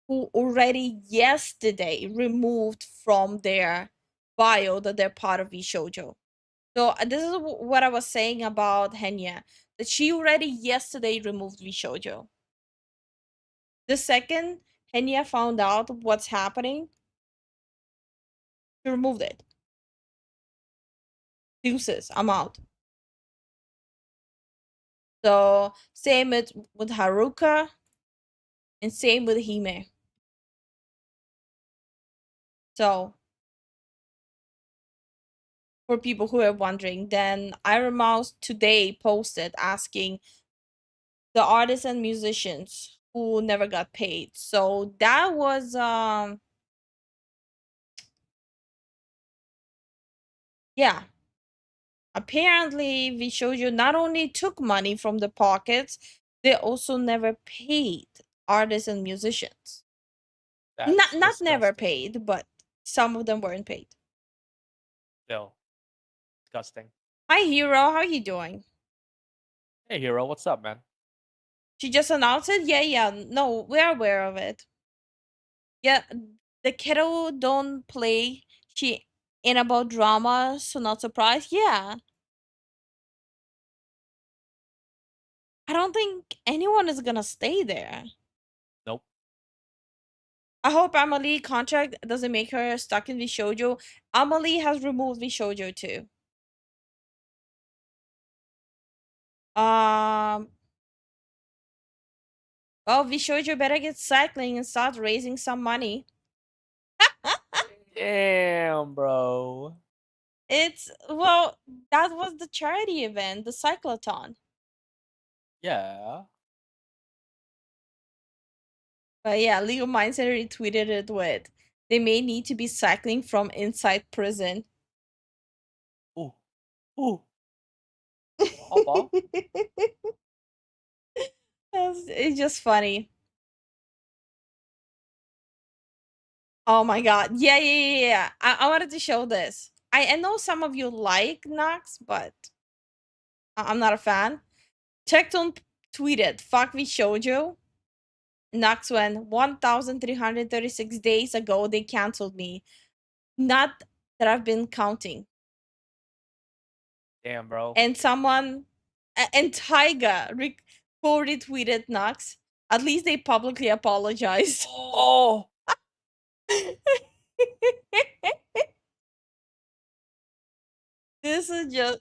who already yesterday removed from their bio that they're part of Vshojo. So this is what I was saying about Henya, that she already yesterday removed Vshojo. The second Henya found out what's happening, she removed it. Deuces, I'm out. So same with Haruka, and same with Hime. So for people who are wondering, then Iron Mouse today posted asking the artists and musicians who never got paid. So that was yeah. Apparently Vshojo not only took money from the pockets, they also never paid artists and musicians. That's Not never disgusting. paid, but some of them weren't paid. Still. Disgusting. Hi Hero, how are you doing? Hey Hero, what's up, man? She just announced it? Yeah. No, we're aware of it. Yeah, the kiddo don't play. She ain't about drama, so not surprised. Yeah. I don't think anyone is gonna stay there. Nope. I hope Amelie contract doesn't make her stuck in Vshojo. Amelie has removed Vshojo too. Well, Vshojo better get cycling and start raising some money. Damn, bro. Well, that was the charity event, the cyclothon. Yeah. But yeah, Legal Mindset retweeted it with, they may need to be cycling from inside prison. Ooh. Ooh. Opa. It's just funny. Oh my god. Yeah. I wanted to show this. I know some of you like Nox, but I'm not a fan. Tecton tweeted, fuck Vshojo. Nox went 1,336 days ago, they cancelled me. Not that I've been counting. Damn, bro. And someone, and Tyga retweeted Nox. At least they publicly apologized. Oh. This is just.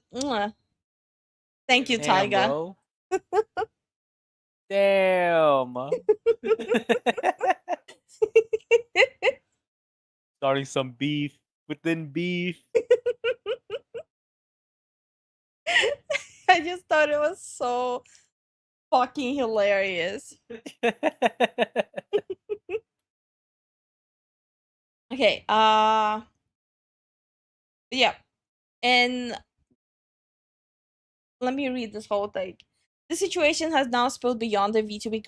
Thank you, Damn, Tyga. bro. Damn. Starting some beef within beef. I just thought it was so fucking hilarious. Okay, yeah. And let me read this whole thing. The situation has now spilled beyond the VTuber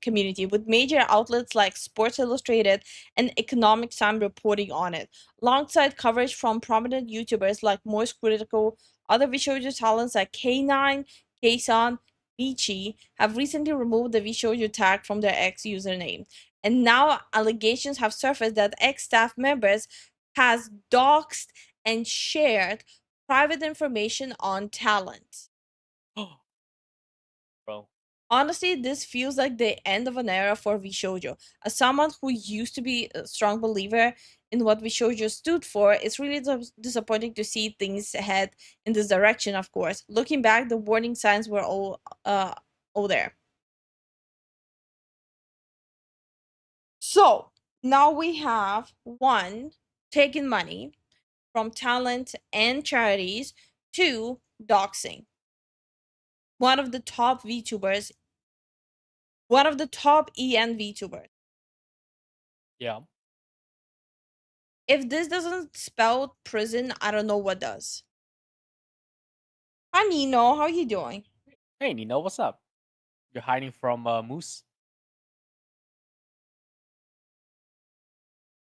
community, with major outlets like Sports Illustrated and Economic Time reporting on it, alongside coverage from prominent YouTubers like Moist Critical. Other Vshojo talents like K9, Kson, Michi have recently removed the Vshojo tag from their X username, and now allegations have surfaced that X staff members has doxed and shared private information on talent. Bro. Honestly, this feels like the end of an era for Vshojo. As someone who used to be a strong believer in what Vshojo stood for, it's really disappointing to see things head in this direction, of course. Looking back, the warning signs were all there. So, now we have one, taking money from talent and charities, two, doxing. One of the top VTubers, one of the top EN VTubers. Yeah. If this doesn't spell prison, I don't know what does. Hi Nino, how you doing? Hey, Nino, what's up? You're hiding from Moose?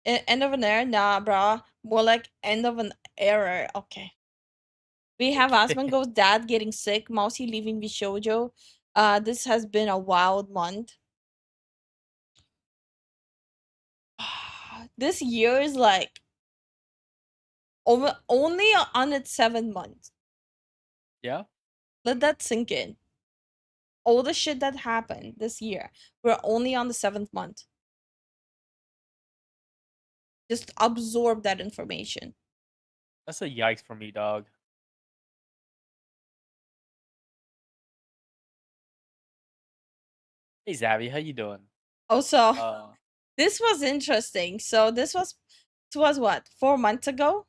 End of an era? Nah, bruh. More like end of an era. Okay. We have Asmongo's dad getting sick, Mousy leaving Vshojo. This has been a wild month. This year is like only on its 7th month. Yeah. Let that sink in. All the shit that happened this year, we're only on the 7th month. Just absorb that information. That's a yikes for me, dog. Hey, Zabby, how you doing? Also, Uh, this was interesting. So this was what, 4 months ago?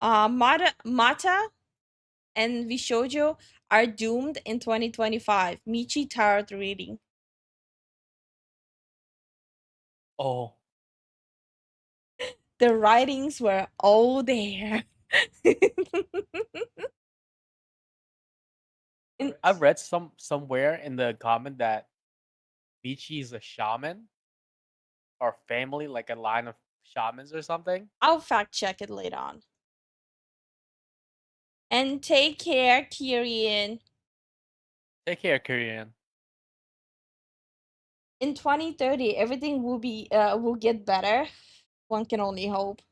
Mata and Vshojo are doomed in 2025. Michi tarot reading. oh, The writings were all there. I read somewhere in the comment that Michi is a shaman or family, like a line of shamans or something. I'll fact check it later on. And take care, Kyrian. Take care, Korean. In 2030, everything will get better. One can only hope.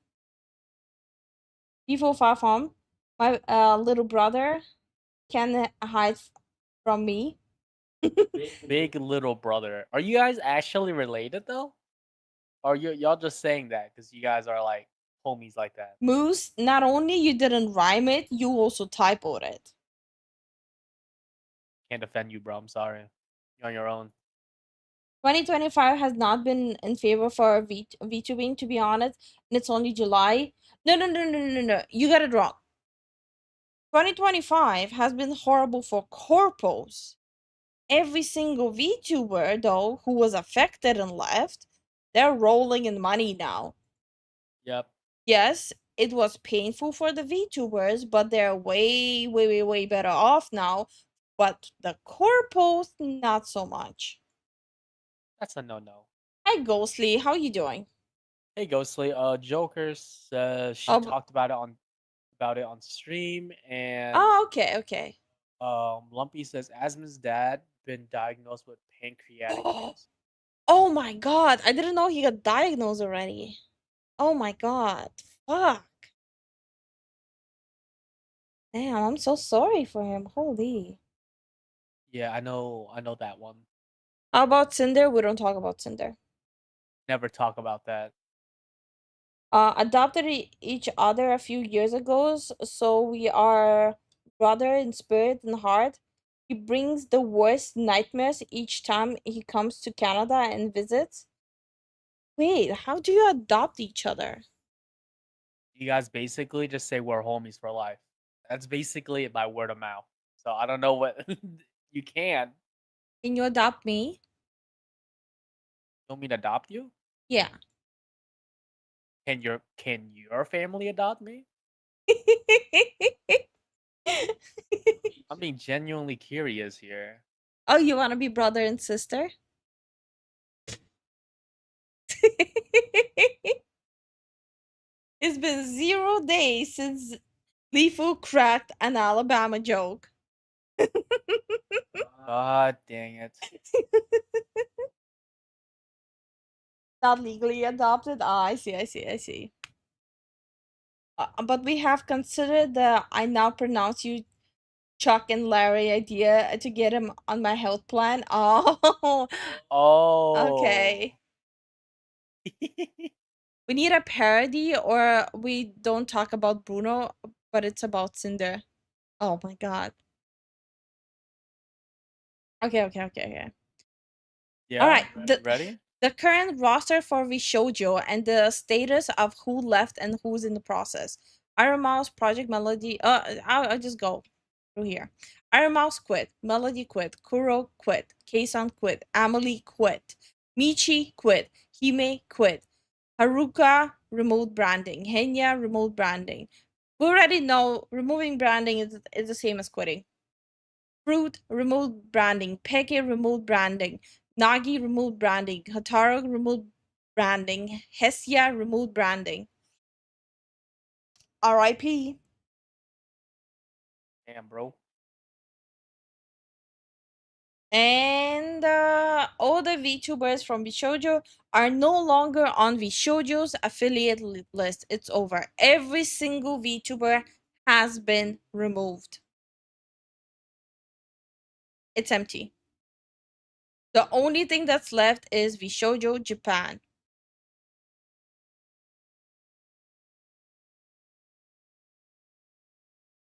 Before far from my little brother can hide from me. Big little brother. Are you guys actually related though? Or y'all just saying that because you guys are like homies like that? Moose, not only you didn't rhyme it, you also typoed it. Can't defend you, bro. I'm sorry. You're on your own. 2025 has not been in favor for VTubing, to be honest, and it's only July. No. You got it wrong. 2025 has been horrible for corpos. Every single VTuber, though, who was affected and left, they're rolling in money now. Yep. Yes, it was painful for the VTubers, but they're way better off now. But the corpos, not so much. That's a no-no. Hi, Ghostly. How you doing? Hey, Ghostly. Joker says she Oh, talked about it on stream, and okay. Lumpy says Asmon's dad been diagnosed with pancreatic cancer. Oh my god, I didn't know he got diagnosed already. Oh my god. Fuck. Damn, I'm so sorry for him. Holy. Yeah, I know that one. How about Cinder? We don't talk about Cinder. Never talk about that. Adopted each other a few years ago, so we are brother in spirit and heart. He brings the worst nightmares each time he comes to Canada and visits. Wait, how do you adopt each other? You guys basically just say we're homies for life. That's basically it by word of mouth. So I don't know what you can. Can you adopt me? You want me to adopt you? Yeah. Can your family adopt me? I'm being genuinely curious here. Oh, you want to be brother and sister? It's been 0 days since Lifu cracked an Alabama joke. God dang it. Not legally adopted? Ah, I see. But we have considered the I now pronounce you Chuck and Larry idea to get him on my health plan. Oh, Oh. okay. We need a parody, or we don't talk about Bruno, but it's about Cinder. Oh my god. Okay. Yeah. All right. Ready? The current roster for Vshojo and the status of who left and who's in the process. Iron Mouse, Project Melody. I'll just go through here. Iron Mouse quit. Melody quit. Kuro quit. Kson quit. Amelie quit. Michi quit. Hime quit. Haruka removed branding. Henya removed branding. We already know removing branding is the same as quitting. Fruit removed branding. Peke removed branding. Nagi removed branding. Hataro removed branding. Hesia removed branding. RIP. Damn, bro. And all the VTubers from Vshojo are no longer on Vshojo's affiliate list. It's over. Every single VTuber has been removed. It's empty. The only thing that's left is Vshojo Japan.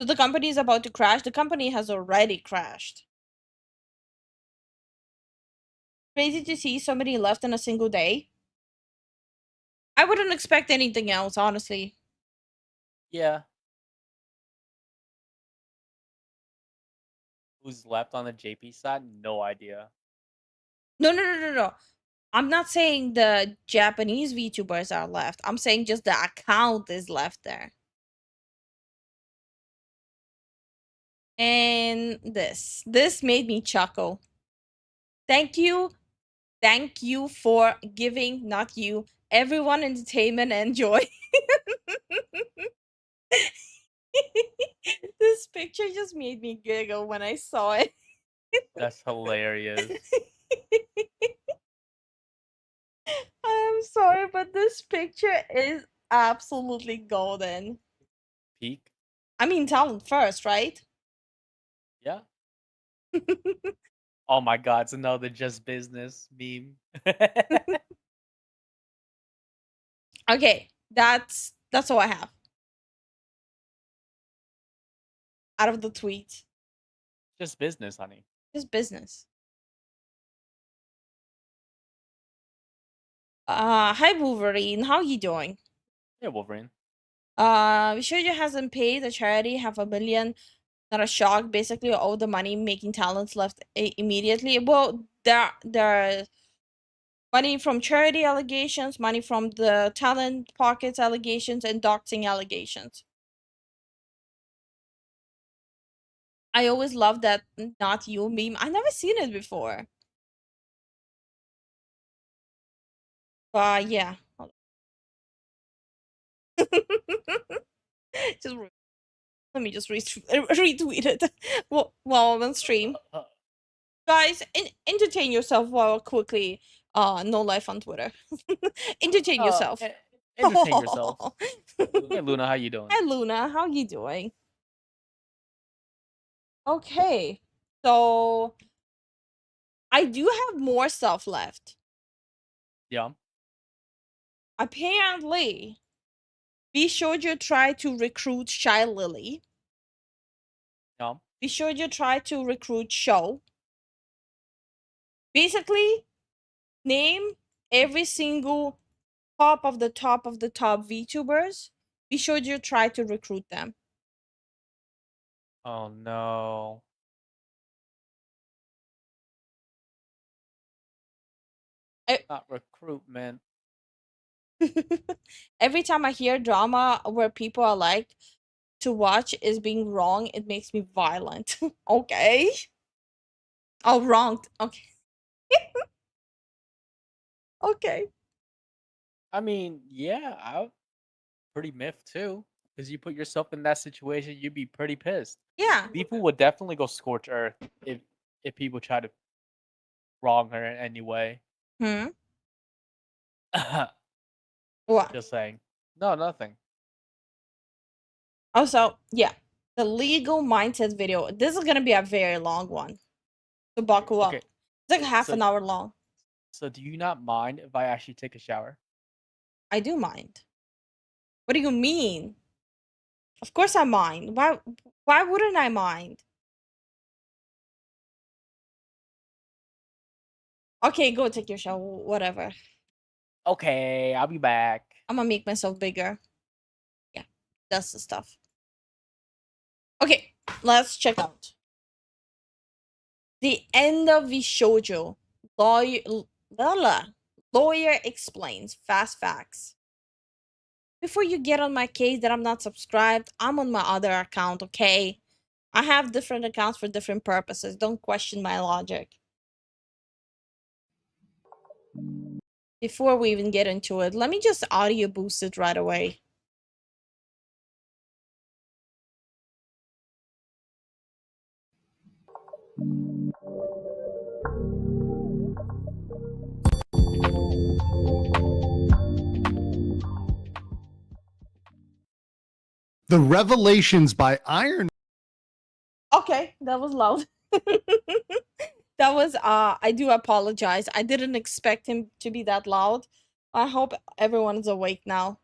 So the company is about to crash. The company has already crashed. Crazy to see so many left in a single day. I wouldn't expect anything else, honestly. Yeah. Who's left on the JP side? No idea. No. I'm not saying the Japanese VTubers are left. I'm saying just the account is left there. And this made me chuckle. Thank you for giving, not you, everyone entertainment and joy. This picture just made me giggle when I saw it. That's hilarious. I'm sorry, but this picture is absolutely golden. Peak. I mean, talent first, right? Yeah. Oh my god, it's another just business meme. Okay, that's all I have. Out of the tweet. Just business, honey. Just business. Hi Wolverine, how you doing? Yeah, Wolverine. Vshojo hasn't paid the charity $500,000. Not a shock. Basically, all the money making talents left immediately. Well, there are money from charity allegations, money from the talent pockets allegations, and doxing allegations. I always love that not you meme. I never seen it before. But yeah. Just let me just retweet it while I'm on stream. Guys, entertain yourself while quickly no life on Twitter. Entertain yourself. Entertain yourself. Hey Luna, how you doing? Hi Luna, how you doing? Okay. So I do have more stuff left. Yeah. Apparently, Vshojo tried to recruit Shy Lily. Yeah. Vshojo tried to recruit Show. Basically, name every single top of the top VTubers. Vshojo tried to recruit them. Oh no. Not recruitment. Every time I hear drama where people are like, to watch is being wrong, it makes me violent. Okay. Oh, wronged. Okay. Okay. I mean, yeah, I'm pretty miffed too. Because you put yourself in that situation, you'd be pretty pissed. Yeah. People would definitely go scorch earth if people try to wrong her in any way. What? Just saying. No, nothing. Also, yeah, the legal mindset video. This is gonna be a very long one. So buckle up. Okay. It's like half So, an hour long. so do you not mind if I actually take a shower? I do mind. What do you mean? Of course I mind. Why wouldn't I mind? Okay, go take your shower, whatever. Okay, I'll be back. I'm gonna make myself bigger. Yeah, that's the stuff. Okay, let's check out. The end of Vshojo. Lawyer explains. Fast facts. Before you get on my case that I'm not subscribed, I'm on my other account, okay? I have different accounts for different purposes. Don't question my logic. Before we even get into it, let me just audio boost it right away. The revelations by Iron. Okay, that was loud. That was I do apologize. I didn't expect him to be that loud. I hope everyone is awake now.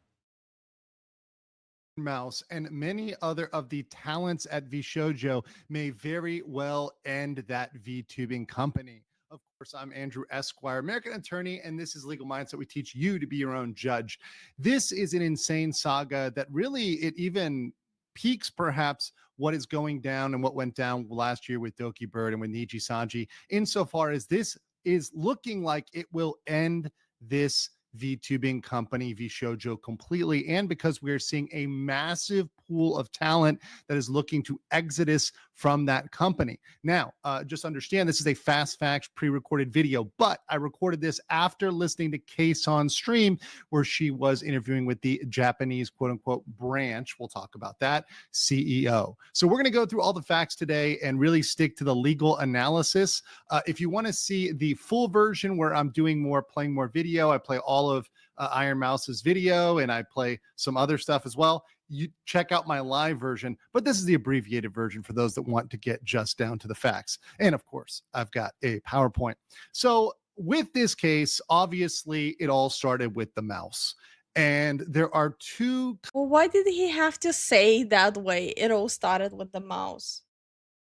Mouse and many other of the talents at Vshojo may very well end that VTubing company. Of course, I'm Andrew Esquire, American attorney, and this is Legal Mindset. We teach you to be your own judge. This is an insane saga that really, it even peaks perhaps what is going down and what went down last year with Doki Bird and with Niji Sanji, insofar as this is looking like it will end this VTubing company, Vshojo, completely, and because we're seeing a massive pool of talent that is looking to exodus from that company. Now, just understand this is a fast facts pre-recorded video, but I recorded this after listening to Kson's stream where she was interviewing with the Japanese quote-unquote branch, we'll talk about that, CEO. So we're going to go through all the facts today and really stick to the legal analysis. If you want to see the full version where I'm doing more, playing more video, I play all of Iron Mouse's video and I play some other stuff as well. You check out my live version, but this is the abbreviated version for those that want to get just down to the facts. And of course, I've got a PowerPoint. So with this case, obviously it all started with the mouse. And there are two. Well, why did he have to say that way? It all started with the mouse.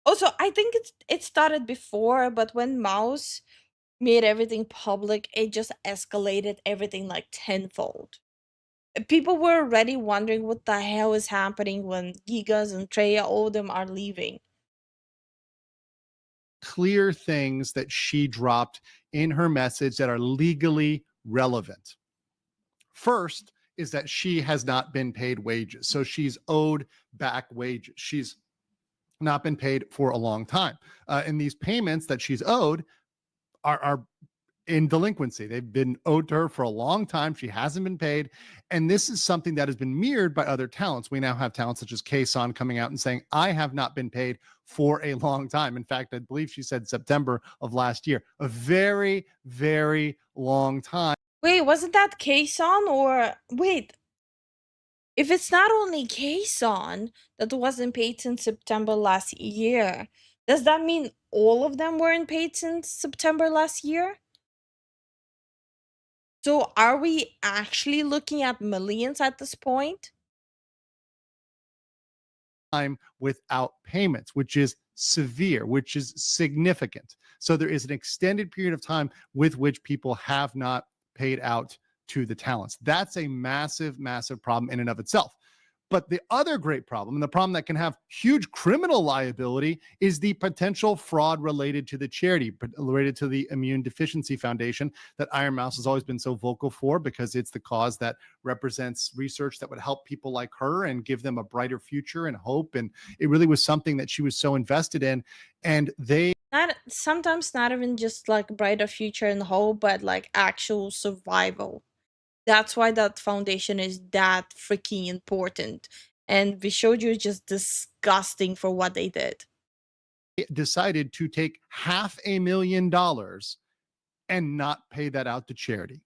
Also, I think it started before, but when Mouse made everything public, it just escalated everything like tenfold. People were already wondering what the hell is happening when Gigas and Treya, all of them are leaving. Clear things that she dropped in her message that are legally relevant. First is that she has not been paid wages. So she's owed back wages. She's not been paid for a long time. And these payments that she's owed are in delinquency. They've been owed to her for a long time. She hasn't been paid. And this is something that has been mirrored by other talents. We now have talents such as Kson coming out and saying, I have not been paid for a long time. In fact, I believe she said September of last year, a very, very long time. Wait, wasn't that Kson or wait? If it's not only Kson that wasn't paid since September last year, does that mean all of them weren't paid since September last year? So are we actually looking at millions at this point? Time without payments, which is severe, which is significant. So there is an extended period of time with which people have not paid out to the talents. That's a massive, massive problem in and of itself. But the other great problem, and the problem that can have huge criminal liability, is the potential fraud related to the charity, related to the Immune Deficiency Foundation that Iron Mouse has always been so vocal for, because it's the cause that represents research that would help people like her and give them a brighter future and hope. And it really was something that she was so invested in. And they Sometimes not even just like brighter future and hope, but like actual survival. That's why that foundation is that freaking important. And Vshojo is just disgusting for what they did. decided to take $500,000 and not pay that out to charity.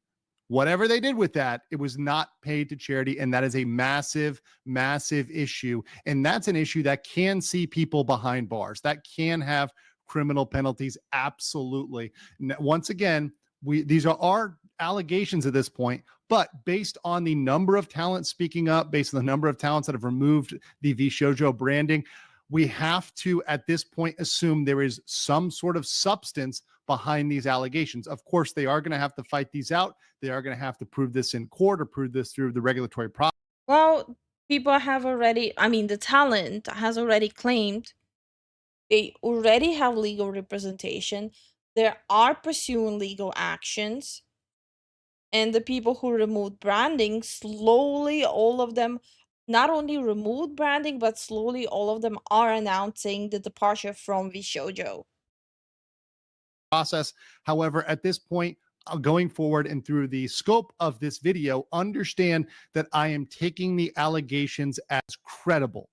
Whatever they did with that, it was not paid to charity. And that is a massive, massive issue. And that's an issue that can see people behind bars, that can have criminal penalties. Absolutely. Once again, these are our allegations at this point, but based on the number of talents speaking up, based on the number of talents that have removed the Vshojo branding, we have to, at this point, assume there is some sort of substance behind these allegations. Of course, they are going to have to fight these out. They are going to have to prove this in court or prove this through the regulatory process. Well, people have already, I mean, the talent has already claimed they already have legal representation. They are pursuing legal actions. And the people who removed branding, slowly, all of them not only removed branding, but slowly all of them are announcing the departure from Vshojo. Process. However, at this point, going forward and through the scope of this video, understand that I am taking the allegations as credible.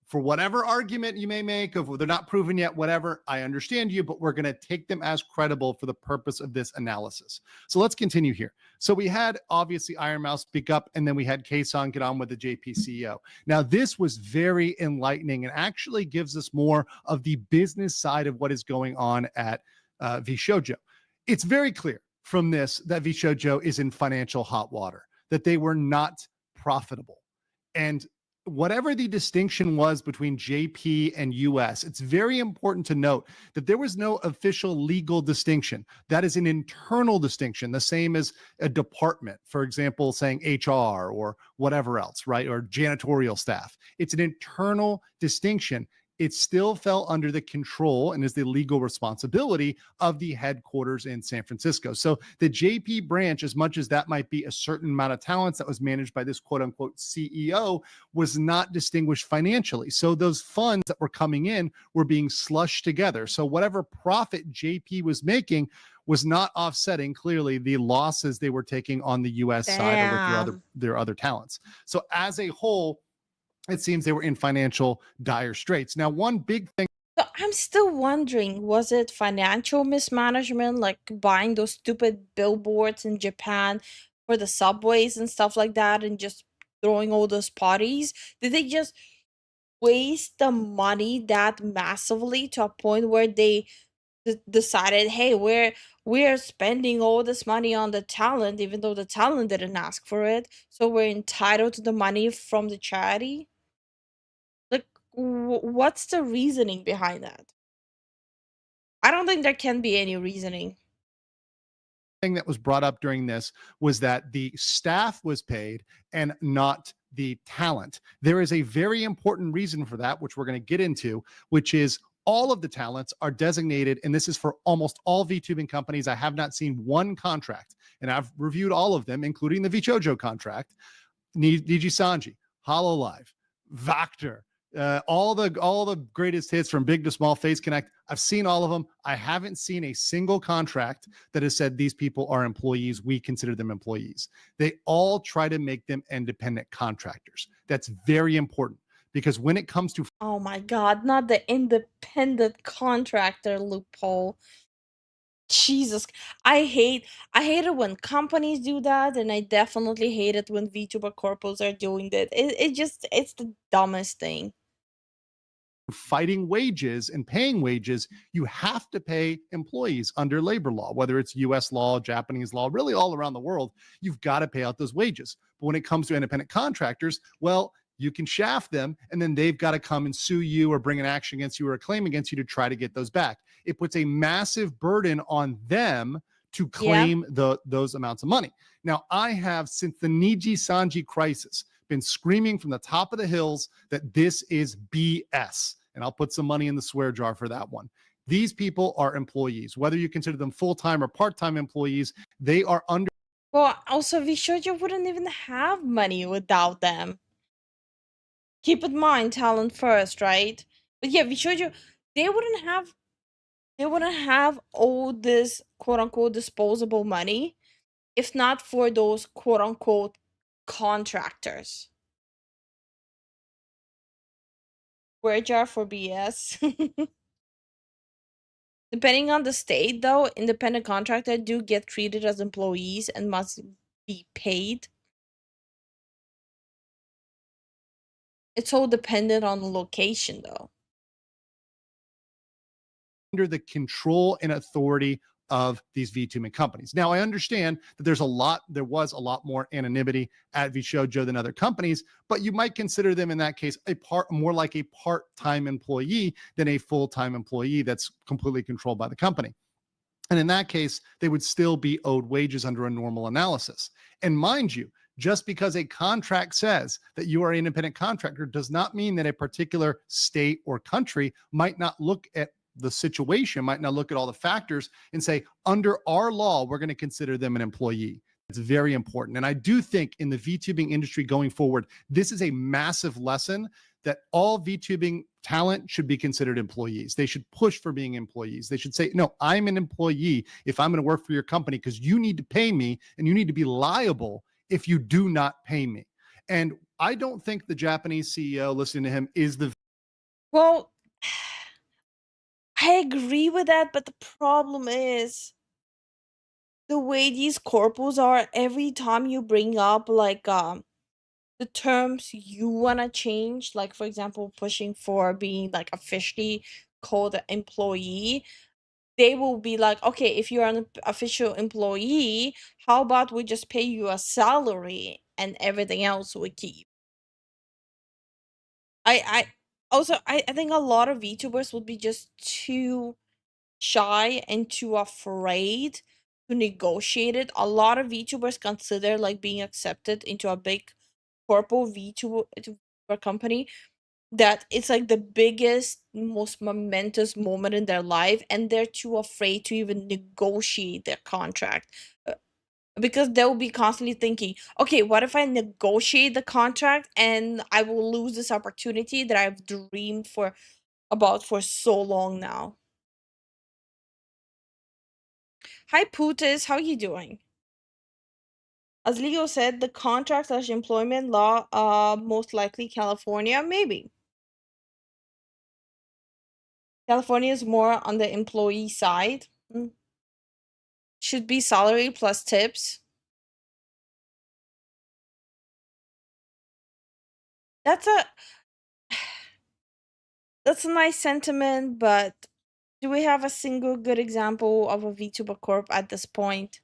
For whatever argument you may make of they're not proven yet, whatever, I understand you, but we're going to take them as credible for the purpose of this analysis. So let's continue here. So we had obviously Iron Mouse speak up, and then we had Kson get on with the JP CEO. Now, this was very enlightening and actually gives us more of the business side of what is going on at Vshojo. It's very clear from this that Vshojo is in financial hot water, that they were not profitable. And whatever the distinction was between JP and US, it's very important to note that there was no official legal distinction. That is an internal distinction, the same as a department, for example, saying HR or whatever else, right? Or janitorial staff. It's an internal distinction. It still fell under the control and is the legal responsibility of the headquarters in San Francisco. So the JP branch, as much as that might be a certain amount of talents that was managed by this quote unquote CEO, was not distinguished financially. So those funds that were coming in were being slushed together. So whatever profit JP was making was not offsetting clearly the losses they were taking on the US side or with their other talents. So as a whole, it seems they were in financial dire straits. Now, one big thing. So I'm still wondering, was it financial mismanagement, like buying those stupid billboards in Japan for the subways and stuff like that, and just throwing all those parties? Did they just waste the money that massively to a point where they decided, hey, we're spending all this money on the talent, even though the talent didn't ask for it, so we're entitled to the money from the charity? Like, what's the reasoning behind that? I don't think there can be any reasoning. Thing that was brought up during this was that the staff was paid and not the talent. There is a very important reason for that, which we're going to get into, which is all of the talents are designated, and this is for almost all VTubing companies. I have not seen one contract, and I've reviewed all of them, including the Vshojo contract, Niji Sanji, HoloLive, Vector, all the greatest hits from big to small, Face Connect. I've seen all of them. I haven't seen a single contract that has said these people are employees. We consider them employees. They all try to make them independent contractors. That's very important because when it comes to, Oh my god, not the independent contractor loophole. Jesus, I hate it when companies do that, and I definitely hate it when VTuber corpos are doing that. It's the dumbest thing. fighting wages and paying wages, you have to pay employees under labor law, whether it's US law, Japanese law, really all around the world, you've got to pay out those wages. But when it comes to independent contractors, well, you can shaft them and then they've got to come and sue you or bring an action against you or a claim against you to try to get those back. It puts a massive burden on them to claim those amounts of money. Now, I have, since the Niji Sanji crisis, been screaming from the top of the hills that this is BS. And I'll put some money in the swear jar for that one. These people are employees. Whether you consider them full-time or part-time employees, they are under. Well, also, Vshojo wouldn't even have money without them. Keep in mind, talent first, right? But yeah, Vshojo, they wouldn't have all this quote-unquote disposable money if not for those quote-unquote contractors. Swear jar for BS. Depending on the state, though, independent contractor do get treated as employees and must be paid. It's all dependent on the location, though. Under the control and authority of these VTuber companies. Now, I understand that there was a lot more anonymity at Vshojo than other companies, but you might consider them in that case more like a part-time employee than a full-time employee that's completely controlled by the company. And in that case, they would still be owed wages under a normal analysis. And mind you, just because a contract says that you are an independent contractor does not mean that a particular state or country might not look at the situation, might not look at all the factors and say, under our law, we're going to consider them an employee. It's very important. And I do think in the VTubing industry going forward, this is a massive lesson that all VTubing talent should be considered employees. They should push for being employees. They should say, no, I'm an employee if I'm going to work for your company because you need to pay me and you need to be liable if you do not pay me. And I don't think the Japanese CEO listening to him is the... Well, I agree with that, but the problem is the way these corpos are, every time you bring up like the terms you want to change, like for example pushing for being like officially called an employee, they will be like, okay, if you're an official employee, how about we just pay you a salary and everything else we keep. I also I think a lot of VTubers would be just too shy and too afraid to negotiate it. A lot of VTubers consider like being accepted into a big corporate VTuber company that it's like the biggest, most momentous moment in their life, and they're too afraid to even negotiate their contract. Because they'll be constantly thinking, okay, what if I negotiate the contract and I will lose this opportunity that I've dreamed about for so long now. Hi Putis, how you doing? As Leo said, the contract/employment law, most likely California, maybe. California is more on the employee side. Should be salary plus tips. That's a that's a nice sentiment, but do we have a single good example of a VTuber corp at this point?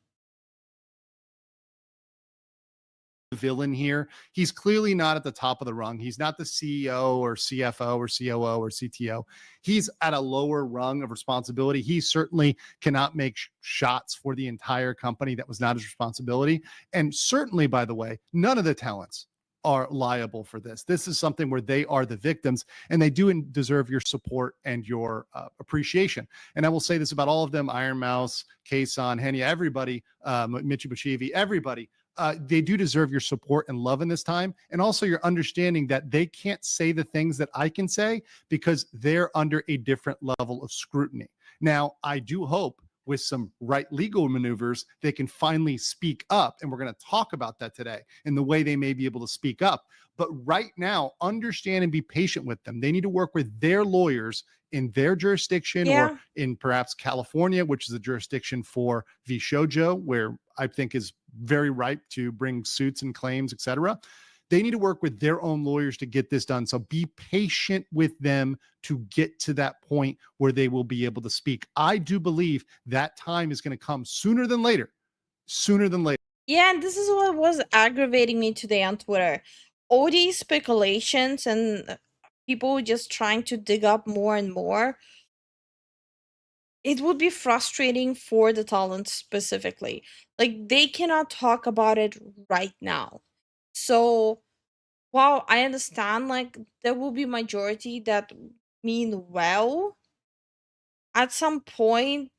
villain here. He's clearly not at the top of the rung. He's not the CEO or CFO or COO or CTO. He's at a lower rung of responsibility. He certainly cannot make shots for the entire company. That was not his responsibility. And certainly, by the way, none of the talents are liable for this. This is something where they are the victims, and they do deserve your support and your appreciation. And I will say this about all of them: Iron Mouse, Kson, Henya, everybody, Mitsubishi, everybody. They do deserve your support and love in this time, and also your understanding that they can't say the things that I can say because they're under a different level of scrutiny. Now, I do hope with some right legal maneuvers, they can finally speak up. And we're going to talk about that today and the way they may be able to speak up. But right now, understand and be patient with them. They need to work with their lawyers in their jurisdiction, or in perhaps California, which is a jurisdiction for Vshojo, where I think is very ripe to bring suits and claims, etc. They need to work with their own lawyers to get this done. So be patient with them to get to that point where they will be able to speak. I do believe that time is going to come sooner than later. Sooner than later. Yeah, and this is what was aggravating me today on Twitter. All these speculations and people just trying to dig up more and more. It would be frustrating for the talents specifically. Like, they cannot talk about it right now. So, while I understand, like, there will be majority that mean well, at some point,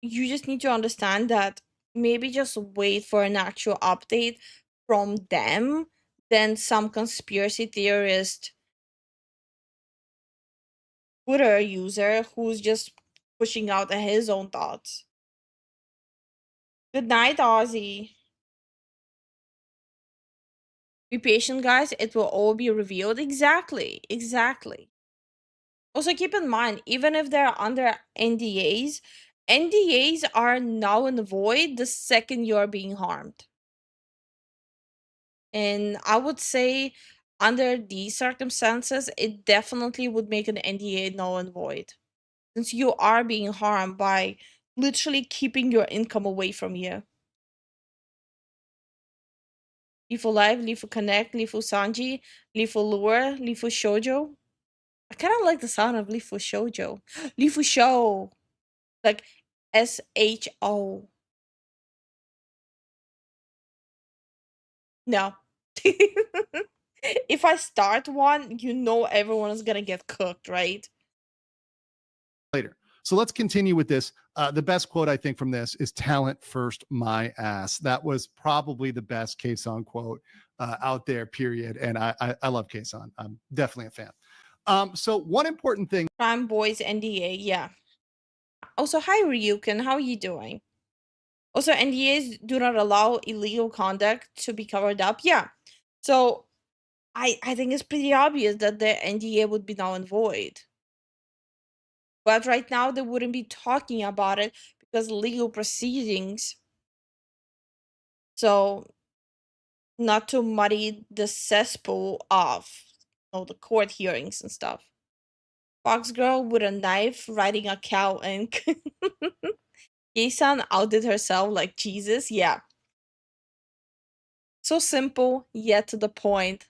you just need to understand that maybe just wait for an actual update from them than some conspiracy theorist Twitter user who's just pushing out his own thoughts. Good night, Ozzy. Be patient, guys. It will all be revealed. Exactly. Exactly. Also, keep in mind, even if they're under NDAs, NDAs are null and void the second you're being harmed. And I would say, under these circumstances, it definitely would make an NDA null and void. Since you are being harmed by literally keeping your income away from you. Lifu Live, Lifu Connect, Lifu Sanji, Lifu Lure, Lifu Shoujo. I kind of like the sound of Lifu Shoujo. Lifu Show. Like SHO. No. If I start one, you know everyone is gonna get cooked, right? Later. So let's continue with this. The best quote I think from this is "Talent first, my ass." That was probably the best Kson quote out there. Period. And I love Kson. I'm definitely a fan. So one important thing. Prime Boys NDA, yeah. Also, hi Ryukin, how are you doing? Also, NDAs do not allow illegal conduct to be covered up. Yeah. So I think it's pretty obvious that the NDA would be null and void. But right now they wouldn't be talking about it because legal proceedings. So not to muddy the cesspool of the court hearings and stuff. Fox girl with a knife riding a cow and Kson outdid herself like Jesus. Yeah. So simple, yet to the point.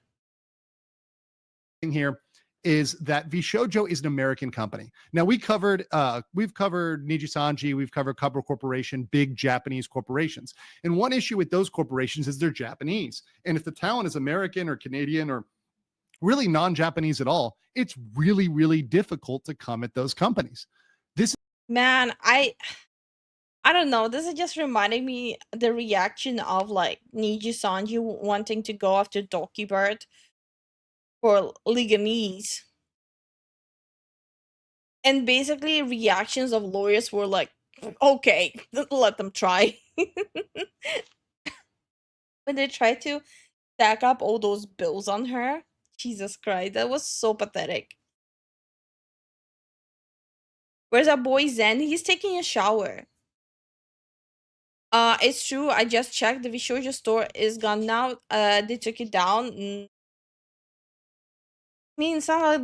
Here is that Vshojo is an American company. Now we've covered Niji Sanji, we've covered Cobra Corporation, big Japanese corporations. And one issue with those corporations is they're Japanese. And if the talent is American or Canadian or really non-Japanese at all, it's really, really difficult to come at those companies. Man, I don't know. This is just reminding me the reaction of like Niji Sanji wanting to go after Doki Bird for Leganese. And basically reactions of lawyers were like, okay, let them try. When they tried to stack up all those bills on her, Jesus Christ, that was so pathetic. Where's our boy Zen? He's taking a shower. It's true. I just checked. The Vshojo store is gone now. They took it down. I mean, it's not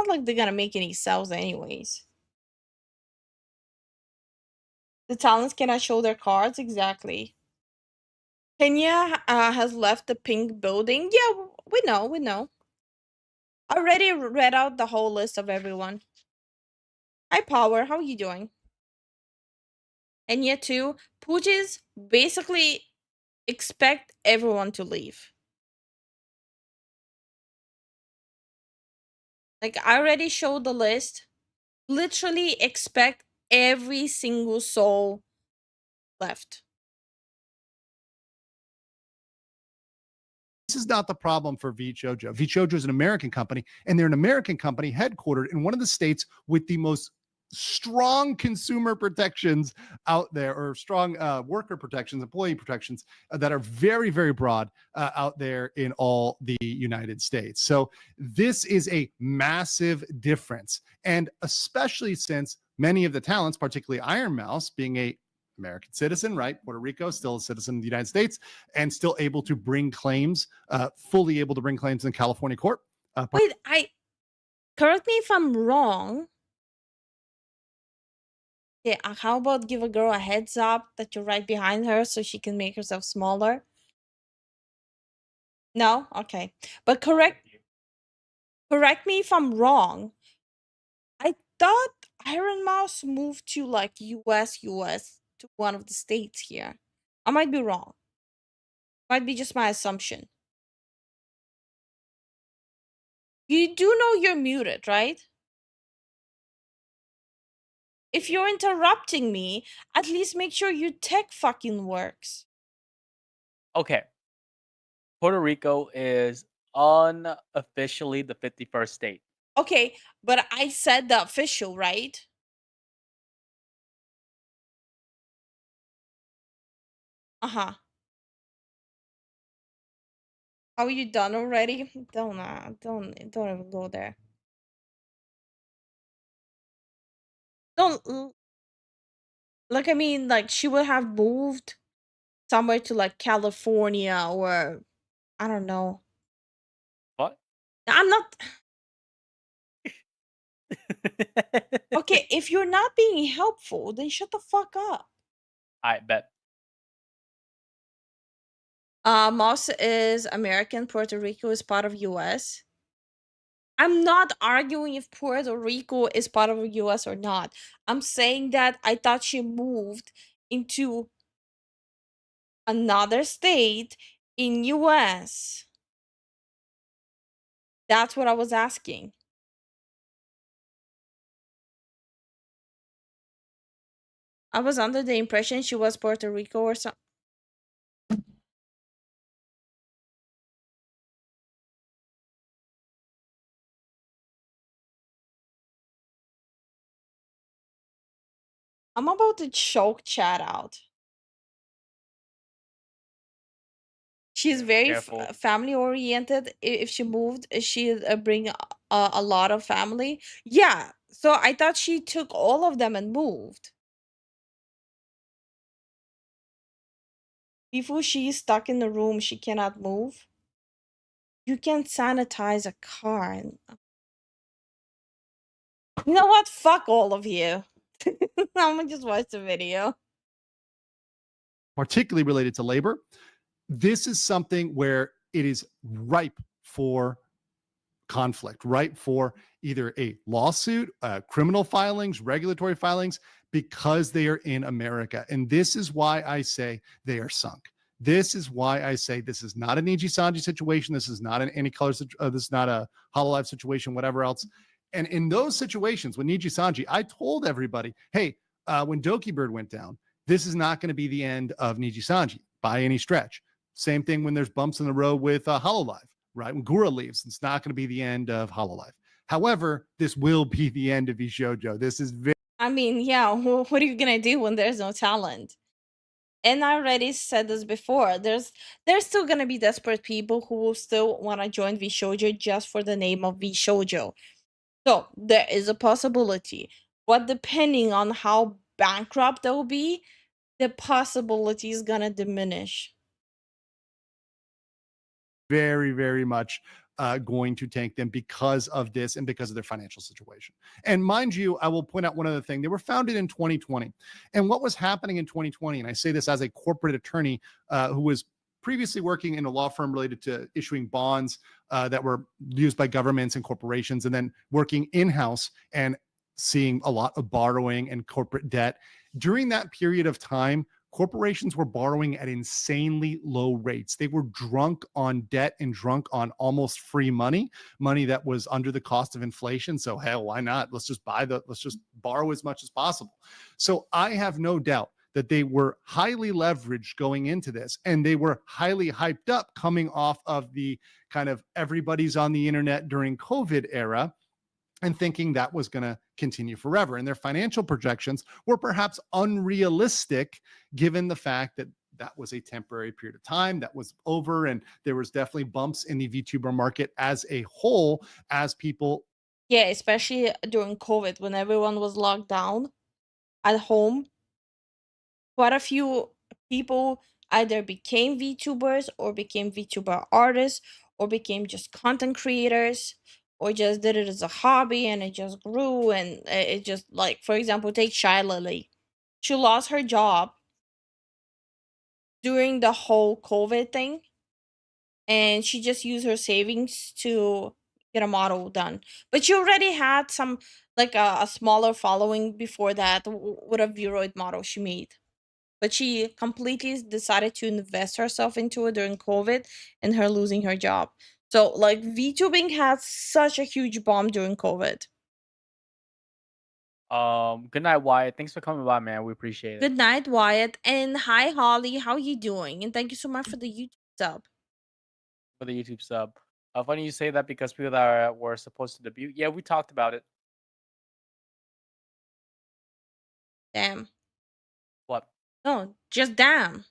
like they're gonna make any sales anyways. The talents cannot show their cards exactly. Kenya has left the pink building. Yeah, we know. We know. I already read out the whole list of everyone. Hi, Power. How are you doing? And yet, too, Pooches basically expect everyone to leave. Like, I already showed the list. Literally expect every single soul left. This is not the problem for Vshojo. Vshojo is an American company, and they're an American company headquartered in one of the states with the most strong consumer protections out there, or strong worker protections, employee protections that are very, very broad out there in all the United States. So this is a massive difference. And especially since many of the talents, particularly Iron Mouse, being a American citizen, right? Puerto Rico, still a citizen of the United States, and still able to bring claims, fully able to bring claims in California court. Wait, correct me if I'm wrong. Yeah, how about give a girl a heads up that you're right behind her so she can make herself smaller? No? Okay. But correct me if I'm wrong. I thought Iron Mouse moved to like US to one of the states here. I might be wrong. Might be just my assumption. You do know you're muted, right? If you're interrupting me, at least make sure your tech fucking works. Okay. Puerto Rico is unofficially the 51st state. Okay, but I said the official, right? Uh-huh. Are you done already? Don't even go there. No, like I mean, like she would have moved somewhere to like California or I don't know. What? I'm not okay. If you're not being helpful, then shut the fuck up. I bet. Moss is American. Puerto Rico is part of U.S. I'm not arguing if Puerto Rico is part of the US or not. I'm saying that I thought she moved into another state in US. That's what I was asking. I was under the impression she was Puerto Rico or something. I'm about to choke chat out. She's very Careful. family oriented. If she moved, she'd bring a lot of family. Yeah. So I thought she took all of them and moved. Before she's stuck in the room, she cannot move. You can sanitize a car. And... You know what? Fuck all of you. I'm gonna just watch the video. Particularly related to labor, this is something where it is ripe for conflict, ripe for either a lawsuit, criminal filings, regulatory filings, because they are in America. And this is why I say they are sunk. This is why I say this is not an Niji Sanji situation. This is not an any color. This is not a Hololive situation. Whatever else. And in those situations, with Niji Sanji, I told everybody, hey, when Doki Bird went down, this is not going to be the end of Niji Sanji by any stretch. Same thing when there's bumps in the road with Hololive, right? When Gura leaves, it's not going to be the end of Hololive. However, this will be the end of Vshojo. This is very. I mean, yeah, what are you gonna do when there's no talent? And I already said this before. There's still gonna be desperate people who will still want to join Vshojo just for the name of Vshojo. So there is a possibility, but depending on how bankrupt they'll be, the possibility is gonna diminish. Very, very much going to tank them because of this and because of their financial situation. And mind you, I will point out one other thing. They were founded in 2020. And what was happening in 2020, and I say this as a corporate attorney who was previously working in a law firm related to issuing bonds that were used by governments and corporations, and then working in-house and seeing a lot of borrowing and corporate debt. During that period of time, corporations were borrowing at insanely low rates. They were drunk on debt and drunk on almost free money that was under the cost of inflation. So hell, why not? Let's just borrow as much as possible. So I have no doubt that they were highly leveraged going into this, and they were highly hyped up coming off of the kind of everybody's on the internet during COVID era, and thinking that was going to continue forever. And their financial projections were perhaps unrealistic given the fact that that was a temporary period of time that was over. And there was definitely bumps in the VTuber market as a whole as people. Yeah, especially during COVID when everyone was locked down at home. Quite a few people either became VTubers or became VTuber artists or became just content creators or just did it as a hobby and it just grew and it just like, for example, take Shy Lily. She lost her job during the whole COVID thing and she just used her savings to get a model done. But she already had some like a smaller following before that with a Viroid model she made. But she completely decided to invest herself into it during COVID and her losing her job. So like VTubing had such a huge bomb during COVID. Good night, Wyatt. Thanks for coming by, man. We appreciate it. Good night, Wyatt. And hi Holly, how you doing? And thank you so much for the YouTube sub. For the YouTube sub. Funny you say that because people that were supposed to debut. Yeah, we talked about it. Damn. What? No, just damn.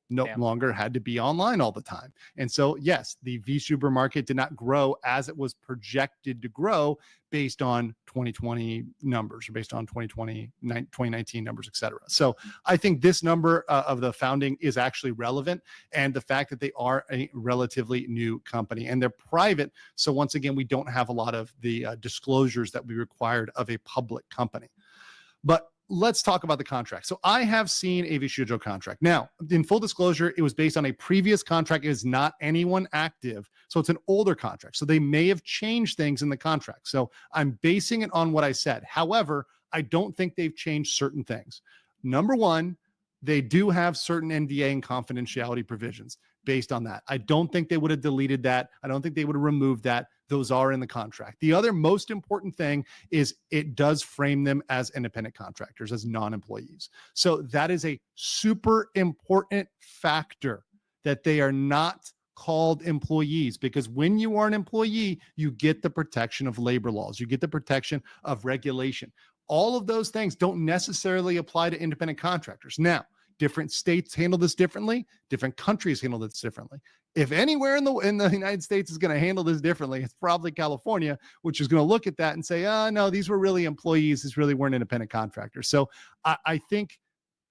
no Damn. longer had to be online all the time. And so, yes, the VTuber market did not grow as it was projected to grow based on 2020 numbers or based on 2019 numbers, etc. So I think this number of the founding is actually relevant, and the fact that they are a relatively new company and they're private. So once again, we don't have a lot of the disclosures that we required of a public company. But let's talk about the contract. So I have seen a Vshojo contract. Now, in full disclosure, it was based on a previous contract. It is not anyone active. So it's an older contract. So they may have changed things in the contract. So I'm basing it on what I said. However, I don't think they've changed certain things. Number one, they do have certain NDA and confidentiality provisions based on that. I don't think they would have deleted that. I don't think they would have removed that. Those are in the contract. The other most important thing is it does frame them as independent contractors, as non-employees. So that is a super important factor, that they are not called employees, because when you are an employee, you get the protection of labor laws, you get the protection of regulation. All of those things don't necessarily apply to independent contractors. Now, different states handle this differently. Different countries handle this differently. If anywhere in the United States is going to handle this differently, it's probably California, which is going to look at that and say, no, these were really employees. These really weren't independent contractors. So I think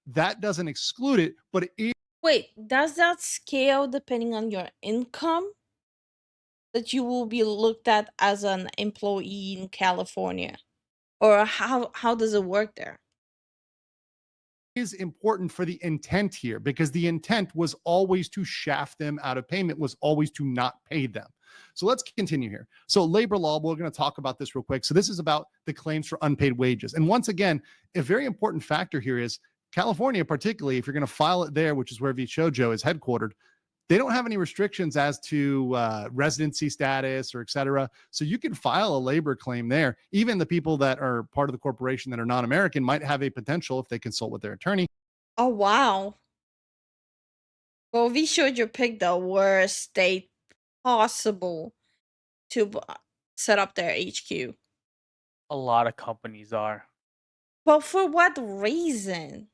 that doesn't exclude it, but it. Wait, does that scale depending on your income? That you will be looked at as an employee in California? Or how does it work there? Is important for the intent here, because the intent was always to shaft them out of payment, was always to not pay them. So let's continue here. So labor law, we're going to talk about this real quick. So this is about the claims for unpaid wages. And once again, a very important factor here is California, particularly if you're going to file it there, which is where Vshojo is headquartered, they don't have any restrictions as to residency status or et cetera. So you can file a labor claim there. Even the people that are part of the corporation that are non-American might have a potential, if they consult with their attorney. Oh, wow. Well, Vshojo picked the worst state possible to set up their HQ. A lot of companies are. But for what reason?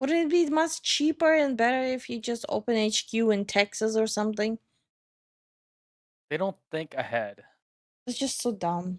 Wouldn't it be much cheaper and better if you just open HQ in Texas or something? They don't think ahead. It's just so dumb.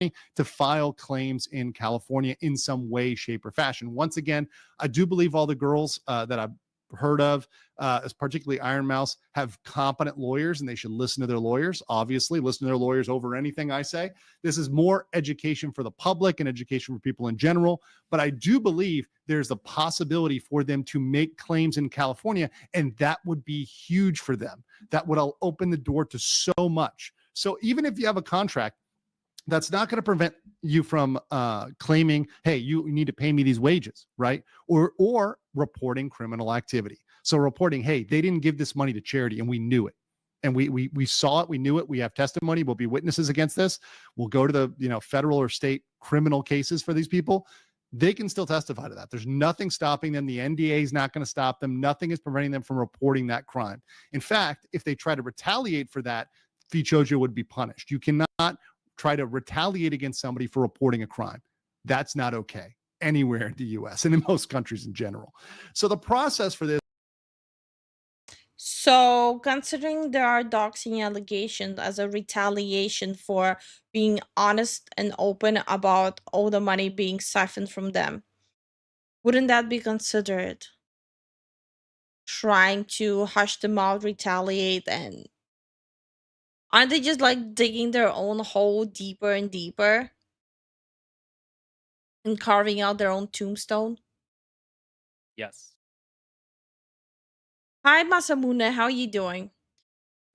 To file claims in California in some way, shape, or fashion. Once again, I do believe all the girls that I've heard of, as particularly Iron Mouse, have competent lawyers, and they should listen to their lawyers. Obviously, listen to their lawyers over anything I say. This is more education for the public and education for people in general. But I do believe there's a possibility for them to make claims in California, and that would be huge for them. That would open the door to so much. So even if you have a contract, that's not going to prevent you from claiming, hey, you need to pay me these wages, right? Or reporting criminal activity. So reporting, hey, they didn't give this money to charity and we knew it. And we saw it, we knew it, we have testimony, we'll be witnesses against this. We'll go to the federal or state criminal cases for these people. They can still testify to that. There's nothing stopping them. The NDA is not going to stop them. Nothing is preventing them from reporting that crime. In fact, if they try to retaliate for that, Vshojo would be punished. You cannot try to retaliate against somebody for reporting a crime. That's not okay anywhere in the US and in most countries in general. So the process for this. So, considering there are doxing allegations as a retaliation for being honest and open about all the money being siphoned from them, wouldn't that be considered trying to hush them out, retaliate, and aren't they just like digging their own hole deeper and deeper and carving out their own tombstone? Yes. Hi, Masamune. How are you doing?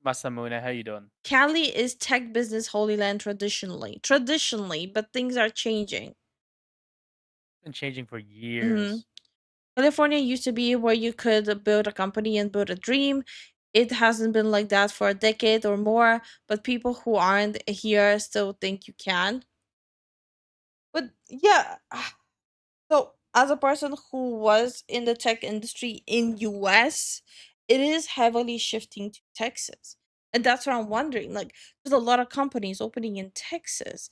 Masamune, how you doing? Cali is tech business holy land traditionally, but things are changing. Been changing for years. California used to be where you could build a company and build a dream. It hasn't been like that for a decade or more, but people who aren't here still think you can. But yeah, so as a person who was in the tech industry in US, it is heavily shifting to Texas. And that's what I'm wondering. Like, there's a lot of companies opening in Texas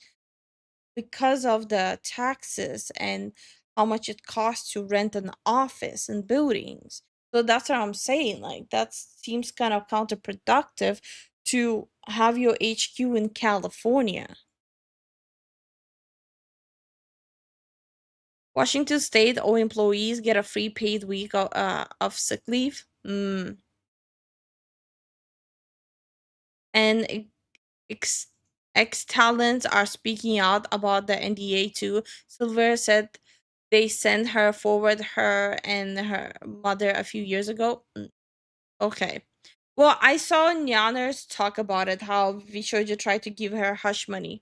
because of the taxes and how much it costs to rent an office and buildings. So that's what I'm saying. Like, that seems kind of counterproductive to have your HQ in California. Washington State, all employees get a free paid week of sick leave. And ex talents are speaking out about the NDA too. Silver said they sent her forward her and her mother a few years ago. Okay. Well, I saw Nyaners talk about it, how Vshojo tried to give her hush money.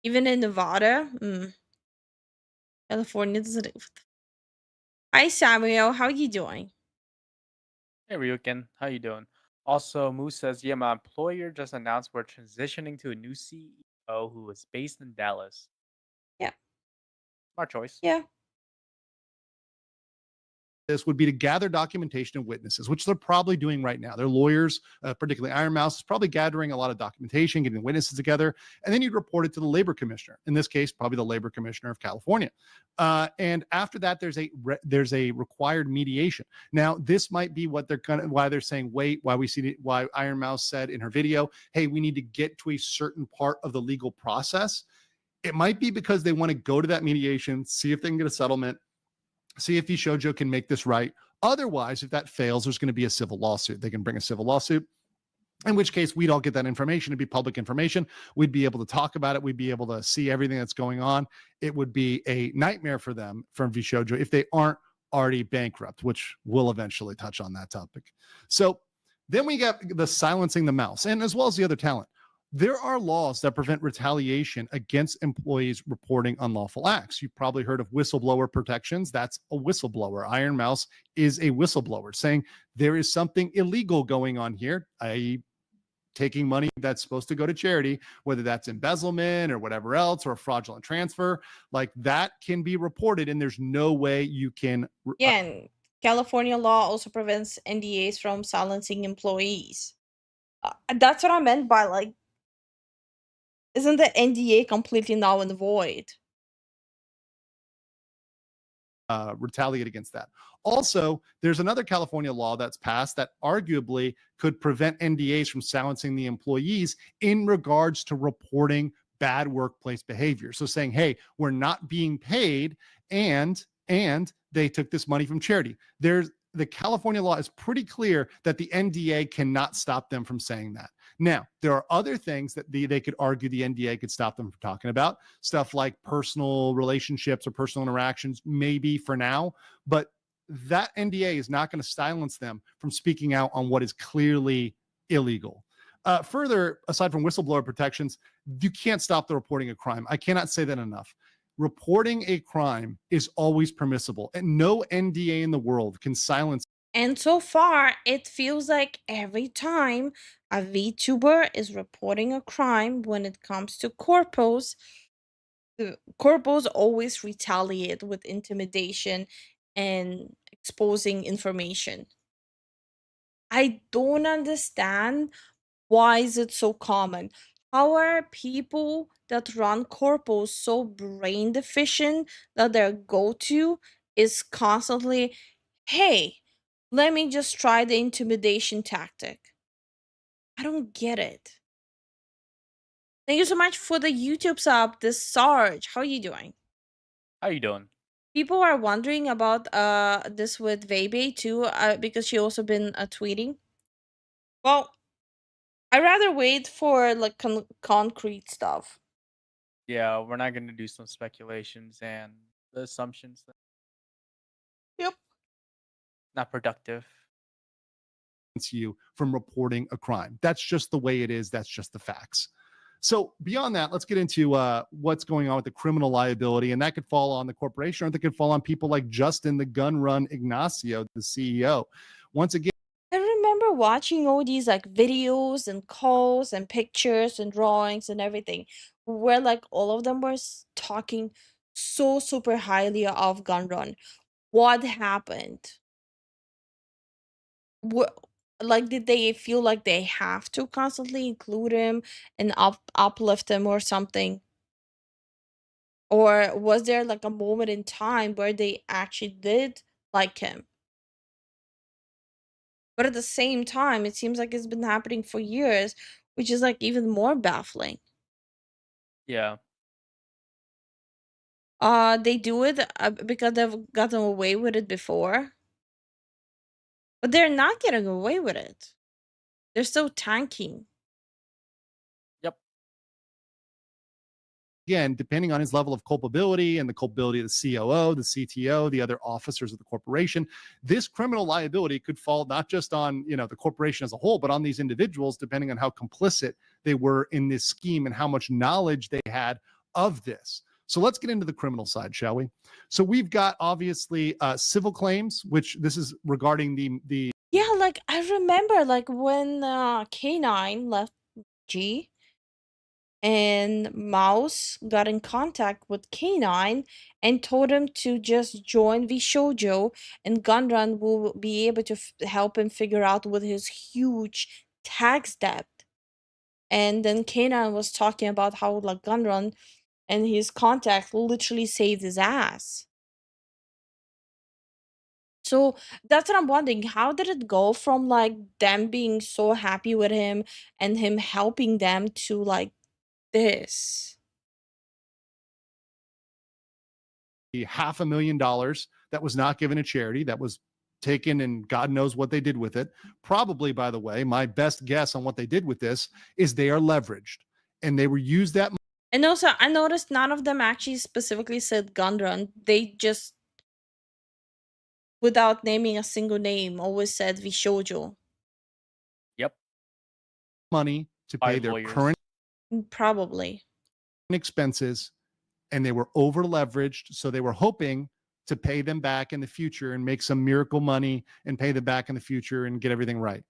Even in Nevada? California doesn't. Hi, Samuel. How you doing? Hey Ryukin, how you doing? Also, Moose says, yeah, my employer just announced we're transitioning to a new CEO who is based in Dallas. Yeah. Smart choice. Yeah. This would be to gather documentation of witnesses, which they're probably doing right now. Their lawyers, particularly Iron Mouse, is probably gathering a lot of documentation, getting witnesses together, and then you'd report it to the labor commissioner. In this case, probably the labor commissioner of California. And after that, there's a required mediation. Now, this might be what why they're saying wait. Why Iron Mouse said in her video, hey, we need to get to a certain part of the legal process. It might be because they want to go to that mediation, see if they can get a settlement, see if Vshojo can make this right. Otherwise, if that fails, there's going to be a civil lawsuit. They can bring a civil lawsuit, in which case we'd all get that information. It'd be public information. We'd be able to talk about it. We'd be able to see everything that's going on. It would be a nightmare for them, from Vshojo, if they aren't already bankrupt, which we'll eventually touch on that topic. So then we get the silencing the mouse, and as well as the other talent. There are laws that prevent retaliation against employees reporting unlawful acts. You've probably heard of whistleblower protections. That's a whistleblower. Iron Mouse is a whistleblower saying there is something illegal going on here, i.e., taking money that's supposed to go to charity, whether that's embezzlement or whatever else, or a fraudulent transfer. Like, that can be reported, and there's no way you can. Yeah, and California law also prevents NDAs from silencing employees. That's what I meant by, like, isn't the NDA completely null and void? Retaliate against that. Also, there's another California law that's passed that arguably could prevent NDAs from silencing the employees in regards to reporting bad workplace behavior. So saying, hey, we're not being paid, and they took this money from charity. The California law is pretty clear that the NDA cannot stop them from saying that. Now, there are other things that they could argue the NDA could stop them from talking about, stuff like personal relationships or personal interactions, maybe for now, but that NDA is not going to silence them from speaking out on what is clearly illegal. Further, aside from whistleblower protections, you can't stop the reporting of crime. I cannot say that enough. Reporting a crime is always permissible, and no NDA in the world can silence. And so far, it feels like every time a VTuber is reporting a crime when it comes to corpos, the corpos always retaliate with intimidation and exposing information. I don't understand why is it so common. How are people that run corpos so brain deficient that their go-to is constantly, hey, let me just try the intimidation tactic? I don't get it. Thank you so much for the YouTube sub, this Sarge. How are you doing? How you doing? People are wondering about this with Vebe too, because she also been tweeting. Well, I rather wait for like concrete stuff. Yeah, we're not going to do some speculations and the assumptions. Yep. Not productive. You from reporting a crime. That's just the way it is. That's just the facts. So beyond that, let's get into what's going on with the criminal liability, and that could fall on the corporation, or that could fall on people like Justin, the gun run Ignacio, the CEO. Once again, I remember watching all these like videos and calls and pictures and drawings and everything, where like all of them were talking so super highly of Gunrun. What happened? What, like, did they feel like they have to constantly include him and uplift him or something? Or was there like a moment in time where they actually did like him? But at the same time, it seems like it's been happening for years, which is like even more baffling. Yeah. They do it because they've gotten away with it before. But they're not getting away with it. They're still tanking. Yep. Again, depending on his level of culpability and the culpability of the COO, the CTO, the other officers of the corporation, this criminal liability could fall not just on, you know, the corporation as a whole, but on these individuals, depending on how complicit they were in this scheme and how much knowledge they had of this. So let's get into the criminal side, shall we? So we've got obviously civil claims, which this is regarding the Yeah, like I remember like when K9 left G and Mouse got in contact with K9 and told him to just join Vshojo, and Gunrun will be able to help him figure out with his huge tax debt. And then K9 was talking about how like Gunrun and his contact literally saved his ass. So that's what I'm wondering. How did it go from like them being so happy with him and him helping them to like this? $500,000 that was not given to charity, that was taken, and God knows what they did with it. Probably, by the way, my best guess on what they did with this is they are leveraged, and they were used that. And also, I noticed none of them actually specifically said Gundrun. They just, without naming a single name, always said Vshojo. Yep. Money to pay their lawyers. current Probably expenses, and they were over leveraged, so they were hoping to pay them back in the future and make some miracle money and pay them back in the future and get everything right.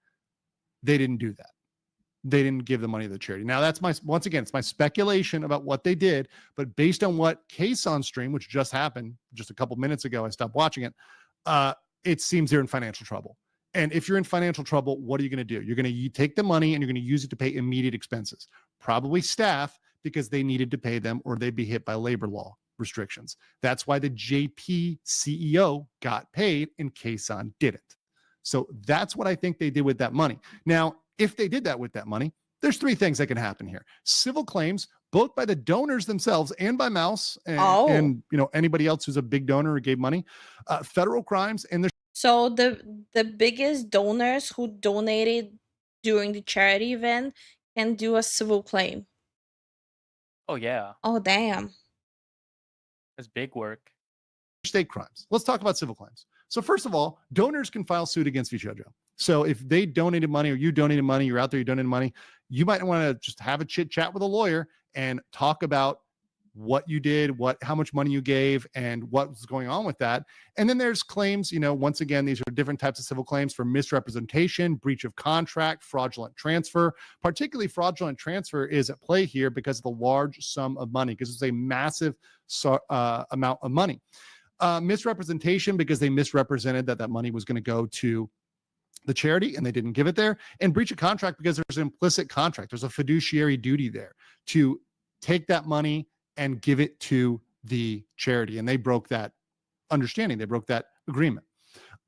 They didn't do that. They didn't give the money to the charity. Now that's once again, it's my speculation about what they did, but based on what Kson stream, which just happened just a couple minutes ago, I stopped watching it. It seems they're in financial trouble. And if you're in financial trouble, what are you going to do? You're going to take the money and you're going to use it to pay immediate expenses, probably staff, because they needed to pay them or they'd be hit by labor law restrictions. That's why the JP CEO got paid and Kson didn't. So that's what I think they did with that money. Now, if they did that with that money, there's three things that can happen here. Civil claims, both by the donors themselves and by Mouse and you know, anybody else who's a big donor or gave money, federal crimes, and there's so the biggest donors who donated during the charity event can do a civil claim. Oh yeah. Oh damn. That's big work. State crimes. Let's talk about civil claims. So first of all, donors can file suit against Vshojo. So if they donated money or you donated money, you're out there, you donated money, you might want to just have a chit chat with a lawyer and talk about what you did, how much money you gave, and what was going on with that. And then there's claims, you know, once again, these are different types of civil claims for misrepresentation, breach of contract, fraudulent transfer. Particularly fraudulent transfer is at play here because of the large sum of money, because it's a massive amount of money. Misrepresentation because they misrepresented that money was going to go to the charity and they didn't give it there. And breach of contract because there's an implicit contract. There's a fiduciary duty there to take that money and give it to the charity. And they broke that understanding. They broke that agreement.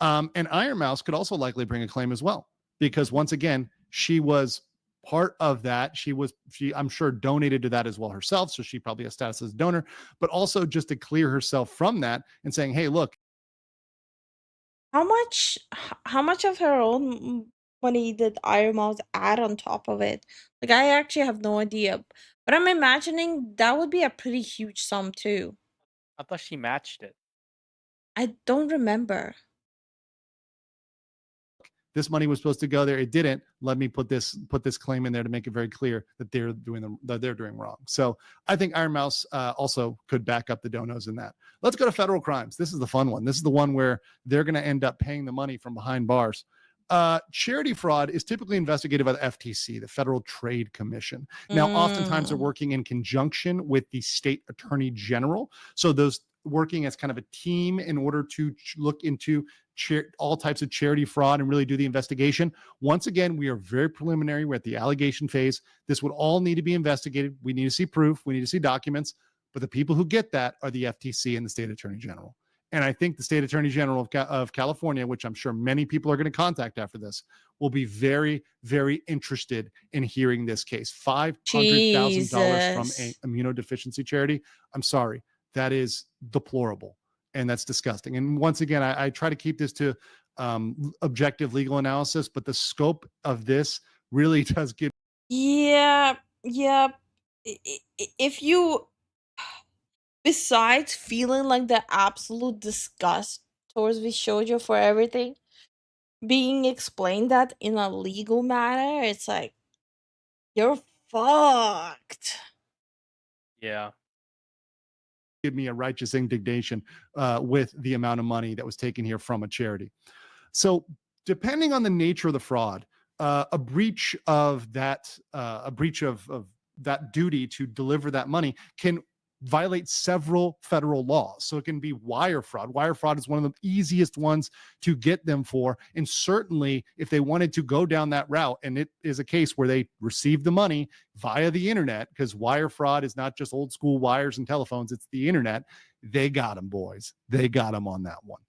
And Iron Mouse could also likely bring a claim as well, because once again, she was part of that. She I'm sure donated to that as well herself. So she probably has status as a donor, but also just to clear herself from that and saying, hey, look. How much of her own money did Iron Mouse add on top of it? Like I actually have no idea. But I'm imagining that would be a pretty huge sum too. I thought she matched it. I don't remember. This money was supposed to go there. It didn't. Let me put this claim in there to make it very clear that they're doing wrong. So I think Iron Mouse also could back up the donos in that. Let's go to federal crimes. This is the fun one. This is the one where they're going to end up paying the money from behind bars. Charity fraud is typically investigated by the FTC, the Federal Trade Commission. Now, oftentimes they're working in conjunction with the state attorney general. So those working as kind of a team in order to look into all types of charity fraud and really do the investigation. Once again, we are very preliminary. We're at the allegation phase. This would all need to be investigated. We need to see proof. We need to see documents. But the people who get that are the FTC and the state attorney general. And I think the state attorney general of California, which I'm sure many people are going to contact after this, will be very, very interested in hearing this case. $500,000 from a immunodeficiency charity. I'm sorry, that is deplorable and that's disgusting. And once again, I try to keep this to objective legal analysis, but the scope of this really does get. Yeah, yeah. If you, besides feeling like the absolute disgust towards Vshojo for everything, being explained that in a legal manner, it's like, you're fucked. Yeah. Give me a righteous indignation with the amount of money that was taken here from a charity. So depending on the nature of the fraud, a breach of that duty to deliver that money can violate several federal laws. So it can be wire fraud. Wire fraud is one of the easiest ones to get them for. And certainly if they wanted to go down that route, and it is a case where they received the money via the internet, because wire fraud is not just old school wires and telephones, it's the internet. They got them, boys. They got them on that one.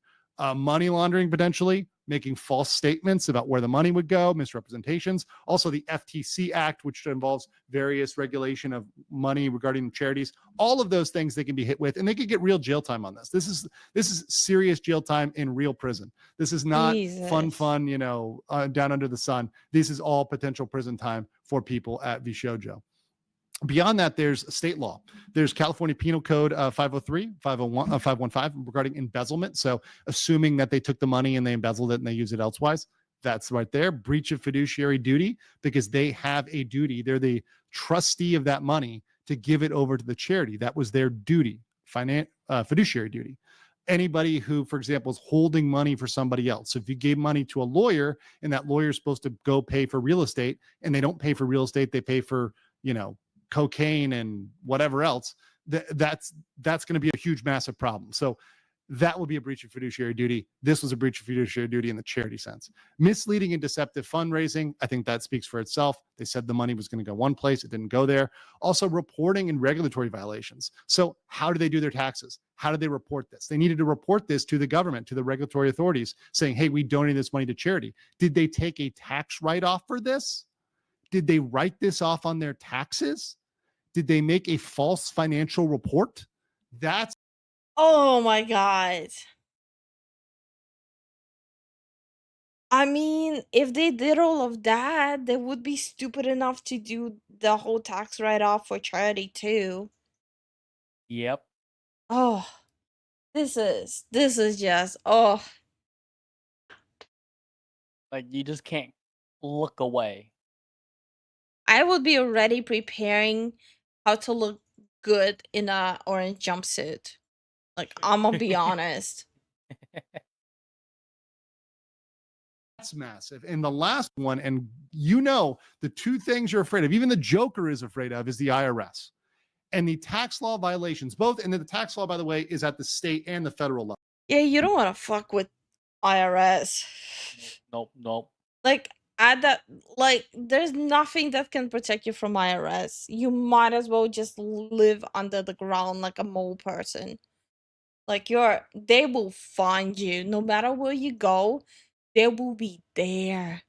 Money laundering, potentially making false statements about where the money would go, misrepresentations. Also the FTC Act, which involves various regulation of money regarding charities. All of those things they can be hit with, and they could get real jail time on this. This is serious jail time in real prison. This is not fun, down under the sun. This is all potential prison time for people at Vshojo. Beyond that, there's state law. There's California Penal Code 503, 501, 515 regarding embezzlement. So assuming that they took the money and they embezzled it and they use it elsewise, that's right there. Breach of fiduciary duty, because they have a duty. They're trustee of that money to give it over to the charity. That was their duty, fiduciary duty. Anybody who, for example, is holding money for somebody else. So if you gave money to a lawyer and that lawyer is supposed to go pay for real estate and they don't pay for real estate, they pay for, cocaine and whatever else, that's going to be a huge, massive problem. So that would be a breach of fiduciary duty. This was a breach of fiduciary duty in the charity sense. Misleading and deceptive fundraising, I think that speaks for itself. They said the money was going to go one place. It didn't go there. Also, reporting and regulatory violations. So how do they do their taxes? How do they report this? They needed to report this to the government, to the regulatory authorities, saying, hey, we donated this money to charity. Did they take a tax write-off for this? Did they write this off on their taxes? Did they make a false financial report? That's Oh my god. I mean, if they did all of that, they would be stupid enough to do the whole tax write-off for charity too. Yep. Oh, this is just, oh. Like, you just can't look away. I would be already preparing how to look good in a orange jumpsuit. Like, I'm gonna be honest. That's massive. And the last one, and the two things you're afraid of, even the Joker is afraid of, is the IRS. And the tax law violations, both, and the tax law, by the way, is at the state and the federal level. Yeah, you don't want to fuck with IRS. Nope. Like, there's nothing that can protect you from IRS. You might as well just live under the ground like a mole person. Like, they will find you. No matter where you go, they will be there.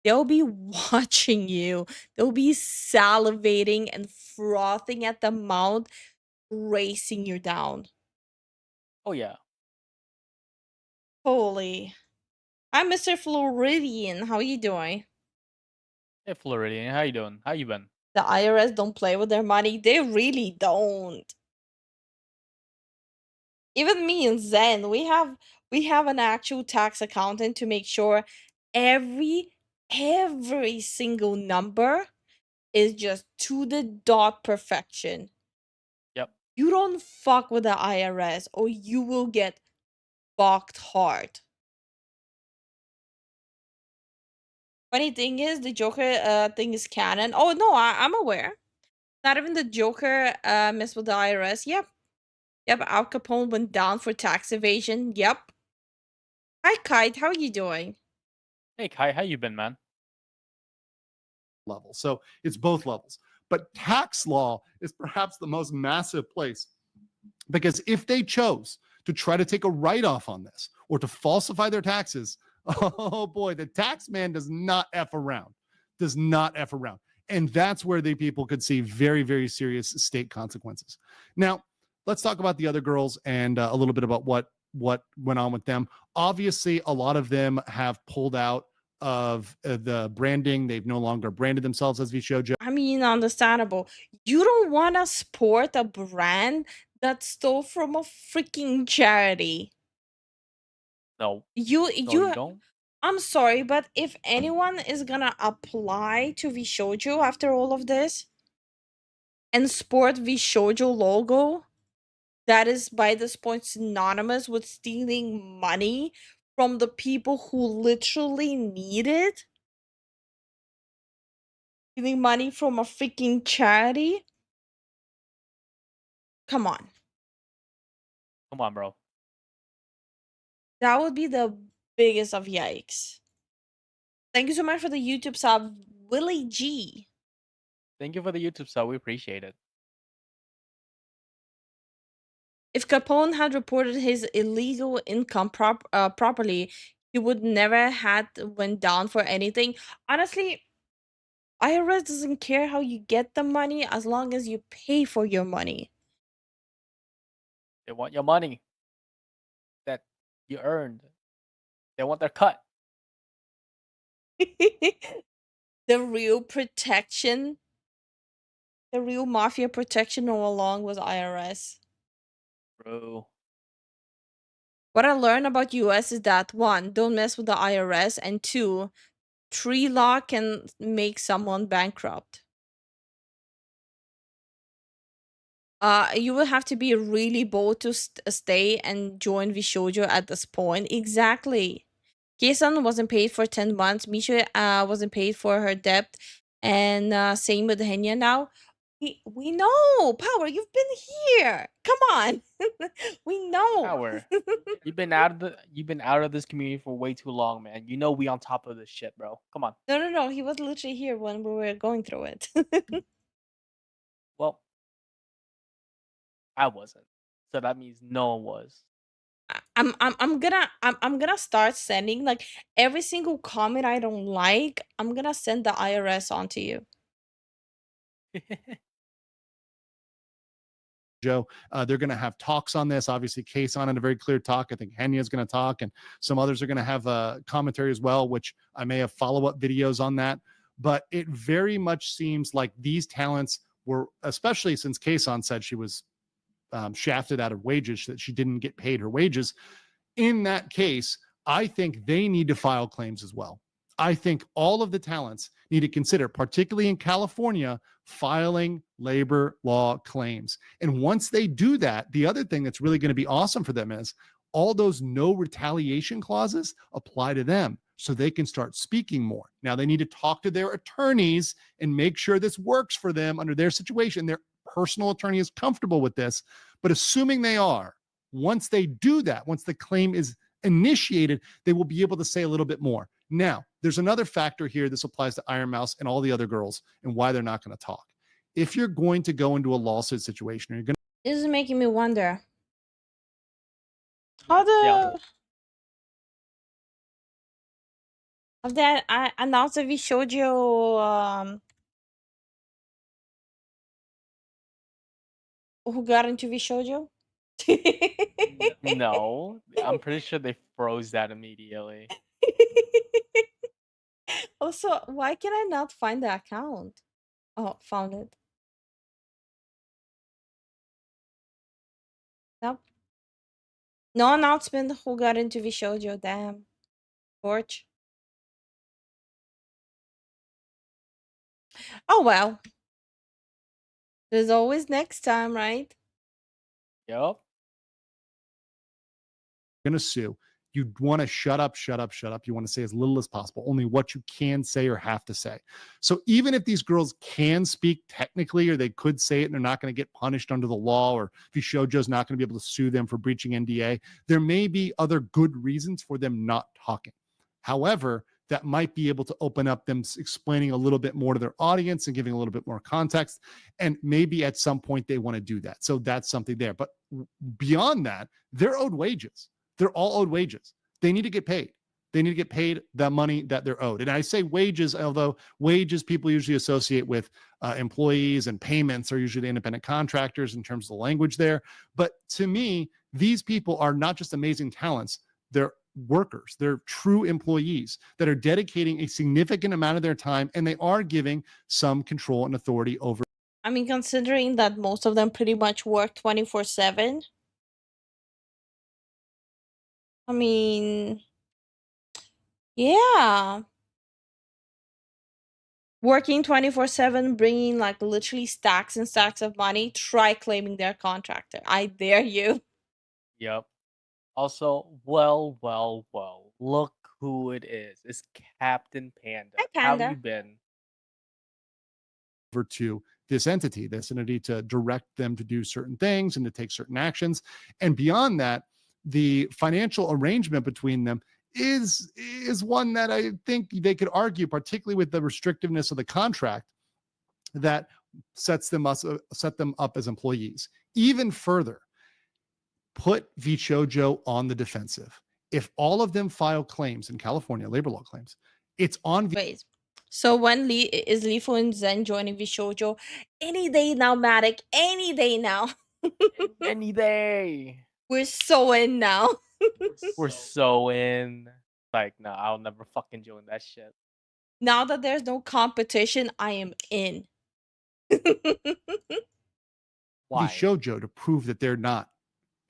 They'll be watching you. They'll be salivating and frothing at the mouth, racing you down. Oh, yeah. Holy. Hi, Mr. Floridian. How you doing? Hey, Floridian, how you doing? How you been? The IRS don't play with their money. They really don't. Even me and Zen, we have an actual tax accountant to make sure every single number is just to the dot perfection. Yep. You don't fuck with the IRS or you will get fucked hard. Funny thing is, the Joker thing is canon. Oh no, I'm aware. Not even the Joker messed with the IRS. Yep, Al Capone went down for tax evasion. Yep. Hi Kite, how are you doing? Hey, Kai, how you been, man? Level. So it's both levels. But tax law is perhaps the most massive place Because if they chose to try to take a write-off on this or to falsify their taxes, oh boy, the tax man does not F around. Does not F around. And that's where the people could see very, very serious state consequences. Now, let's talk about the other girls and a little bit about what went on with them. Obviously, a lot of them have pulled out of the branding. They've no longer branded themselves as Vshojo. I mean, understandable. You don't want to support a brand that stole from a freaking charity. No. You No, you don't. I'm sorry, but if anyone is gonna apply to Vshojo after all of this and sport Vshojo logo, that is by this point synonymous with stealing money from the people who literally need it. Stealing money from a freaking charity. Come on. Come on, bro. That would be the biggest of yikes. Thank you so much for the YouTube sub, Willie G. Thank you for the YouTube sub. We appreciate it. If Capone had reported his illegal income properly, he would never had went down for anything. Honestly, IRS doesn't care how you get the money as long as you pay for your money. They want your money that you earned. They want their cut. The real protection, the real mafia protection all along was IRS. Bro. What I learned about US is that 1, don't mess with the IRS, and 2, tree law can make someone bankrupt. You will have to be really bold to stay and join Vshojo at this point. Exactly. Kson wasn't paid for 10 months. Misha wasn't paid for her debt. And same with Henya now. We know, Power, you've been here. Come on. We know. Power. You've been out of this community for way too long, man. You know we on top of this shit, bro. Come on. No. He was literally here when we were going through it. Well, I wasn't. So that means no one was. I'm gonna start sending like every single comment I don't like. I'm gonna send the IRS onto you. Joe, they're going to have talks on this. Obviously, Kson had a very clear talk. I think Henya is going to talk, and some others are going to have a commentary as well, which I may have follow-up videos on that. But it very much seems like these talents were, especially since Kson said she was shafted out of wages, that she didn't get paid her wages. In that case, I think they need to file claims as well. I think all of the talents need to consider, particularly in California, filing labor law claims. And once they do that, the other thing that's really going to be awesome for them is all those no retaliation clauses apply to them so they can start speaking more. Now, they need to talk to their attorneys and make sure this works for them under their situation. Their personal attorney is comfortable with this. But assuming they are, once they do that, once the claim is initiated, they will be able to say a little bit more. Now, there's another factor here. This applies to Iron Mouse and all the other girls and why they're not going to talk. If you're going to go into a lawsuit situation, you're going to... This is making me wonder how of that I announced that Vshojo who got into Vshojo? No, I'm pretty sure they froze that immediately. Also, why can I not find the account? Oh, found it. Nope. No announcement who got into Vshojo, damn. Torch. Oh well. There's always next time, right? Yep. going to sue. You want to shut up. You want to say as little as possible, only what you can say or have to say. So even if these girls can speak technically, or they could say it and they're not going to get punished under the law, or Vshojo's not going to be able to sue them for breaching NDA, there may be other good reasons for them not talking. However, that might be able to open up them explaining a little bit more to their audience and giving a little bit more context. And maybe at some point they want to do that. So that's something there. But beyond that, they're owed wages. They're all owed wages. They need to get paid. They need to get paid the money that they're owed. And I say wages, although wages people usually associate with employees, and payments are usually independent contractors in terms of the language there. But to me, these people are not just amazing talents. They're workers. They're true employees that are dedicating a significant amount of their time, and they are giving some control and authority over. I mean, considering that most of them pretty much work 24/7. I mean, yeah. Working 24/7, bringing like literally stacks and stacks of money. Try claiming their contractor. I dare you. Yep. Also, well, look who it is. It's Captain Panda. Hi, How you Panda. been? Over to this entity to direct them to do certain things and to take certain actions. And beyond that, the financial arrangement between them is one that I think they could argue, particularly with the restrictiveness of the contract, that set them up as employees. Even further, put Vshojo on the defensive. If all of them file claims in California, labor law claims, it's on. Wait. So when is Lifu and Zen joining Vshojo? Any day now, Matic. Any day now. Any day. We're so in now. We're so in. Like, no, I'll never fucking join that shit. Now that there's no competition, I am in. Why? Vshojo to prove that they're not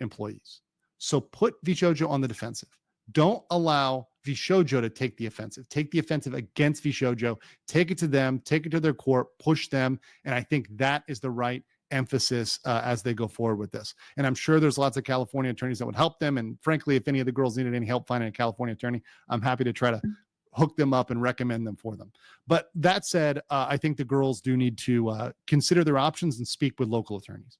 employees. So put Vshojo on the defensive. Don't allow Vshojo to take the offensive. Take the offensive against Vshojo. Take it to them. Take it to their court. Push them. And I think that is the right emphasis as they go forward with this. And I'm sure there's lots of California attorneys that would help them. And frankly, if any of the girls needed any help finding a California attorney, I'm happy to try to hook them up and recommend them for them. But that said, I think the girls do need to consider their options and speak with local attorneys.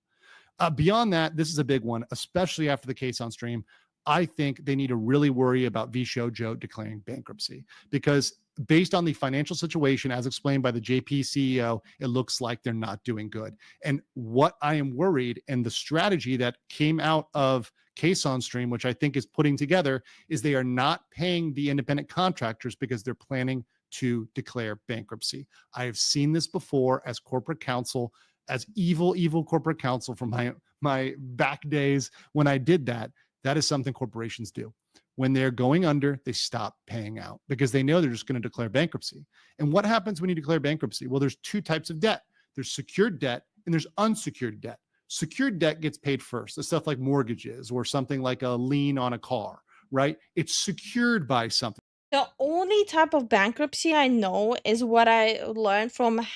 Beyond that, this is a big one, especially after the Kson stream. I think they need to really worry about Vshojo declaring bankruptcy, because based on the financial situation, as explained by the JP CEO, it looks like they're not doing good. And what I am worried, and the strategy that came out of Kson stream, which I think is putting together, is they are not paying the independent contractors because they're planning to declare bankruptcy. I have seen this before as corporate counsel, as evil corporate counsel from my back days when I did that. That is something corporations do. When they're going under, they stop paying out because they know they're just going to declare bankruptcy. And what happens when you declare bankruptcy? Well, there's two types of debt. There's secured debt and there's unsecured debt. Secured debt gets paid first. The stuff like mortgages or something like a lien on a car, right? It's secured by something. The only type of bankruptcy I know is what I learned from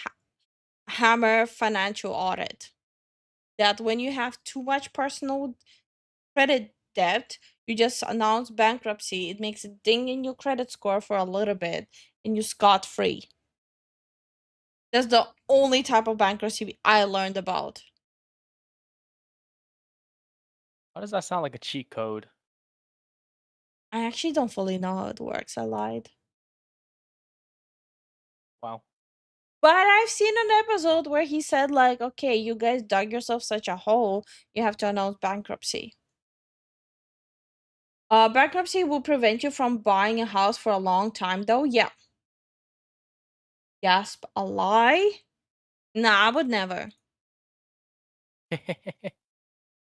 Hammer Financial Audit. That when you have too much personal credit debt, you just announce bankruptcy. It makes a ding in your credit score for a little bit and you're scot-free. That's the only type of bankruptcy I learned about. Why does that sound like a cheat code? I actually don't fully know how it works. I lied. Wow. But I've seen an episode where he said, like, okay, you guys dug yourself such a hole, you have to announce bankruptcy. Bankruptcy will prevent you from buying a house for a long time, though. Yeah. Gasp, a lie? Nah, I would never.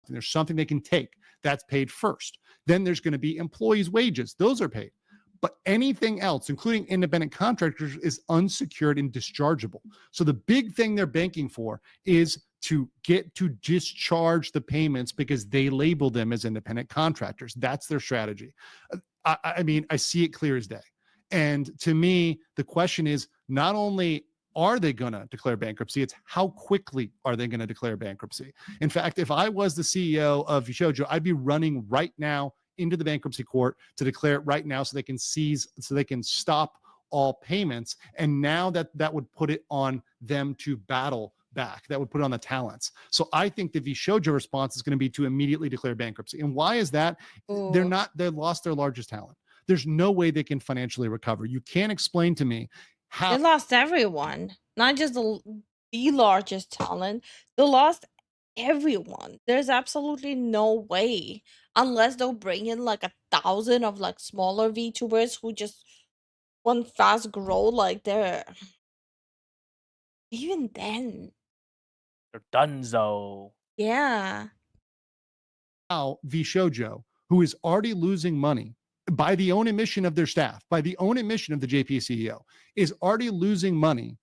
There's something they can take that's paid first. Then there's going to be employees' wages. Those are paid. But anything else, including independent contractors, is unsecured and dischargeable. So the big thing they're banking for is to get to discharge the payments because they label them as independent contractors. That's their strategy. I mean, I see it clear as day. And to me, the question is not only are they going to declare bankruptcy, it's how quickly are they going to declare bankruptcy? In fact, if I was the CEO of Vshojo, I'd be running right now into the bankruptcy court to declare it right now so they can stop all payments. And now that would put it on them to battle back. That would put it on the talents. So I think the Vshojo response is going to be to immediately declare bankruptcy. And why is that? They lost their largest talent. There's no way they can financially recover. You can't explain to me how they lost everyone, not just the largest talent. They lost everyone. There's absolutely no way, unless they'll bring in like 1,000 of like smaller VTubers who just want fast grow. Like they're even then, They're donezo. yeah. Now, Vshojo, who is already losing money by the own admission of their staff, by the own admission of the JP CEO, is already losing money.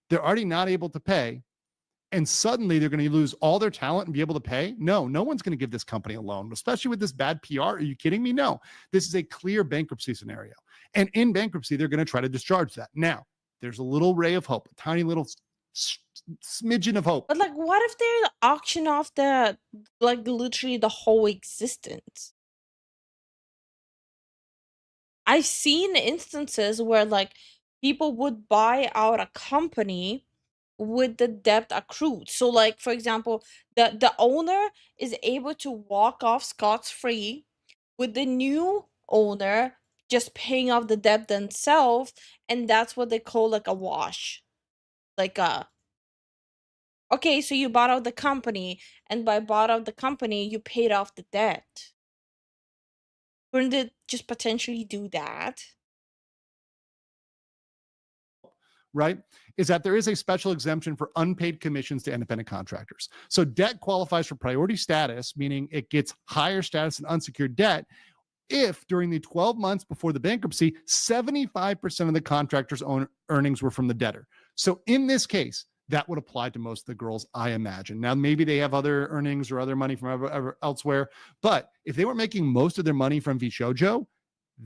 They're already not able to pay. And suddenly they're going to lose all their talent and be able to pay? No, no one's going to give this company a loan, especially with this bad PR. Are you kidding me? No, this is a clear bankruptcy scenario. And in bankruptcy, they're going to try to discharge that. Now, there's a little ray of hope, a tiny little smidgen of hope. But like, what if they auction off the like literally the whole existence? I've seen instances where like people would buy out a company with the debt accrued. So like for example, the owner is able to walk off scot-free with the new owner just paying off the debt themselves, and that's what they call like a wash. Like okay, so you bought out the company, and by bought out the company, you paid off the debt. Wouldn't it just potentially do that? Right, is that there is a special exemption for unpaid commissions to independent contractors. So debt qualifies for priority status, meaning it gets higher status than unsecured debt if during the 12 months before the bankruptcy, 75% of the contractor's own earnings were from the debtor. So in this case, that would apply to most of the girls, I imagine. Now, maybe they have other earnings or other money from elsewhere, but if they were making most of their money from Vshojo,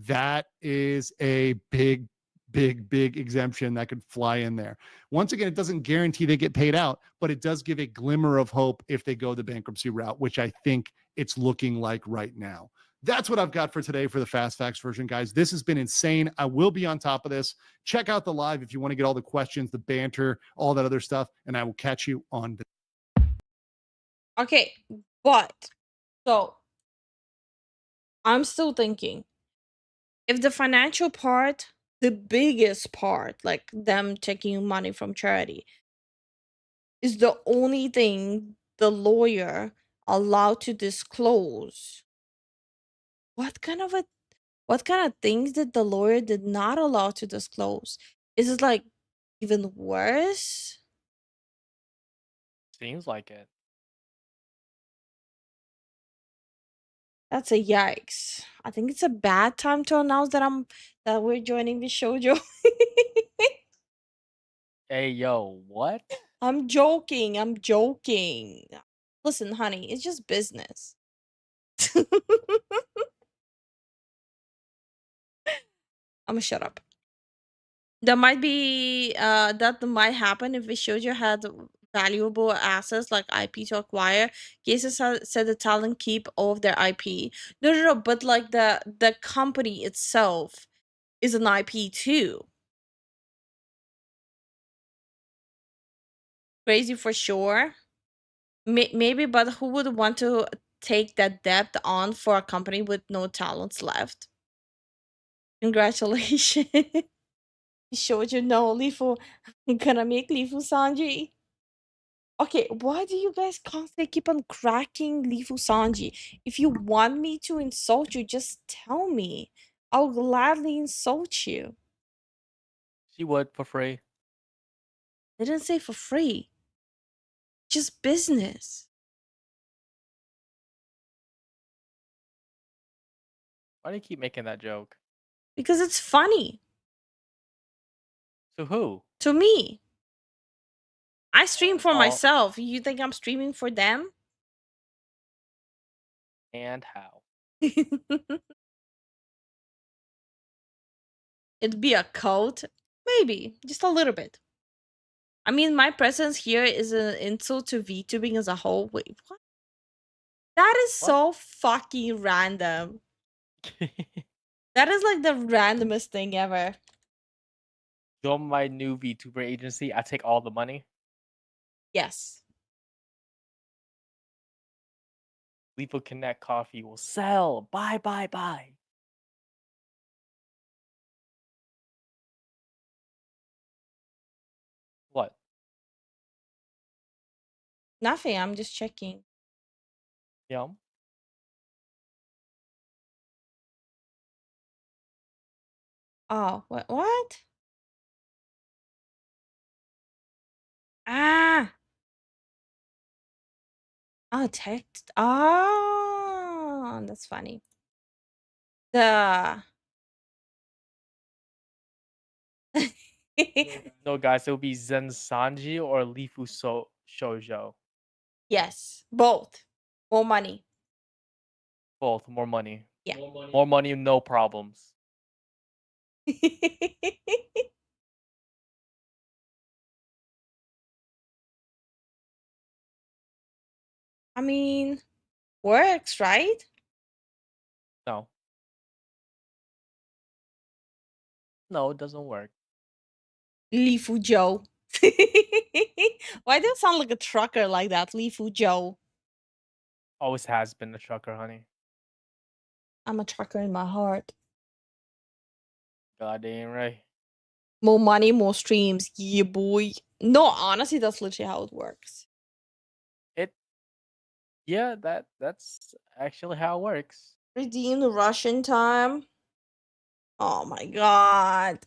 that is a big exemption that could fly in there. Once again, it doesn't guarantee they get paid out, but it does give a glimmer of hope if they go the bankruptcy route, which I think it's looking like right now. That's what I've got for today for the Fast Facts version, guys. This has been insane. I will be on top of this. Check out the live if you want to get all the questions, the banter, all that other stuff, and I will catch you on the... Okay, but so I'm still thinking, if the financial part, the biggest part, like them taking money from charity, is the only thing the lawyer allowed to disclose, what kind of things did the lawyer did not allow to disclose? Is it like even worse? Seems like it. That's a yikes. I think it's a bad time to announce that we're joining the shoujo. Hey, yo, what? I'm joking. I'm joking. Listen, honey, it's just business. I'm gonna shut up. That might happen if Vshojo had valuable assets like IP to acquire. Cases said the talent keep all of their IP. No, but like the company itself is an IP too. Crazy for sure. Maybe, but who would want to take that debt on for a company with no talents left? Congratulations. Shoujo no Lifu. I'm gonna make Lifu Sanji. Okay, why do you guys constantly keep on cracking Lifu Sanji? If you want me to insult you, just tell me. I'll gladly insult you. She would for free. I didn't say for free. Just business. Why do you keep making that joke? Because it's funny. To who? To me. I stream for Oh, myself. You think I'm streaming for them? and how? It'd be a cult? Maybe. Just a little bit. I mean, my presence here is an insult to VTubing as a whole. Wait, what? That is so fucking random. That is like the randomest thing ever. Join my new VTuber agency. I take all the money. Yes. Lethal Connect coffee will sell. Buy. What? Nothing. I'm just checking. Yeah. Oh, what? Ah. Oh, text. Oh, that's funny. The No, guys, it would be Zen Sanji or Lifu Shoujo. yes, both. More money. Both, more money. Yeah. More money, no problems. I mean, works, right? No. No, it doesn't work. Lifu Joe. Why do you sound like a trucker like that? Lifu Joe. Always has been a trucker, honey. I'm a trucker in my heart. Goddamn right. More money, more streams. Yeah, boy. No, honestly, that's literally how it works. Yeah, that's actually how it works. Redeem the Russian time. Oh my god.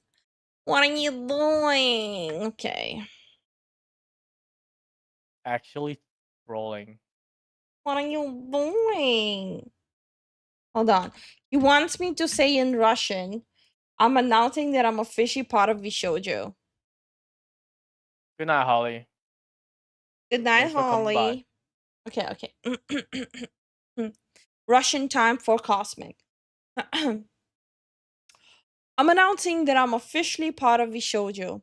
What are you doing? Okay. Actually rolling. What are you doing? Hold on. He wants me to say in Russian, I'm announcing that I'm officially part of Vshojo. Good night, Holly. Good night, Thanks for coming by. Holly. Okay. Russian time for Cosmic. I'm announcing that I'm officially part of Vshojo.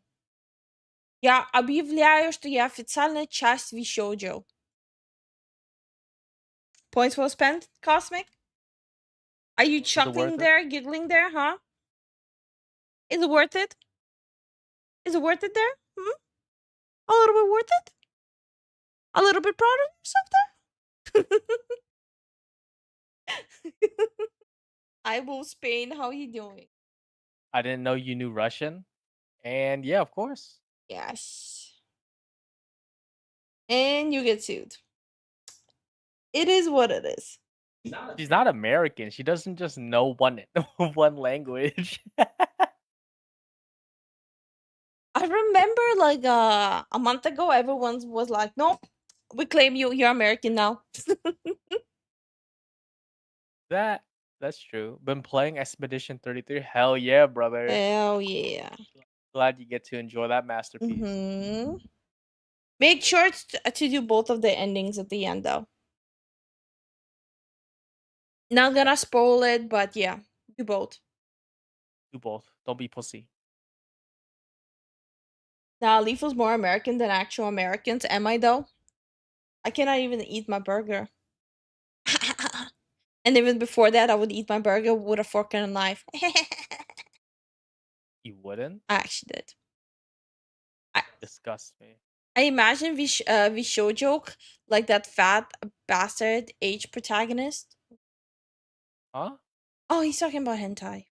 Я объявляю, что я официальная часть Vshojo. Points well spent, Cosmic? Are you chuckling there, giggling there, huh? Is it worth it? Is it worth it there? A little bit worth it? A little bit proud of yourself there? I will Spain, how you doing? I didn't know you knew Russian. And yeah, of course. Yes. And you get sued. It is what it is. She's not American. She doesn't just know one one language. I remember like a month ago, everyone was like, "Nope, we claim you. You're American now." That's true. Been playing Expedition 33. Hell yeah, brother. Hell yeah. Glad you get to enjoy that masterpiece. Make sure to do both of the endings at the end, though. Not gonna spoil it, but yeah, do both. Do both. Don't be pussy. Now, Leaf was more American than actual Americans. Am I though? I cannot even eat my burger. And even before that, I would eat my burger with a fork and a knife. You wouldn't? I actually did. Disgust me. I imagine Vshojo like that fat bastard age protagonist. Huh? Oh, he's talking about hentai.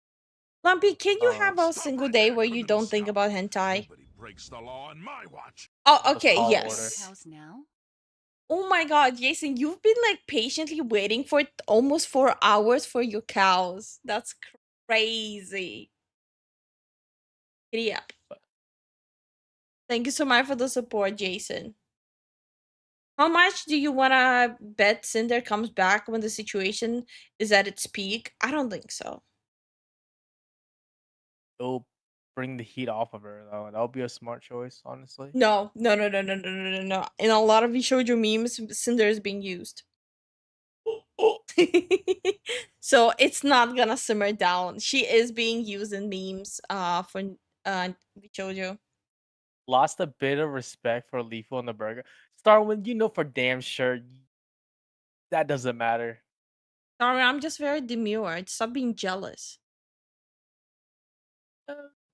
Lumpy, can you have a single day where you don't think about hentai? Breaks the law on my watch. Oh, okay, yes. House now? Oh my god, Jason, you've been like patiently waiting for almost 4 hours for your cows. That's crazy. Giddy up. Thank you so much for the support, Jason. How much do you want to bet Cinder comes back when the situation is at its peak? I don't think so. It'll bring the heat off of her, though. That would be a smart choice, honestly. No. In a lot of Vshojo memes, Cinder is being used. So it's not gonna simmer down. She is being used in memes for Vshojo. Lost a bit of respect for Lethal on the burger. Starwin, you know for damn sure that doesn't matter. Sorry, I'm just very demure. Stop being jealous.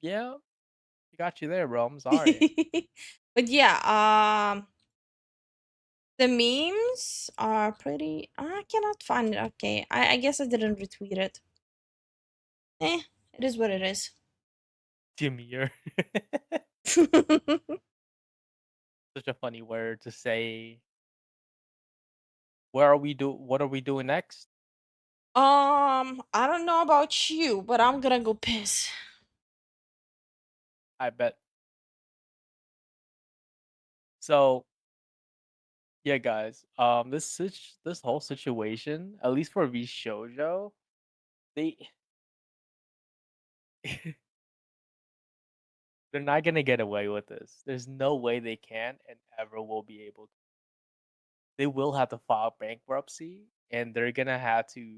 Yeah, I got you there, bro. I'm sorry. But yeah, the memes are pretty. I cannot find it. Okay, I guess I didn't retweet it. It is what it is. Demure. Such a funny word to say. What are we doing next? I don't know about you, but I'm gonna go piss. I bet. So yeah, guys. This whole situation, at least for Vshojo, they they're not gonna get away with this. There's no way they can and ever will be able to. They will have to file bankruptcy, and they're gonna have to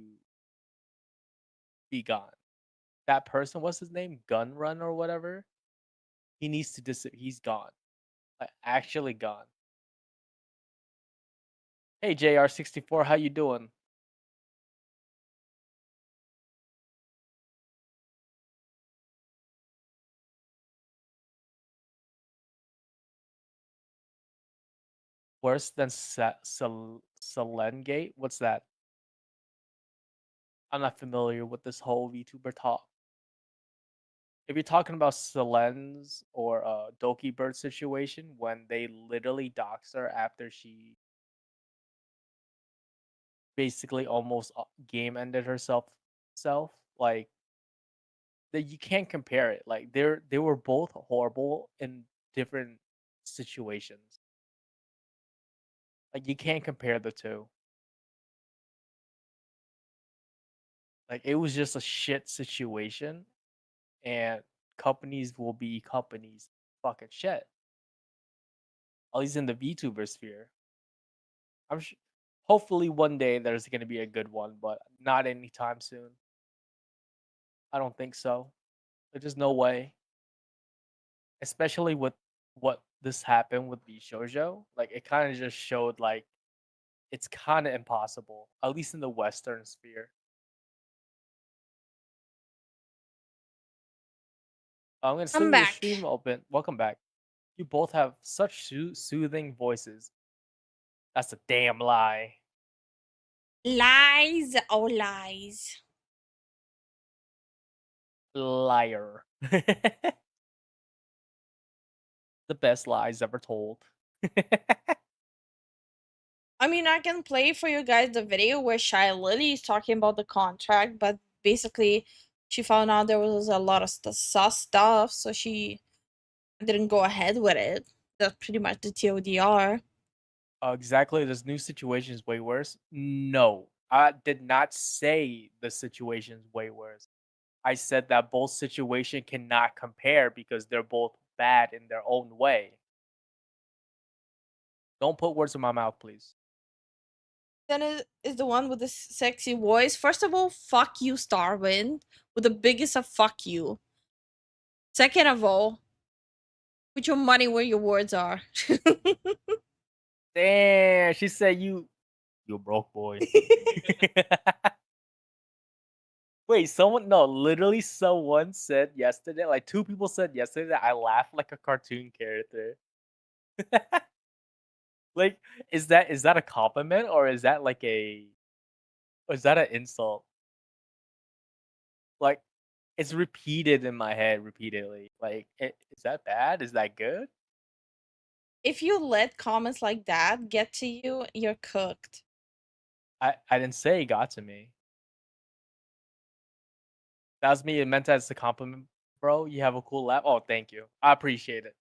be gone. That person, what's his name? Gun Run or whatever. He needs to he's gone. Like, actually gone. Hey JR64, how you doing? Worse than Selengate? What's that? I'm not familiar with this whole VTuber talk. If you're talking about Selen's or Doki Bird situation, when they literally doxed her after she basically almost game ended self, like that, you can't compare it. Like they were both horrible in different situations. Like you can't compare the two. Like it was just a shit situation, and companies will be companies fucking shit. At least in the VTuber sphere. I'm hopefully one day there's gonna be a good one, but not anytime soon. I don't think so. There's just no way. Especially with what this happened with Vshojo. Like it kind of just showed like it's kind of impossible, at least in the Western sphere. I'm gonna I'm see the back. stream open. Welcome back. You both have such soothing voices. That's a damn lie. Lies, oh lies. Liar. The best lies ever told. I mean, I can play for you guys the video where Shy Lily is talking about the contract, but basically, she found out there was a lot of sus stuff, so she didn't go ahead with it. That's pretty much the TLDR. Exactly. This new situation is way worse. No, I did not say the situation's way worse. I said that both situation cannot compare because they're both bad in their own way. Don't put words in my mouth, please. Then is the one with the sexy voice. First of all, fuck you, Starwind, with the biggest of fuck you. Second of all, put your money where your words are. Damn, she said you broke boy. Wait, literally someone said yesterday, like 2 people said yesterday that I laugh like a cartoon character. Like, is that a compliment or is that like is that an insult? Like, it's repeated in my head repeatedly. Like, is that bad? Is that good? If you let comments like that get to you, you're cooked. I didn't say it got to me. That was me. It meant as a compliment, bro. You have a cool laugh. Oh, thank you. I appreciate it.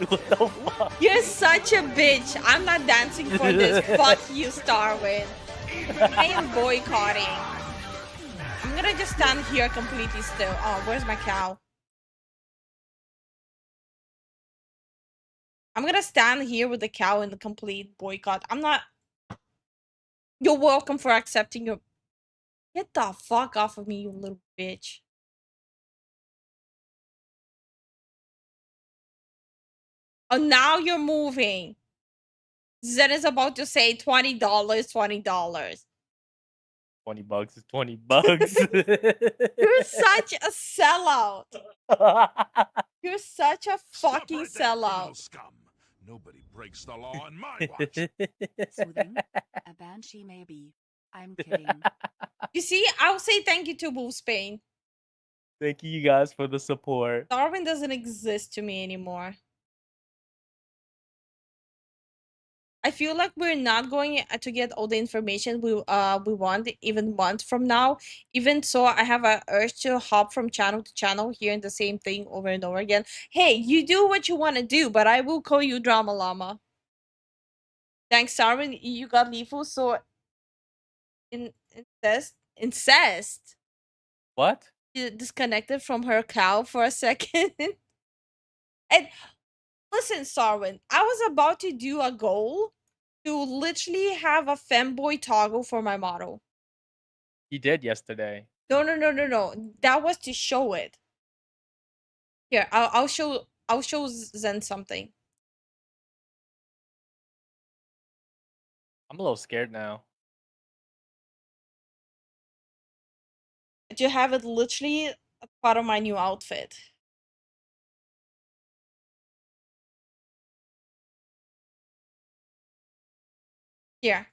What the fuck? You're such a bitch. I'm not dancing for this. Fuck you, Starwind. I am boycotting. I'm gonna just stand here completely still. Oh, where's my cow? I'm gonna stand here with the cow in the complete boycott. I'm not. You're welcome for accepting your. Get the fuck off of me, you little bitch. Oh, now you're moving. Zen is about to say $20, $20. $20 is $20. You're such a sellout. You're such a fucking sellout. Scum. Nobody breaks the law on my watch. Soothing? A banshee maybe. I'm kidding. You see, I'll say thank you to Boo Spain. Thank you guys for the support. Darwin doesn't exist to me anymore. I feel like we're not going to get all the information we want even month from now. Even so, I have a urge to hop from channel to channel, hearing the same thing over and over again. Hey, you do what you want to do, but I will call you Drama Llama. Thanks, Sarwin. You got Lifu, so incest. What? She disconnected from her cow for a second. And listen, Sarwin, I was about to do a goal to literally have a femboy toggle for my model. You did yesterday. No. That was to show it. Here, I'll show Zen something. I'm a little scared now. To have it literally a part of my new outfit. Here.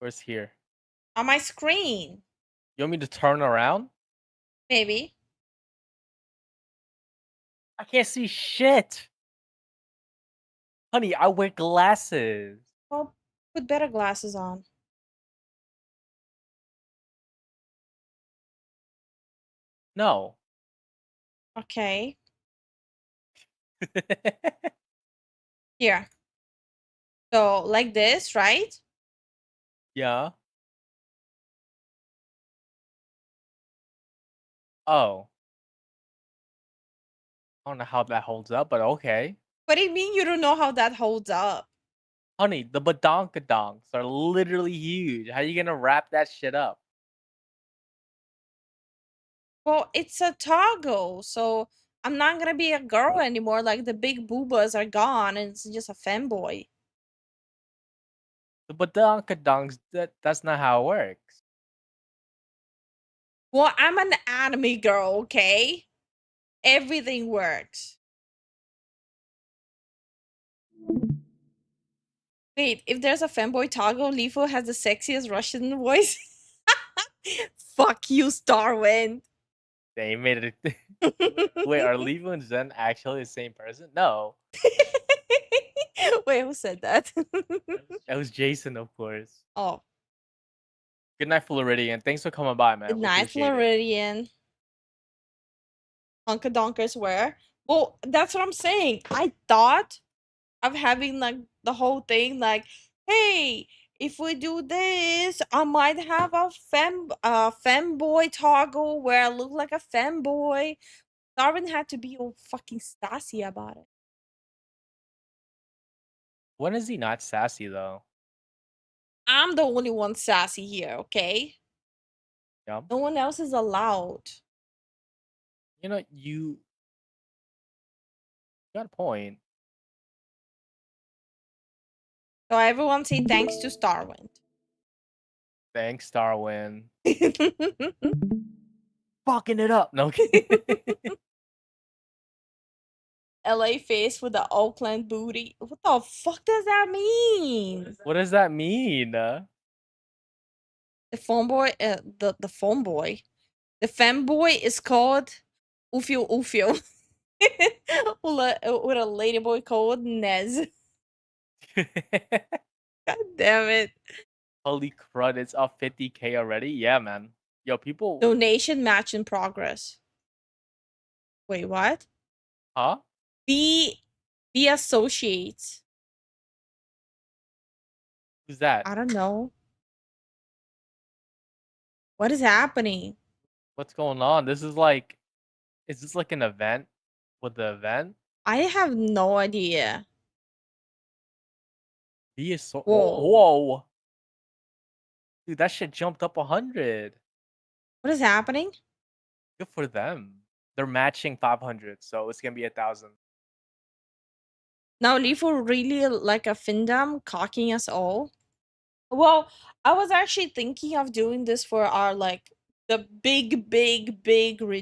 Where's here? On my screen. You want me to turn around? Maybe. I can't see shit. Honey, I wear glasses. Well, put better glasses on. No. Okay. Here. So, like this, right? Yeah. Oh. I don't know how that holds up, but okay. What do you mean you don't know how that holds up? Honey, the badonkadonks are literally huge. How you gonna wrap that shit up? Well, it's a toggle, so I'm not gonna be a girl anymore. Like the big boobas are gone, and it's just a femboy. The badonkadonks, that's not how it works. Well, I'm an anime girl, okay? Everything works. Wait, if there's a femboy toggle, Lifu has the sexiest Russian voice. Fuck you, Starwind. They made it. Wait, are Levo and Zen actually the same person? No. Wait, who said that? That was Jason, of course. Oh. Good night, Floridian. Thanks for coming by, man. Good We night, appreciate it. Floridian. Hunkadonkers where? Well, that's what I'm saying. I thought of having like the whole thing like, hey, if we do this, I might have a femboy toggle where I look like a femboy. Darwin had to be all fucking sassy about it. When is he not sassy, though? I'm the only one sassy here, okay? Yeah. No one else is allowed. You know, you got a point. So everyone say thanks to Starwind. Thanks, Darwin. Fucking it up. No. LA face with the Oakland booty. What the fuck does that mean? What does that mean? The phone boy, the phone boy. The femboy is called Ufio Ufio. with a ladyboy called Nez. God damn it. Holy crud, it's up 50K already? Yeah, man. Yo, people. Donation match in progress. Wait, what? Huh? The associates. Who's that? I don't know. What is happening? What's going on? This is like, is this like an event with the event? I have no idea. He is so. Whoa. Whoa. Dude, that shit jumped up 100. What is happening? Good for them. They're matching 500, so it's gonna be 1,000. Now Lifu really like a Findam cocking us all. Well, I was actually thinking of doing this for our like the big redebut,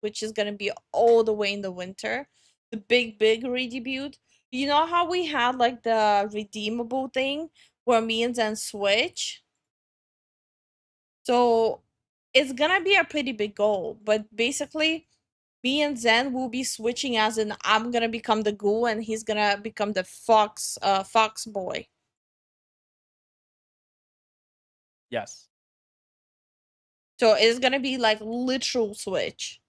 which is gonna be all the way in the winter. The big redebut. You know how we had like the redeemable thing where me and Zen switch? So it's gonna be a pretty big goal, but basically Me and Zen will be switching, as in I'm gonna become the ghoul and he's gonna become the fox boy. Yes. So it's gonna be like literal switch.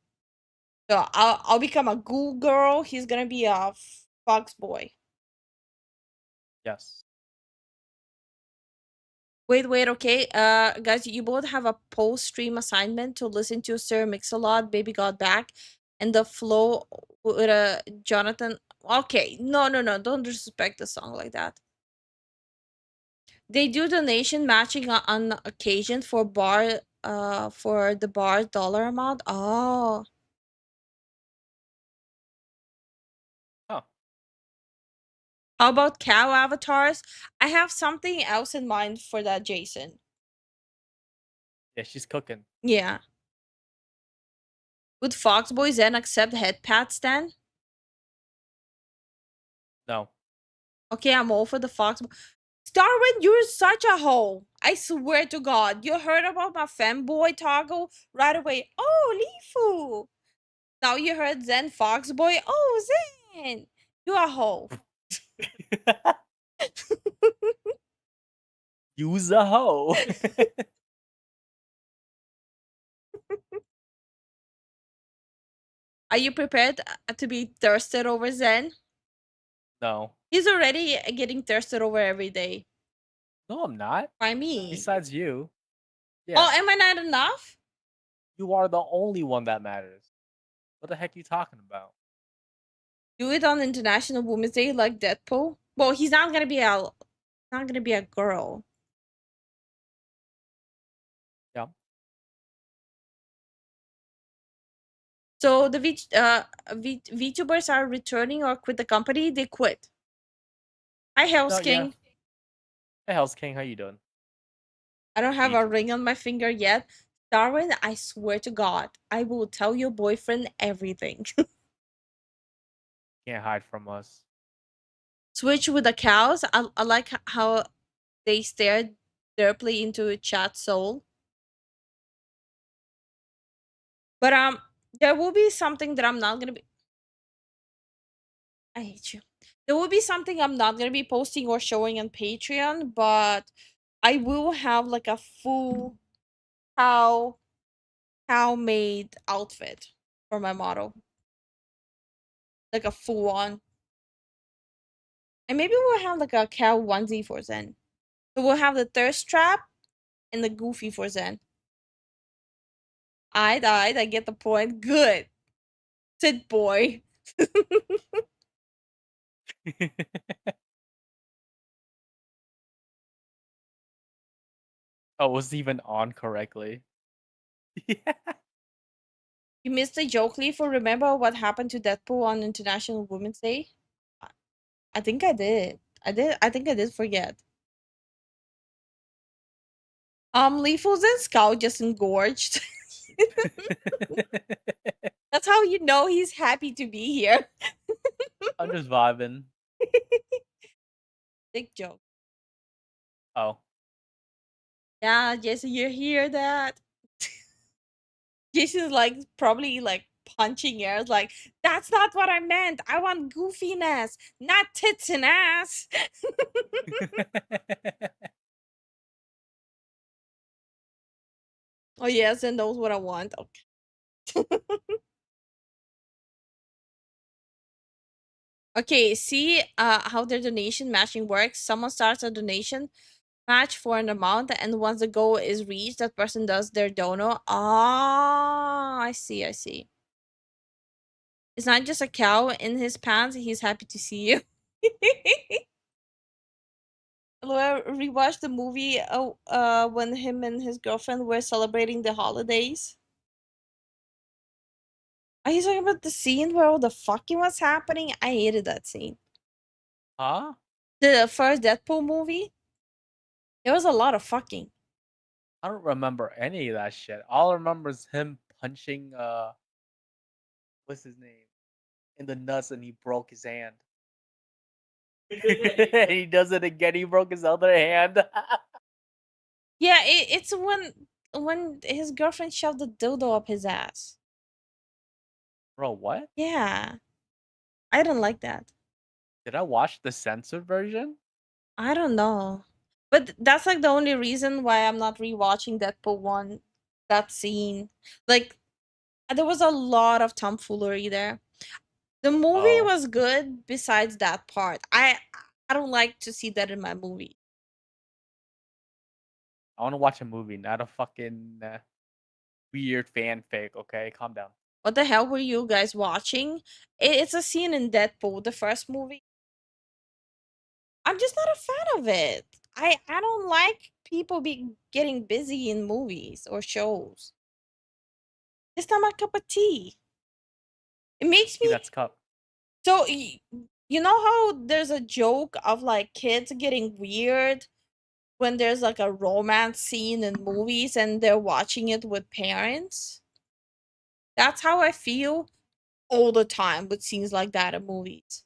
So I'll become a ghoul girl, he's gonna be a fox boy. Yes. Wait, okay. Guys, you both have a post-stream assignment to listen to Sir Mix-a-Lot, Baby Got Back, and the flow with Jonathan. Okay, no, don't disrespect the song like that. They do donation matching on occasion for the bar dollar amount. Oh. Oh. How about cow avatars? I have something else in mind for that, Jason. Yeah, she's cooking. Yeah. Would Foxboy Zen accept head pats then? No. Okay, I'm all for the Fox. Starwin, you're such a hoe. I swear to God. You heard about my femboy toggle right away. Oh, Lifu. Now you heard Zen Foxboy. Oh, Zen. You a hoe. Use a hoe. Are you prepared to be thirsted over Zen? No. He's already getting thirsted over every day. No, I'm not. By me. Besides you. Yeah. Oh, am I not enough? You are the only one that matters. What the heck are you talking about? Do it on International Women's Day like Deadpool? Well, he's not gonna be a girl. Yeah. So the VTubers are returning or quit the company. They quit. Hi, Hell's No, King. yeah. Hey, Hell's King, how you doing? I don't have a ring on my finger yet. Darwin, I swear to God, I will tell your boyfriend everything. Can't hide from us. Switch with the cows. I like how they stared directly into chat's soul. But there will be something that I'm not gonna be. I hate you. There will be something I'm not gonna be posting or showing on Patreon, but I will have like a full cow made outfit for my model. Like a full on. And maybe we'll have like a cow onesie for Zen. So we'll have the thirst trap and the goofy for Zen. I get the point. Good. Sit boy. Oh, it was even on correctly. Yeah. You missed a joke, Leaf, or remember what happened to Deadpool on International Women's Day? I think I did. I think I did forget. Leafles and Scout just engorged. That's how you know he's happy to be here. I'm just vibing. Big joke. Oh. Yeah, Jason, you hear that? Jason's like probably like punching air, like, that's not what I meant. I want goofiness, not tits and ass. Oh yes, and knows what I want. Okay. Okay, see how their donation matching works. Someone starts a donation match for an amount, and once the goal is reached, that person does their dono. Ah, I see. It's not just a cow in his pants. He's happy to see you. Laura rewatched the movie when him and his girlfriend were celebrating the holidays. Are you talking about the scene where all the fucking was happening? I hated that scene. Huh? The first Deadpool movie? There was a lot of fucking. I don't remember any of that shit. All I remember is him punching what's his name? In the nuts, and he broke his hand. He does it again, he broke his other hand. Yeah, it's when his girlfriend shoved the dildo up his ass. Bro, what? Yeah. I don't like that. Did I watch the censored version? I don't know. But that's like the only reason why I'm not rewatching Deadpool 1. That scene. Like, there was a lot of tomfoolery there. The movie Oh. was good besides that part. I don't like to see that in my movie. I want to watch a movie, not a fucking weird fanfic. Okay, calm down. What the hell were you guys watching? It's a scene in Deadpool, the first movie. I'm just not a fan of it. I don't like people be getting busy in movies or shows. It's not my cup of tea. It makes See, me that's cup. so you know how there's a joke of like kids getting weird when there's like a romance scene in movies and they're watching it with parents? That's how I feel all the time with scenes like that in movies.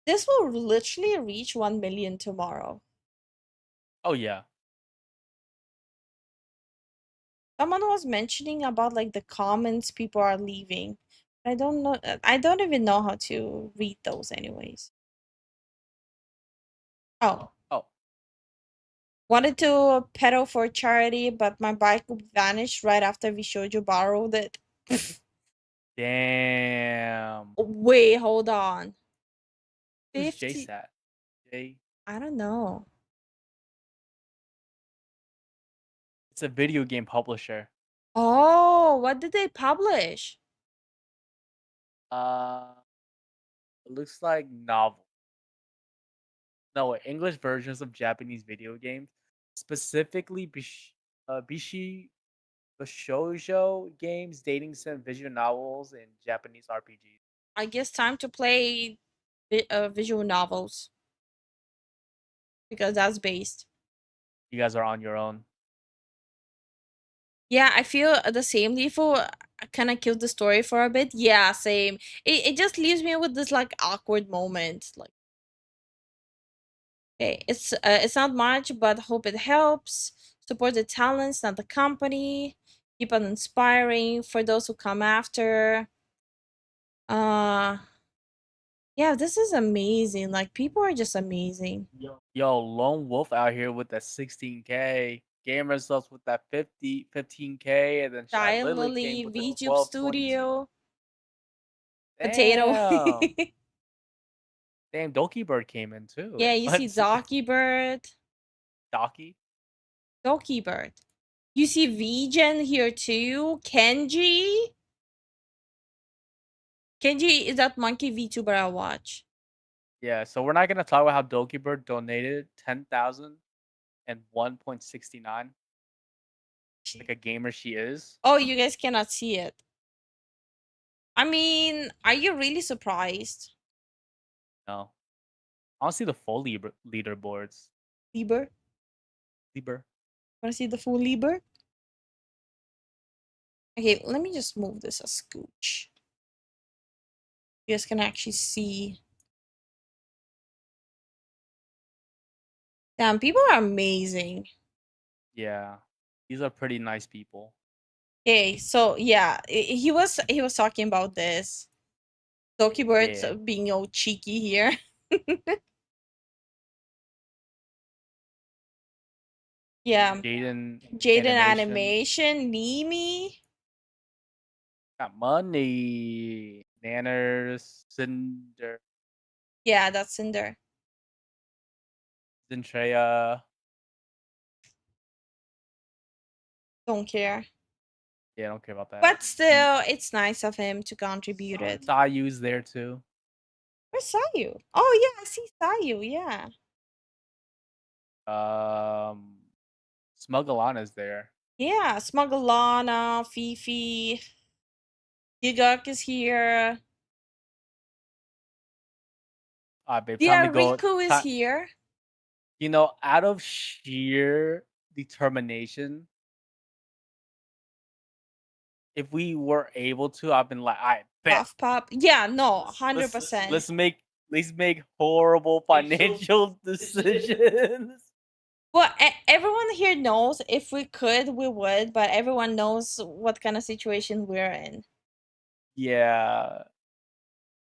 This will literally reach 1 million tomorrow. Oh yeah. Someone was mentioning about like the comments people are leaving. I don't know. I don't even know how to read those, anyways. Oh. Oh. Wanted to pedal for charity, but my bike vanished right after Vshojo borrowed it. Damn. Wait, hold on. Who's 50. JSAT? J. I don't know. It's a video game publisher. Oh, what did they publish? It looks like novel. No, English versions of Japanese video games, specifically Vshojo games, dating sim, visual novels, and Japanese RPGs. I guess time to play visual novels. Because that's based. You guys are on your own. Yeah, I feel the same. Lifu kind of killed the story for a bit. Yeah, same. It just leaves me with this like awkward moment. Like, okay, it's not much, but hope it helps. Support the talents, not the company. Keep on inspiring for those who come after. Yeah, this is amazing. Like, people are just amazing. Yo, Lone Wolf out here with that 16K. Gamer subs with that 15K, and then Shy Giant Lily came Lily, with the VTube 1222. Studio, Potato. Damn. Damn, Doki Bird came in too. Yeah, you see Let's Doki Bird. Doki? Doki Bird. You see VGen here too. Kenji. Kenji is that monkey VTuber I watch. Yeah, so we're not gonna talk about how Doki Bird donated 10,000 and 1.69. Like a gamer she is. Oh, you guys cannot see it. I mean, are you really surprised? No. I want to see the full leaderboards. Lieber? Lieber. Wanna see the full Lieber? Okay, let me just move this a scooch. You guys can actually see. Damn, people are amazing. Yeah. These are pretty nice people. Okay, so yeah, he was talking about this. Doki Bird's Yeah. being all cheeky here. Yeah. Jaden Animation, Nimi. Got money. Nanners, Cinder, Yeah, that's Cinder. Zentrea. Don't care. Yeah, I don't care about that. But still, it's nice of him to contribute it. Sayu's there too. Where's Sayu? Oh yeah, I see Sayu, yeah. Smugalana's there. Yeah, Smugglana, Fifi. Giguk is here. Babe, Yeah, time to go. Riku is here. You know, out of sheer determination, if we were able to, I've been like, I bet. Puff Pop. Yeah, no, 100%. Let's make horrible financial decisions. Well, everyone here knows if we could, we would, but everyone knows what kind of situation we're in. Yeah.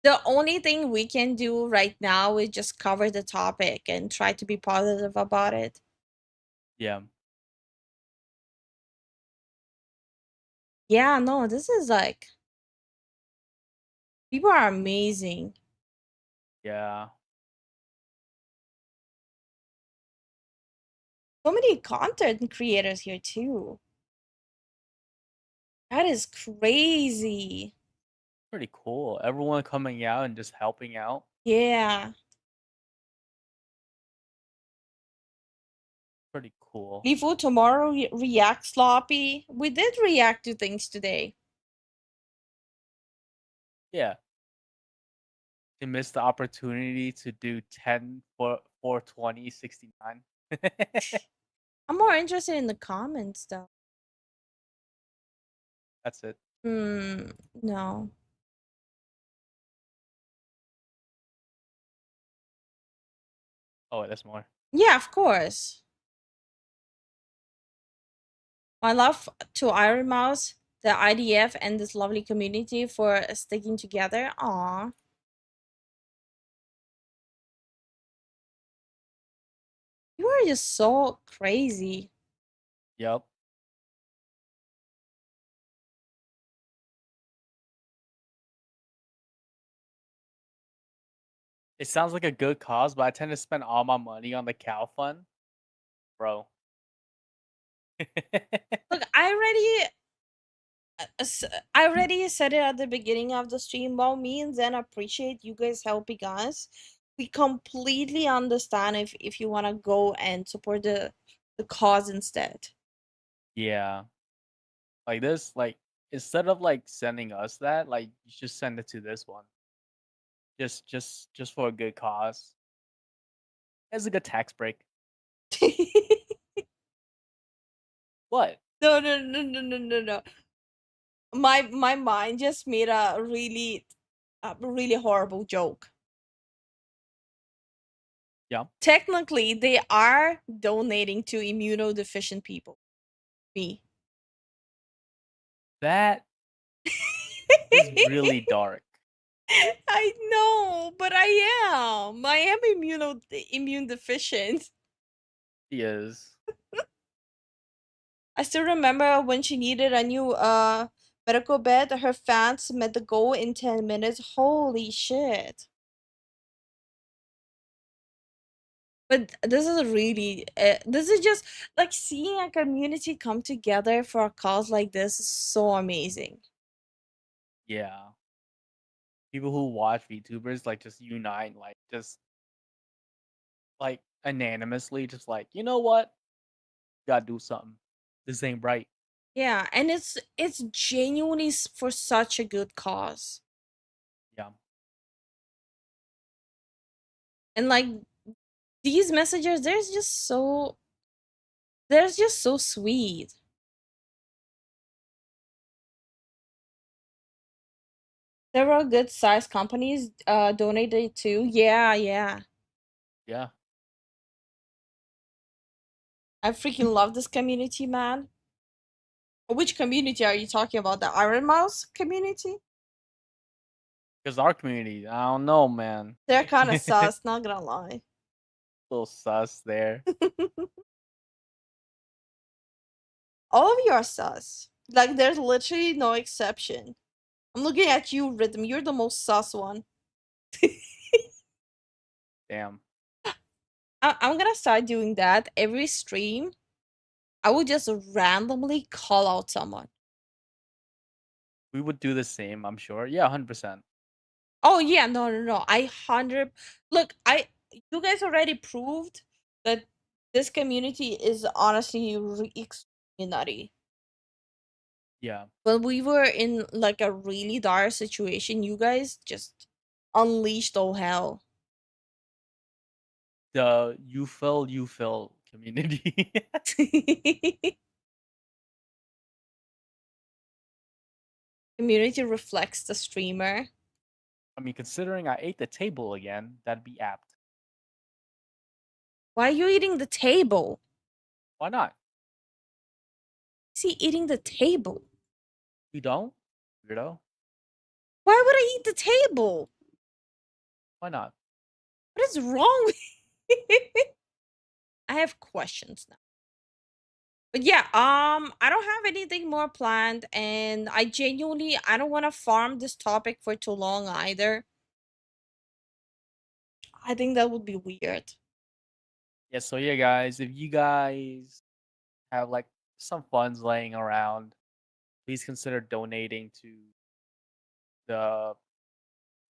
The only thing we can do right now is just cover the topic and try to be positive about it. Yeah. Yeah, no, this is like people are amazing. Yeah. So many content creators here too. That is crazy. Pretty cool. Everyone coming out and just helping out. Yeah. Pretty cool. Lifu tomorrow react sloppy. We did react to things today. Yeah. They missed the opportunity to do 10 for 420 69. I'm more interested in the comments though. That's it. No. Oh, wait, there's more. Yeah, of course. My love to Iron Mouse, the IDF, and this lovely community for sticking together. Aw. You are just so crazy. Yep. It sounds like a good cause, but I tend to spend all my money on the cow fund. Bro. Look, I already said it at the beginning of the stream. While me and Zen appreciate you guys helping us, we completely understand if you want to go and support the cause instead. Yeah. Like this, like instead of like sending us that, like you should send it to this one. Just for a good cause. It's a good tax break. What? No. My mind just made a really horrible joke. Yeah. Technically, they are donating to immunodeficient people. Me. That is really dark. I know, but I am. I am immune deficient. He is. I still remember when she needed a new medical bed, her fans met the goal in 10 minutes. Holy shit. But this is really this is just like seeing a community come together for a cause like this is so amazing. Yeah. People who watch VTubers like just unite, like just like unanimously, just like, you know what? Gotta do something. This ain't right. Yeah, and it's genuinely for such a good cause. Yeah. And like these messages, they're just so sweet. Several good sized companies donated too. Yeah. Yeah. I freaking love this community, man. Which community are you talking about? The Iron Mouse community? Because our community, I don't know, man. They're kind of sus, not gonna lie. Little sus there. All of you are sus. Like, there's literally no exception. I'm looking at you, Rhythm. You're the most sus one. Damn. I'm gonna start doing that every stream. I will just randomly call out someone. We would do the same, I'm sure. Yeah, 100%. Oh yeah, no. Look, you guys already proved that this community is honestly extremely nutty. Yeah. When we were in like a really dire situation, you guys just unleashed all hell. The you feel community. Community reflects the streamer. I mean, considering I ate the table again, that'd be apt. Why are you eating the table? Why not? Is he eating the table? You don't? Weirdo. Why would I eat the table? Why not? What is wrong with I have questions now. But yeah, I don't have anything more planned, and I genuinely I don't want to farm this topic for too long either. I think that would be weird. Yeah, so yeah, guys, if you guys have like some funds laying around, please consider donating to the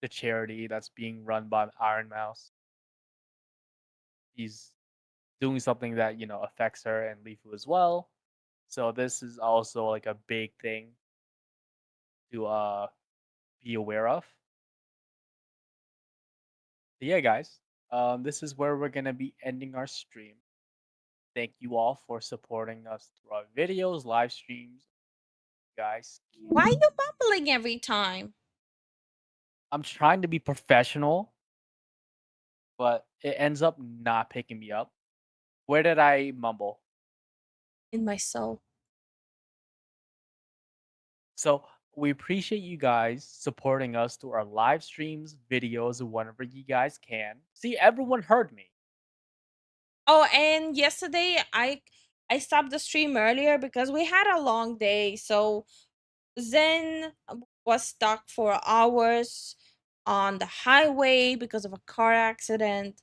the charity that's being run by Iron Mouse. He's doing something that, affects her and Lifu as well. So this is also like a big thing to be aware of. So yeah, guys, this is where we're gonna be ending our stream. Thank you all for supporting us through our videos, live streams, guys. Why are you mumbling every time? I'm trying to be professional, but it ends up not picking me up. Where did I mumble? In my soul. So we appreciate you guys supporting us through our live streams, videos, whenever you guys can. See, everyone heard me. Oh, and yesterday I stopped the stream earlier because we had a long day. So Zen was stuck for hours on the highway because of a car accident.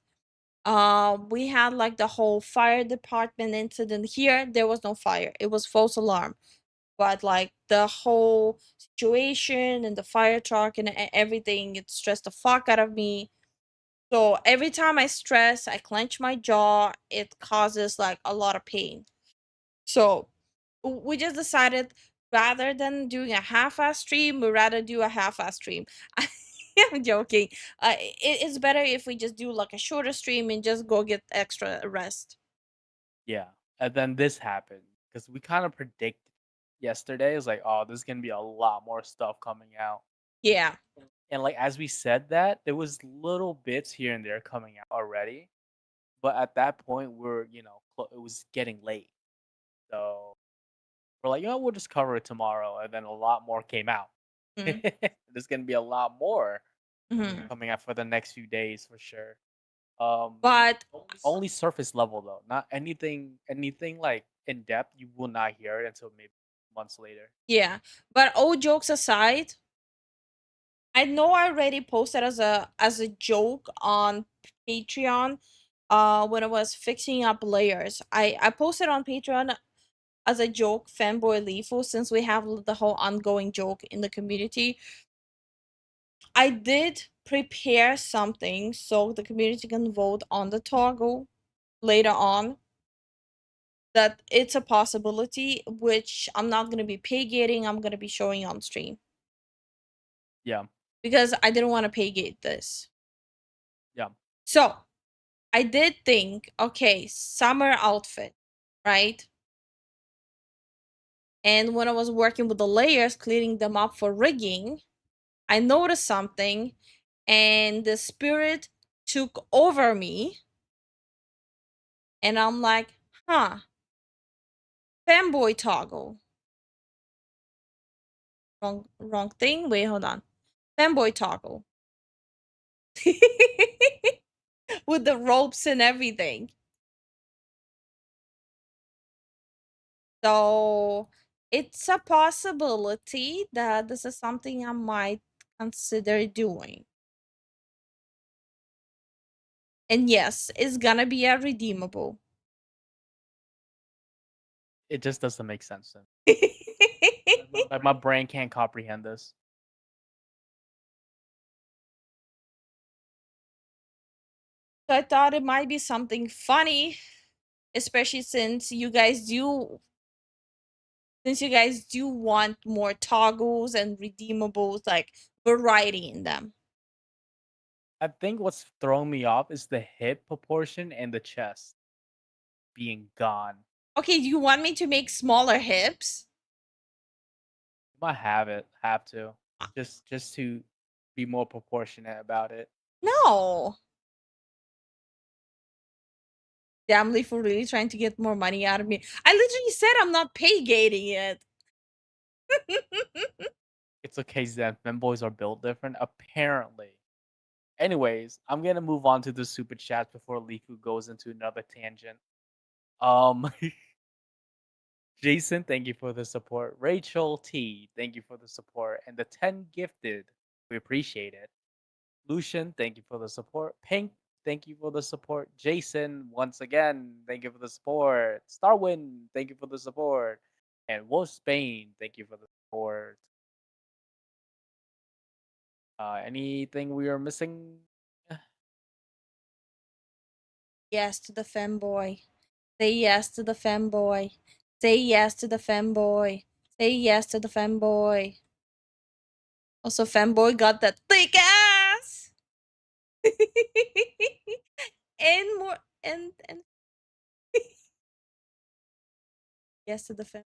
We had like the whole fire department incident here. There was no fire. It was false alarm. But like the whole situation and the fire truck and everything, it stressed the fuck out of me. So every time I stress, I clench my jaw. It causes like a lot of pain. So we just decided rather than doing a half-ass stream, we'd rather do a half-ass stream. I'm joking. It's better if we just do like a shorter stream and just go get extra rest. Yeah. And then this happened because we kind of predicted yesterday. It's like, oh, there's gonna be a lot more stuff coming out. Yeah. And like as we said that, there was little bits here and there coming out already. But at that point, it was getting late. So we're like, we'll just cover it tomorrow. And then a lot more came out. Mm. There's gonna be a lot more Mhm. coming out for the next few days for sure. But Only surface level though, not anything like in depth. You will not hear it until maybe months later. yeah, but all jokes aside, I know I already posted as a joke on Patreon when I was fixing up layers. I posted on Patreon as a joke fanboy Lifu since we have the whole ongoing joke in the community. I did prepare something so the community can vote on the toggle later on. That it's a possibility, which I'm not gonna be pay gating. I'm gonna be showing on stream Yeah, because I didn't want to pay gate this. yeah. So I did think, okay, summer outfit, right? And when I was working with the layers, cleaning them up for rigging, I noticed something, and the spirit took over me. And I'm like, huh, fanboy toggle. Wrong thing. Wait, hold on. Fanboy toggle. With the ropes and everything. So it's a possibility that this is something I might consider doing. And yes, it's gonna be a redeemable. It just doesn't make sense. Then. Like my brain can't comprehend this. So I thought it might be something funny, especially since you guys do want more toggles and redeemables, like variety in them. I think what's throwing me off is the hip proportion and the chest being gone. Okay, do you want me to make smaller hips? I have to, just to be more proportionate about it. No. Damn Lifu really trying to get more money out of me. I literally said I'm not pay gating it. It's okay, Zen. Femboys are built different, apparently. Anyways, I'm gonna move on to the super chat before Lifu goes into another tangent. Jason, thank you for the support. Rachel T, thank you for the support. And the 10 gifted, we appreciate it. Lucian, thank you for the support. Pink, thank you for the support. Jason, once again, thank you for the support. Starwin, thank you for the support. And Wolf Spain, thank you for the support. Anything we are missing? Yes to the femboy. Say yes to the femboy. Say yes to the femboy. Say yes to the femboy. Also, femboy got that thick ass. And more and yes to the fem.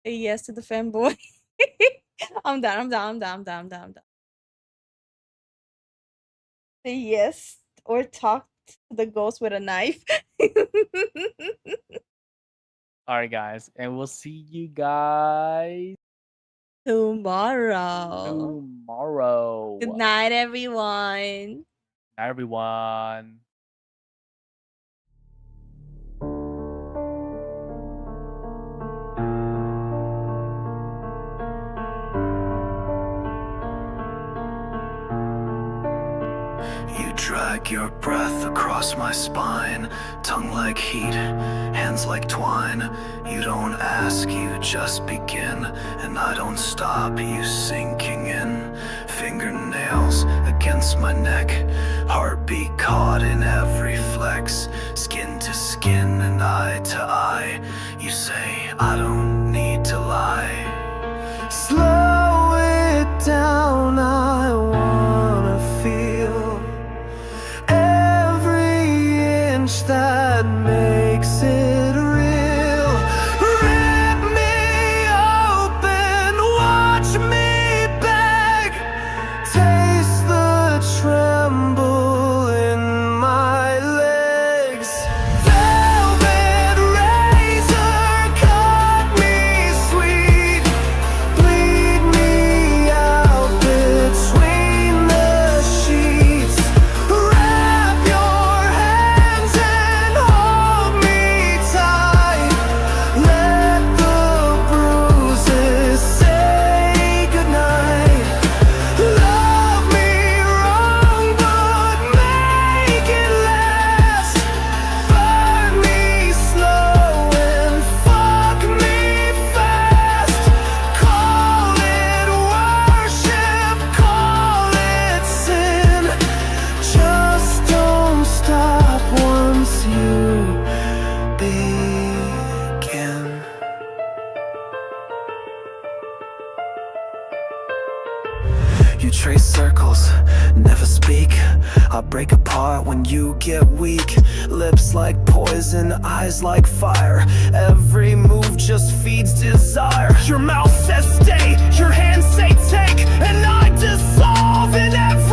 Say yes to the femboy. I'm done. Say yes or talk to the ghost with a knife. Alright, guys. And we'll see you guys Tomorrow. tomorrow. Good night, everyone. Bye, everyone. You drag your breath across my spine, tongue like heat, hands like twine. You don't ask, you just begin, and I don't stop you sinking in. Fingernails against my neck, heartbeat caught in every flex, skin to skin and eye to eye. You say I don't need to lie. Slow it down, I wanna feel every inch that makes it real. Rip me open, watch me beg, taste the tremble in my legs. Velvet razor cut me sweet, bleed me out between the sheets. Wrap your hands and hold me tight. Let the bruises say goodnight. Love me wrong, but make it last. Burn me slow and fuck me fast. Call it worship, call it sin. Just don't stop once you begin. You trace circles, never speak. I break apart when you get weak. Lips like poison, eyes like fire. Every move just feeds desire. Your mouth says stay, your hands say take, and I dissolve in every